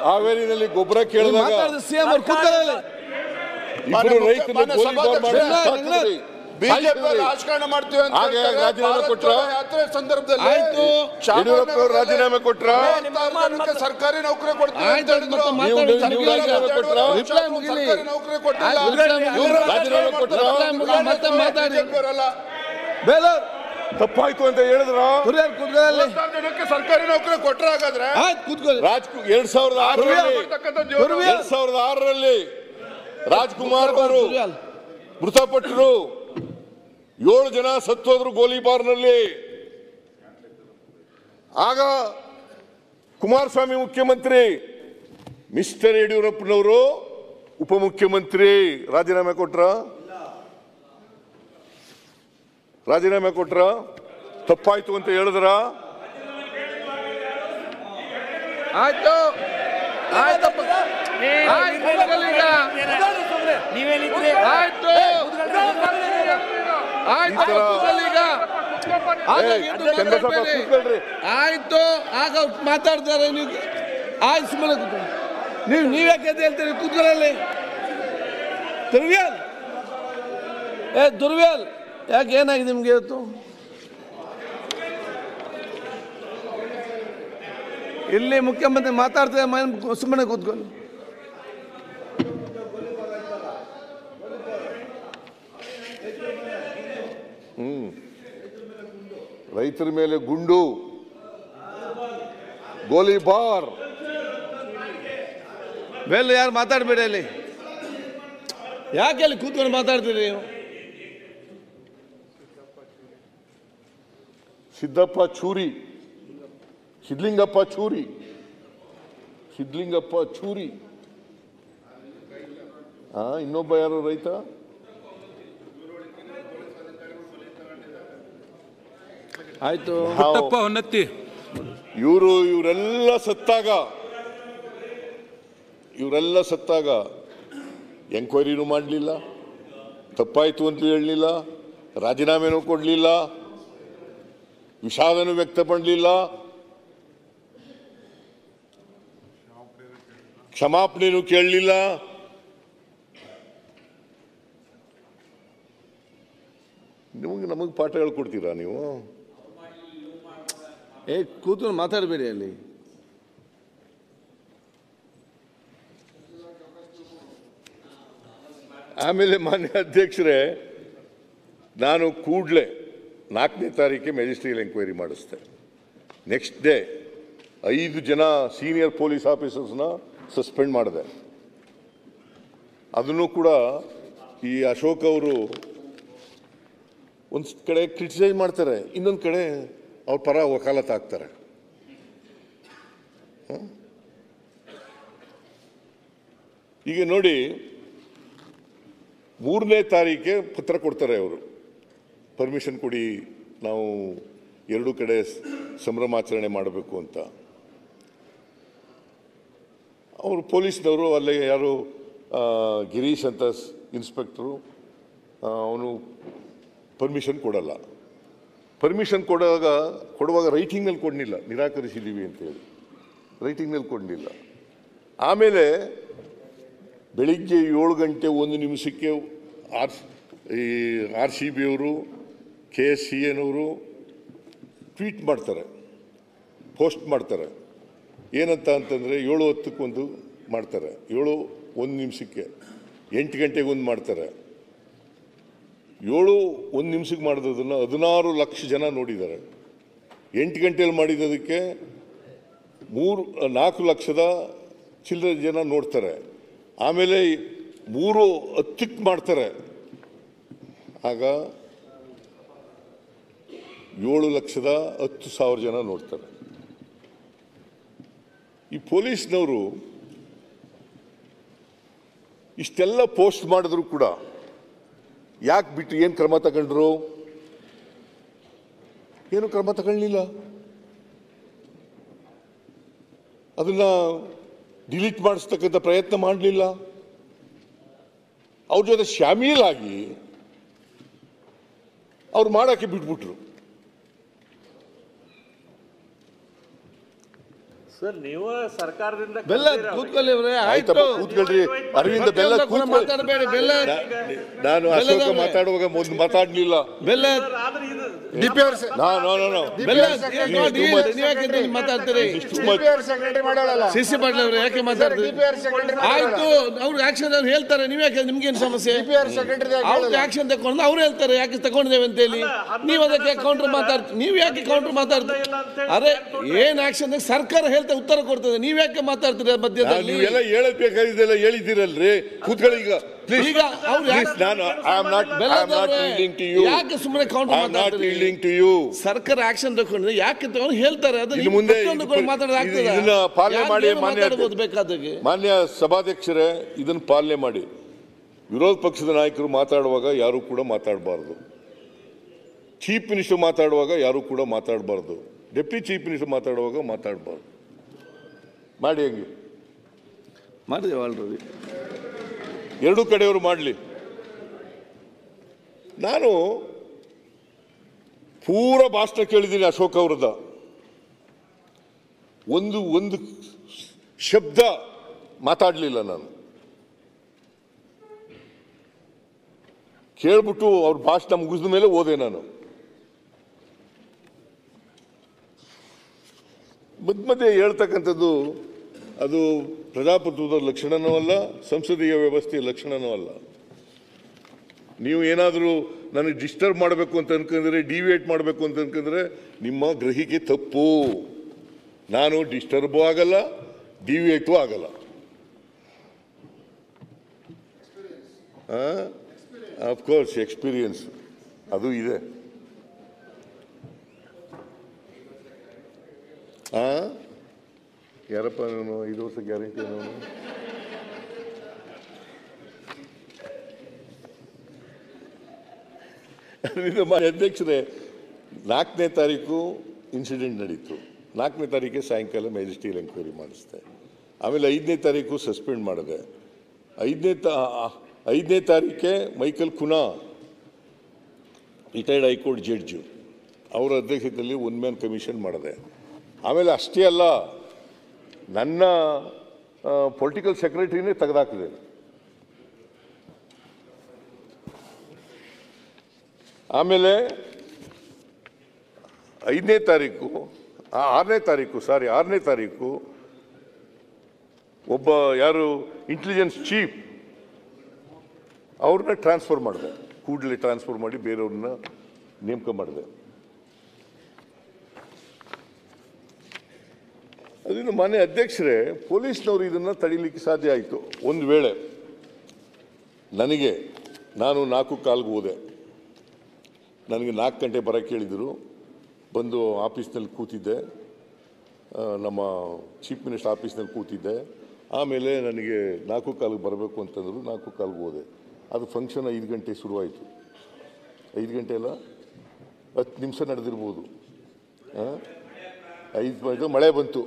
ಹಾವೇರಿನಲ್ಲಿ ಗೊಬ್ಬರ ಕೇಳಿದಾಗ ಇಬ್ಬರು ರೈತರು ಬಿಜೆಪಿ ರಾಜಕಾರಣ ಮಾಡ್ತೀವಿ ಅಂತ ರಾಜೀನಾಮೆ ಕೊಟ್ರ. ಯಾತ್ರೆ ಸಂದರ್ಭದಲ್ಲಿ ಯಡಿಯೂರಪ್ಪ ಅವರು ರಾಜೀನಾಮೆ ಕೊಟ್ರ. ಸರ್ಕಾರಿ ನೌಕರಿ ಕೊಡ್ತೀವಿ ಅಂತ ಹೇಳಿದ್ರು. ರಾಜೀನಾಮೆ ಕೊಟ್ರ. ಸರ್ಕಾರಿ ನೌಕರಿ ಕೊಟ್ಟಿಲ್ಲ. ರಾಜೀನಾಮೆ ಕೊಟ್ರ. ತಪ್ಪಾಯ್ತು ಅಂತ ಹೇಳಿದ್ರ. 36 ಜನಕ್ಕೆ ಸರ್ಕಾರಿ ನೌಕರಿ ಕೊಟ್ರ. ಹಾಗಾದ್ರೆ 2006ರಲ್ಲಿ ರಾಜ್ಕುಮಾರ್ ಅವರು ಮೃತಪಟ್ಟರು. 7 ಜನ ಸತ್ತೋದ್ರು ಗೋಲಿಬಾರ್ನಲ್ಲಿ. ಆಗ ಕುಮಾರಸ್ವಾಮಿ ಮುಖ್ಯಮಂತ್ರಿ, ಮಿಸ್ಟರ್ ಯಡಿಯೂರಪ್ಪನವರು ಉಪಮುಖ್ಯಮಂತ್ರಿ. ರಾಜೀನಾಮೆ ಕೊಟ್ರ. ರಾಜೀನಾಮೆ ಕೊಟ್ರ. ತಪ್ಪಾಯ್ತು ಅಂತ ಹೇಳಿದ್ರ. ಆಯ್ತು ಆಯ್ತಪ್ಪ ಆಯ್ತು ಕೂತ್ಕೊಳ್ಳಿ ಆಯ್ತು ಆಯ್ತು ಕೂತ್ಕೊಳ್ಳಿ ಆಯ್ತು ಆಗ ಮಾತಾಡ್ತಾರೆ ನೀವು ಆಯ್ತು ಸುಮ್ಮನೆ ಕೂತ್ಕೊಳ್ಳಿ ನೀವ್ಯಾಕೆ ಅಂತ ಹೇಳ್ತೀರಿ ಕೂತ್ಕೊಳ್ಳಿ ದುರ್ವ್ಯಾಲ್ ಯಾಕೆ ಏನಾಗಿದೆ ನಿಮ್ಗೆ ಇವತ್ತು ಇಲ್ಲಿ ಮುಖ್ಯಮಂತ್ರಿ ಮಾತಾಡ್ತಾರೆ ಸುಮ್ಮನೆ ಕೂತ್ಕೊಳ್ಳಿ ರೈತರ ಮೇಲೆ ಗುಂಡು ಗೋಲಿಬಾರ್ ಬೇರೆ ಯಾರು ಮಾತಾಡಬೇಡಿ ಅಲ್ಲಿ ಯಾಕೆ ಅಲ್ಲಿ ಕೂತ್ಕೊಂಡು ಮಾತಾಡ್ತೀರಿ ನೀವು ಸಿದ್ದಪ್ಪ ಚೂರಿ ಸಿದ್ಲಿಂಗಪ್ಪ ಚೂರಿ ಇನ್ನೊಬ್ಬ ಯಾರು ರೈತ ಆಯ್ತು ಹೊನ್ನತ್ತಿ ಇವರೆಲ್ಲ ಸತ್ತಾಗ ಎಂಕ್ವೈರಿನೂ ಮಾಡಲಿಲ್ಲ, ತಪ್ಪಾಯ್ತು ಅಂತ ಹೇಳಲಿಲ್ಲ, ರಾಜೀನಾಮೆನೂ ಕೊಡಲಿಲ್ಲ, ವಿಷಾದನೂ ವ್ಯಕ್ತಪಡಲಿಲ್ಲ, ಕ್ಷಮಾಪಣೆನೂ ಕೇಳಲಿಲ್ಲ. ನಮಗೆ ಪಾಠ ಹೇಳ್ಕೊಡ್ತೀರಾ ನೀವು? ಕೂತ್ಕೊಂಡು ಮಾತಾಡಬೇಡಿ ಅಲ್ಲಿ. ಆಮೇಲೆ ಮಾನ್ಯ ಅಧ್ಯಕ್ಷರೇ, ನಾನು ಕೂಡಲೇ 4ನೇ ತಾರೀಕಿಗೆ ಮ್ಯಾಜಿಸ್ಟ್ರಿಯಲ್ ಎಂಕ್ವೈರಿ ಮಾಡಿಸ್ದೆ. ನೆಕ್ಸ್ಟ್ ಡೇ 5 ಜನ ಸೀನಿಯರ್ ಪೊಲೀಸ್ ಆಫೀಸರ್ಸ್ನ ಸಸ್ಪೆಂಡ್ ಮಾಡಿದೆ. ಅದನ್ನು ಕೂಡ ಈ ಅಶೋಕ್ ಅವರು ಒಂದು ಕಡೆ ಕ್ರಿಟಿಸೈಸ್ ಮಾಡ್ತಾರೆ, ಇನ್ನೊಂದು ಕಡೆ ಅವ್ರ ಪರ ವಕಾಲತ್ ಆಗ್ತಾರೆ. ಈಗ ನೋಡಿ, 3ನೇ ತಾರೀಕಿಗೆ ಪತ್ರ ಕೊಡ್ತಾರೆ ಅವರು, ಪರ್ಮಿಷನ್ ಕೊಡಿ, ನಾವು 2 ಕಡೆ ಸಂಭ್ರಮಾಚರಣೆ ಮಾಡಬೇಕು ಅಂತ. ಅವರು ಪೊಲೀಸ್ನವರು ಅಲ್ಲೇ ಯಾರು ಗಿರೀಶ್ ಅಂತ ಇನ್ಸ್ಪೆಕ್ಟರು, ಅವನು ಪರ್ಮಿಷನ್ ಕೊಡಲ್ಲ. ಪರ್ಮಿಷನ್ ಕೊಡುವಾಗ ರೈಟಿಂಗ್ನಲ್ಲಿ ಕೊಡಲಿಲ್ಲ, ನಿರಾಕರಿಸಿದ್ದೀವಿ ಅಂತೇಳಿ ರೈಟಿಂಗ್ನಲ್ಲಿ ಕೊಡಲಿಲ್ಲ. ಆಮೇಲೆ ಬೆಳಿಗ್ಗೆ 7 ಗಂಟೆ 1 ನಿಮಿಷಕ್ಕೆ RCB ಅವರು KSCNವರು ಟ್ವೀಟ್ ಮಾಡ್ತಾರೆ, ಪೋಸ್ಟ್ ಮಾಡ್ತಾರೆ. ಏನಂತ ಅಂತಂದರೆ 7:10 ಮಾಡ್ತಾರೆ, 7:01 ನಿಮಿಷಕ್ಕೆ, 8 ಗಂಟೆಗೆ 1 ಮಾಡ್ತಾರೆ. 7:01 ನಿಮಿಷಕ್ಕೆ ಮಾಡಿರೋದನ್ನು 16 ಲಕ್ಷ ಜನ ನೋಡಿದ್ದಾರೆ. 8 ಗಂಟೆಯಲ್ಲಿ ಮಾಡಿದ್ದಕ್ಕೆ 4 ಲಕ್ಷದ ಚಿಲ್ಲರೆ ಜನ ನೋಡ್ತಾರೆ. ಆಮೇಲೆ 3:10 ಮಾಡ್ತಾರೆ, ಆಗ 7,10,000 ಜನ ನೋಡ್ತಾರೆ. ಈ ಪೊಲೀಸ್ನವರು ಇಷ್ಟೆಲ್ಲ ಪೋಸ್ಟ್ ಮಾಡಿದ್ರು ಕೂಡ ಯಾಕೆ ಬಿಟ್ಟು ಏನು ಕ್ರಮ ತಗೊಂಡ್ರು? ಏನು ಕ್ರಮ ತಗೊಳ್ಳಿಲ್ಲ. ಅದನ್ನ ಡಿಲೀಟ್ ಮಾಡಿಸ್ತಕ್ಕಂಥ ಪ್ರಯತ್ನ ಮಾಡಲಿಲ್ಲ. ಅವ್ರ ಜೊತೆ ಶಾಮೀಲಾಗಿ ಅವ್ರು ಮಾಡೋಕ್ಕೆ ಬಿಟ್ಬಿಟ್ರು. ಸರ್, ನೀವು ಸರ್ಕಾರದಿಂದ ಬೆಲ್ಲ ಕೂತ್ಕೊಳ್ಳಿ ಆಯ್ತಪ್ಪ, ಕೂತ್ಕೊಳ್ರಿ. ಅರವಿಂದ ಬೆಲ್ಲ ಮಾತಾಡಬೇಡಿ. ಬೆಲ್ಲ ನಾನು ಅಶೋಕ ಮಾತಾಡುವಾಗ ಮೊದಲು ಮಾತಾಡ್ಲಿಲ್ಲ. ಬೆಲ್ಲ ಮಾತಾಡ್ತೀರಿ. ಸಿಸಿ ಪಾಟೀಲ್ ಅವರು ಯಾಕೆ ಮಾತಾಡ್ತೀರಿ? ಆಯ್ತು, ಅವ್ರಿಗೆ ಆಕ್ಷನ್ ಹೇಳ್ತಾರೆ, ನೀವ್ ಯಾಕೆ, ನಿಮ್ಗೇನು ಸಮಸ್ಯೆ? ಅವ್ರಿಗೆ ಆಕ್ಷನ್ ತಗೊಂಡು ಅವ್ರು ಹೇಳ್ತಾರೆ ಯಾಕೆ ತಗೊಂಡಿದ್ದೇವೆ ಅಂತ ಹೇಳಿ. ನೀವು ಅದಕ್ಕೆ ಕೌಂಟರ್ ಮಾತಾಡ್ತೀರಿ. ನೀವ್ ಯಾಕೆ ಕೌಂಟರ್ ಮಾತಾಡ್ತೀರಿ? ಅರೆ, ಏನ್ ಆಕ್ಷನ್ ಸರ್ಕಾರ ಹೇಳ್ತಾ ಉತ್ತರ ಕೊಡ್ತದೆ, ನೀವ್ ಯಾಕೆ ಮಾತಾಡ್ತೀರಿ ಮಧ್ಯದಲ್ಲಿ? ನೀವೆಲ್ಲ ಹೇಳಬೇಕಾಗಿದ್ದೆಲ್ಲ ಹೇಳಿದ್ದೀರಲ್ರಿ, ಕೂತ್ಕೊಳ್ಳಿ. ಈಗ ಯಾಕೆ ಸುಮ್ಮನೆ ಕೌಂಟರ್ ಮಾತಾಡ್ತೀರಿ? ಸರ್ಕಾರ ಆಕ್ಷನ್ ತಗೊಂಡ್ರೆ ಯಾಕೆ ತಗೊಂಡು ಹೇಳ್ತಾರೆ, ಅದನ್ನ ಮುಂದೆ ಪಾಲನೆ ಮಾಡಿ. ಬೇಕಾದಾಗೆ ಮಾನ್ಯ ಸಭಾಧ್ಯಕ್ಷರೇ, ಇದನ್ನ ಪಾಲನೆ ಮಾಡಿ. ವಿರೋಧ ಪಕ್ಷದ ನಾಯಕರು ಮಾತಾಡುವಾಗ ಯಾರು ಕೂಡ ಮಾತಾಡಬಾರ್ದು. ಚೀಫ್ ಮಿನಿಸ್ಟರ್ ಮಾತಾಡುವಾಗ ಯಾರು ಕೂಡ ಮಾತಾಡಬಾರ್ದು. ಡೆಪ್ಯೂಟಿ ಚೀಫ್ ಮಿನಿಸ್ಟರ್ ಮಾತಾಡುವಾಗ ಮಾತಾಡಬಾರ್ದು. ಮಾಡಿ ಹಂಗೆ ಮಾಡಿದೆವು ಆಲ್ರೆಡಿ. ಎರಡೂ ಕಡೆಯವರು ಮಾಡಲಿ. ನಾನು ಪೂರ ಭಾಷಣ ಕೇಳಿದ್ದೀನಿ ಅಶೋಕ್ ಅವ್ರದ. ಒಂದು ಶಬ್ದ ಮಾತಾಡಲಿಲ್ಲ ನಾನು. ಕೇಳ್ಬಿಟ್ಟು ಅವ್ರ ಭಾಷಣ ಮುಗಿದ ಮೇಲೆ ಓದೆ ನಾನು. ಮಧ್ಯೆ ಹೇಳ್ತಕ್ಕಂಥದ್ದು ಅದು ಪ್ರಜಾಪ್ರಭುತ್ವದ ಲಕ್ಷಣನೂ ಅಲ್ಲ, ಸಂಸದೀಯ ವ್ಯವಸ್ಥೆಯ ಲಕ್ಷಣನೂ ಅಲ್ಲ. ನೀವು ಏನಾದರೂ ನನಗೆ ಡಿಸ್ಟರ್ಬ್ ಮಾಡಬೇಕು ಅಂತ ಅನ್ಕೊಂಡ್ರೆ, ಡಿವಿಯೇಟ್ ಮಾಡಬೇಕು ಅಂತ ಅನ್ಕೊಂಡ್ರೆ ನಿಮ್ಮ ಗ್ರಹಿಕೆ ತಪ್ಪು. ನಾನು ಡಿಸ್ಟರ್ಬು ಆಗಲ್ಲ, ಡಿವಿಯೇಟು ಆಗಲ್ಲ. ಅಫ್ಕೋರ್ಸ್ ಎಕ್ಸ್ಪೀರಿಯನ್ಸ್ ಅದು ಇದೆ. ಯಾರಪ್ಪ ನಾನು 5 ವರ್ಷ ಗ್ಯಾರಂಟಿ ನಾನು ಅಧ್ಯಕ್ಷರೇ, 4ನೇ ತಾರೀಕು ಇನ್ಸಿಡೆಂಟ್ ನಡೀತು. 4ನೇ ತಾರೀಕೆ ಸಾಯಂಕಾಲ ಮ್ಯಾಜಿಸ್ಟ್ರಿಯಲ್ ಎಂಕ್ವೈರಿ ಮಾಡಿಸ್ದೆ. ಆಮೇಲೆ 5ನೇ ತಾರೀಕು ಸಸ್ಪೆಂಡ್ ಮಾಡಿದೆ. 5ನೇ ತಾರೀಕೆ Michael Cunha, retired high court judge, ಅವರ ಅಧ್ಯಕ್ಷತೆಯಲ್ಲಿ 1 ಮ್ಯಾನ್ ಕಮಿಷನ್ ಮಾಡಿದೆ. ಆಮೇಲೆ ಅಷ್ಟೇ ಅಲ್ಲ, ನನ್ನ ಪೊಲಿಟಿಕಲ್ ಸೆಕ್ರೆಟರಿನೇ ತೆಗೆದಾಕಿದೆ. ಆಮೇಲೆ 6ನೇ ತಾರೀಕು ಒಬ್ಬ ಯಾರು ಇಂಟೆಲಿಜೆನ್ಸ್ ಚೀಫ್ ಅವ್ರನ್ನ ಟ್ರಾನ್ಸ್ಫರ್ ಮಾಡಿದೆ. ಕೂಡಲೇ ಟ್ರಾನ್ಸ್ಫರ್ ಮಾಡಿ ಬೇರೆಯವ್ರನ್ನ ನೇಮಕ ಮಾಡಿದೆ. ಅದನ್ನು ಮಾನ್ಯ ಅಧ್ಯಕ್ಷರೇ, ಪೊಲೀಸ್ನವರು ಇದನ್ನು ತಡೀಲಿಕ್ಕೆ ಸಾಧ್ಯ ಆಯಿತು. ಒಂದು ವೇಳೆ ನಾನು 4:15 ಹೋದೆ. ನನಗೆ 4 ಗಂಟೆ ಬರೋಕ್ಕೆ ಹೇಳಿದರು. ಬಂದು ಆಫೀಸ್ನಲ್ಲಿ ಕೂತಿದ್ದೆ, ನಮ್ಮ ಚೀಫ್ ಮಿನಿಸ್ಟರ್ ಆಫೀಸ್ನಲ್ಲಿ ಕೂತಿದ್ದೆ. ಆಮೇಲೆ ನನಗೆ 4:15 ಬರಬೇಕು ಅಂತಂದರು. 4:15 ಹೋದೆ. ಅದು ಫಂಕ್ಷನ್ 5 ಗಂಟೆ ಶುರುವಾಯಿತು. 5 ಗಂಟೆ ಅಲ್ಲ, 10 ನಿಮಿಷ ನಡೆದಿರ್ಬೋದು. 5 ಮಳೆ ಬಂತು.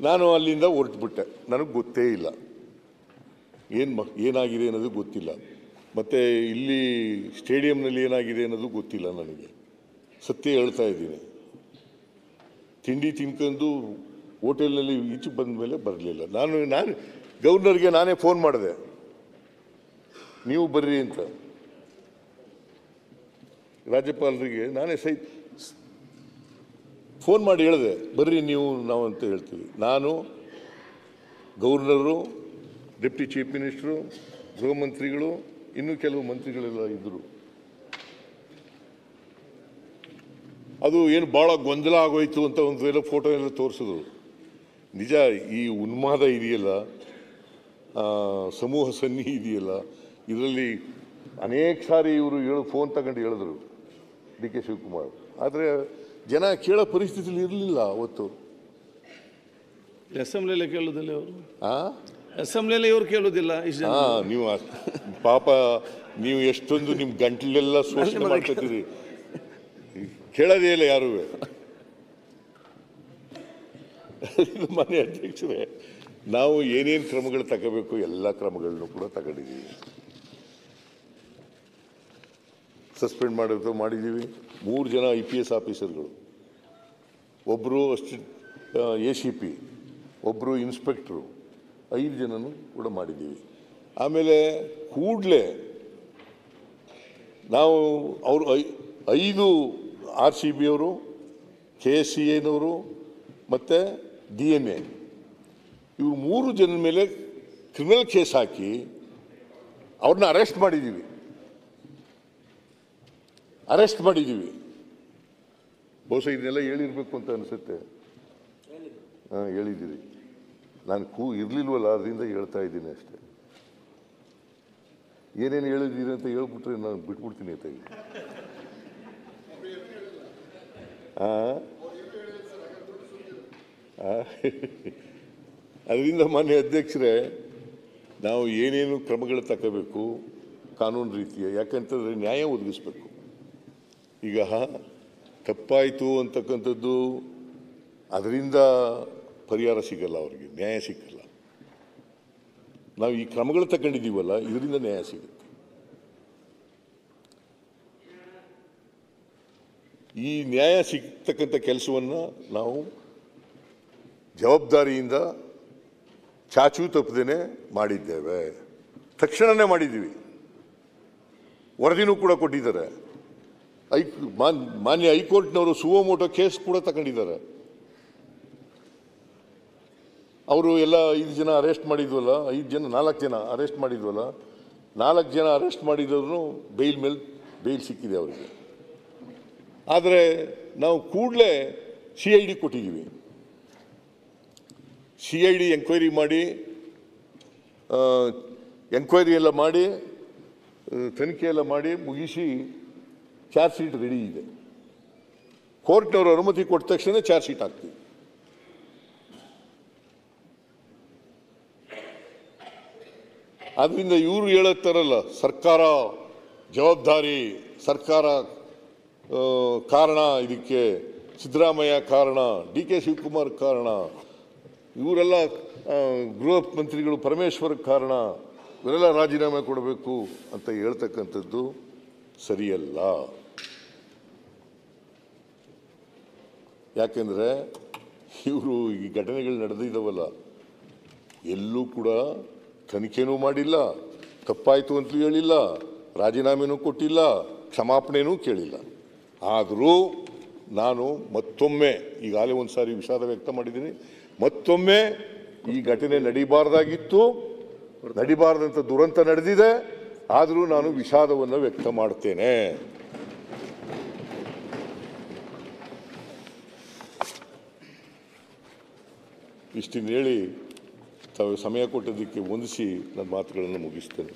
ನಾನು ಅಲ್ಲಿಂದ ಹೊರಟುಬಿಟ್ಟೆ. ನನಗೆ ಗೊತ್ತೇ ಇಲ್ಲ ಏನಾಗಿದೆ ಅನ್ನೋದು ಗೊತ್ತಿಲ್ಲ. ಮತ್ತು ಇಲ್ಲಿ ಸ್ಟೇಡಿಯಂನಲ್ಲಿ ಏನಾಗಿದೆ ಅನ್ನೋದು ಗೊತ್ತಿಲ್ಲ ನನಗೆ. ಸತ್ಯ ಹೇಳ್ತಾ ಇದ್ದೀನಿ. ತಿಂಡಿ ತಿನ್ಕೊಂಡು ಹೋಟೆಲ್ನಲ್ಲಿ ಈಚೆ ಬಂದ ಮೇಲೆ ಬರಲಿಲ್ಲ. ನಾನು ಗವರ್ನರ್ಗೆ ನಾನೇ ಫೋನ್ ಮಾಡಿದೆ, ನೀವು ಬರ್ರಿ ಅಂತ. ರಾಜ್ಯಪಾಲರಿಗೆ ನಾನೇ ಫೋನ್ ಮಾಡಿ ಹೇಳಿದೆ, ಬರ್ರಿ ನಾವು ಅಂತ ಹೇಳ್ತೀವಿ. ನಾನು, ಗವರ್ನರು, ಡೆಪ್ಟಿ ಚೀಫ್ ಮಿನಿಸ್ಟರು, ಗೃಹ ಮಂತ್ರಿಗಳು, ಇನ್ನೂ ಕೆಲವು ಮಂತ್ರಿಗಳೆಲ್ಲ ಇದ್ದರು. ಅದು ಏನು ಭಾಳ ಗೊಂದಲ ಆಗೋಯ್ತು ಅಂತ ಒಂದು ಎಲ್ಲ ಫೋಟೋ ಎಲ್ಲ ತೋರಿಸಿದ್ರು. ನಿಜ, ಈ ಉನ್ಮಾದ ಇದೆಯಲ್ಲ, ಸಮೂಹ ಸನ್ನಿ ಇದೆಯಲ್ಲ, ಇದರಲ್ಲಿ ಅನೇಕ ಸಾರಿ ಇವರು ಫೋನ್ ತಗೊಂಡು ಹೇಳಿದ್ರು ಡಿ.ಕೆ. ಶಿವಕುಮಾರ್. ಆದರೆ ಜನ ಕೇಳೋ ಪರಿಸ್ಥಿತಿಯಲ್ಲಿ ಇರಲಿಲ್ಲ ಅವತ್ತು. ಅಸೆಂಬ್ಲಿಯಲ್ಲೇ ಕೇಳೋದಿಲ್ಲ ಅವರು. ಅಸೆಂಬ್ಲಿಯಲ್ಲಿ ಇವ್ರು ಕೇಳೋದಿಲ್ಲ. ನೀವು ಪಾಪ ನೀವು ಎಷ್ಟೊಂದು ನಿಮ್ಮ ಗಂಟಲೆಲ್ಲ ಶೋಷಣೆ ಮಾಡ್ಕೊತೀರಿ, ಕೇಳೋದೇ ಇಲ್ಲ ಯಾರೂ. ಮಾನ್ಯ ಅಧ್ಯಕ್ಷರೇ, ನಾವು ಏನೇನು ಕ್ರಮಗಳು ತಗೋಬೇಕು ಎಲ್ಲ ಕ್ರಮಗಳನ್ನು ಕೂಡ ತಗೊಂಡಿದ್ದೀವಿ. ಸಸ್ಪೆಂಡ್ ಮಾಡಿದ್ದೀವಿ. 3 ಜನ IPS ಆಫೀಸರ್ಗಳು, ಒಬ್ಬರು ACP, ಒಬ್ಬರು ಇನ್ಸ್ಪೆಕ್ಟ್ರು, 5 ಜನನು ಕೂಡ ಮಾಡಿದ್ದೀವಿ. ಆಮೇಲೆ ಕೂಡಲೇ ನಾವು ಅವರು 5 RCB ಅವರು, KSCAನವರು ಮತ್ತು DNA ಇವರು 3 ಜನರ ಮೇಲೆ ಕ್ರಿಮಿನಲ್ ಕೇಸ್ ಹಾಕಿ ಅವ್ರನ್ನ ಅರೆಸ್ಟ್ ಮಾಡಿದ್ದೀವಿ. ಬಹುಶಃ ಇದನ್ನೆಲ್ಲ ಹೇಳಿರ್ಬೇಕು ಅಂತ ಅನಿಸುತ್ತೆ. ಹೇಳಿದ್ದೀರಿ. ನಾನು ಇರಲಿಲ್ವಲ್ಲ, ಅದರಿಂದ ಹೇಳ್ತಾ ಇದ್ದೀನಿ ಅಷ್ಟೇ. ಏನೇನು ಹೇಳಿದ್ದೀರಿ ಅಂತ ಹೇಳ್ಬಿಟ್ರೆ ನಾನು ಬಿಟ್ಬಿಡ್ತೀನಿ ಅಂತ. ಅದರಿಂದ ಮಾನ್ಯ ಅಧ್ಯಕ್ಷರೇ, ನಾವು ಏನೇನು ಕ್ರಮಗಳು ತಗೋಬೇಕು ಕಾನೂನು ರೀತಿಯ, ಯಾಕಂತಂದರೆ ನ್ಯಾಯ ಒದಗಿಸ್ಬೇಕು. ಈಗ ತಪ್ಪಾಯಿತು ಅಂತಕ್ಕಂಥದ್ದು ಅದರಿಂದ ಪರಿಹಾರ ಸಿಗಲ್ಲ, ಅವ್ರಿಗೆ ನ್ಯಾಯ ಸಿಕ್ಕಲ್ಲ. ನಾವು ಈ ಕ್ರಮಗಳು ತಗೊಂಡಿದ್ದೀವಲ್ಲ, ಇದರಿಂದ ನ್ಯಾಯ ಸಿಗುತ್ತೆ. ಈ ನ್ಯಾಯ ಸಿಗ್ತಕ್ಕಂಥ ಕೆಲಸವನ್ನು ನಾವು ಜವಾಬ್ದಾರಿಯಿಂದ ಚಾಚೂ ತಪ್ಪದೇನೆ ಮಾಡಿದ್ದೇವೆ. ತಕ್ಷಣವೇ ಮಾಡಿದ್ದೀವಿ. ವರದಿನೂ ಕೂಡ ಕೊಟ್ಟಿದ್ದಾರೆ. ಮಾನ್ಯ ಹೈಕೋರ್ಟ್ನವರು ಸುವೋಮೋಟೋ ಕೇಸ್ ಕೂಡ ತಗೊಂಡಿದ್ದಾರೆ. ಅವರು ಎಲ್ಲ 5 ಜನ ಅರೆಸ್ಟ್ ಮಾಡಿದ್ವಲ್ಲ, 4 ಜನ ಅರೆಸ್ಟ್ ಮಾಡಿದ್ವಲ್ಲ, 4 ಜನ ಅರೆಸ್ಟ್ ಮಾಡಿದ್ರು ಬೇಲ್ ಸಿಕ್ಕಿದೆ ಅವರಿಗೆ. ಆದರೆ ನಾವು ಕೂಡಲೇ CID ಕೊಟ್ಟಿದ್ದೀವಿ. CID ಎಂಕ್ವೈರಿ ಮಾಡಿ, ಎಂಕ್ವೈರಿ ಎಲ್ಲ ಮಾಡಿ, ತನಿಖೆ ಎಲ್ಲ ಮಾಡಿ ಮುಗಿಸಿ ಚಾರ್ಜ್ ಶೀಟ್ ರೆಡಿ ಇದೆ. ಕೋರ್ಟ್ನವರು ಅನುಮತಿ ಕೊಟ್ಟ ತಕ್ಷಣ ಚಾರ್ಜ್ ಶೀಟ್ ಹಾಕ್ತೀವಿ. ಆದ್ದರಿಂದ ಇವರು ಹೇಳುತ್ತಾರಲ್ಲ, ಸರ್ಕಾರ ಜವಾಬ್ದಾರಿ, ಸರ್ಕಾರ ಕಾರಣ, ಇದಕ್ಕೆ ಸಿದ್ದರಾಮಯ್ಯ ಕಾರಣ, DK ಶಿವಕುಮಾರ್ ಕಾರಣ, ಇವರೆಲ್ಲ ಗೃಹ ಮಂತ್ರಿಗಳು ಪರಮೇಶ್ವರ್ ಕಾರಣ, ಇವರೆಲ್ಲ ರಾಜೀನಾಮೆ ಕೊಡಬೇಕು ಅಂತ ಹೇಳ್ತಕ್ಕಂಥದ್ದು ಸರಿಯಲ್ಲ. ಯಾಕೆಂದರೆ ಇವರು ಈ ಘಟನೆಗಳು ನಡೆದಿದ್ದಾವಲ್ಲ, ಎಲ್ಲೂ ಕೂಡ ತನಿಖೆನೂ ಮಾಡಿಲ್ಲ, ತಪ್ಪಾಯಿತು ಅಂತಲೂ ಹೇಳಿಲ್ಲ, ರಾಜೀನಾಮೆನೂ ಕೊಟ್ಟಿಲ್ಲ, ಕ್ಷಮಾಪಣೆನೂ ಕೇಳಿಲ್ಲ. ಆದರೂ ನಾನು ಮತ್ತೊಮ್ಮೆ, ಈಗಾಗಲೇ ಒಂದು ಸಾರಿ ವಿಷಾದ ವ್ಯಕ್ತ ಮಾಡಿದ್ದೀನಿ, ಮತ್ತೊಮ್ಮೆ ಈ ಘಟನೆ ನಡೀಬಾರ್ದಾಗಿತ್ತು, ನಡೀಬಾರ್ದಂಥ ದುರಂತ ನಡೆದಿದೆ, ಆದರೂ ನಾನು ವಿಷಾದವನ್ನು ವ್ಯಕ್ತ ಮಾಡ್ತೇನೆ. ಇಷ್ಟನ್ನು ಹೇಳಿ ತಾವು ಸಮಯ ಕೊಟ್ಟದಕ್ಕೆ ವಂದಿಸಿ ನನ್ನ ಮಾತುಗಳನ್ನು ಮುಗಿಸ್ತೇನೆ.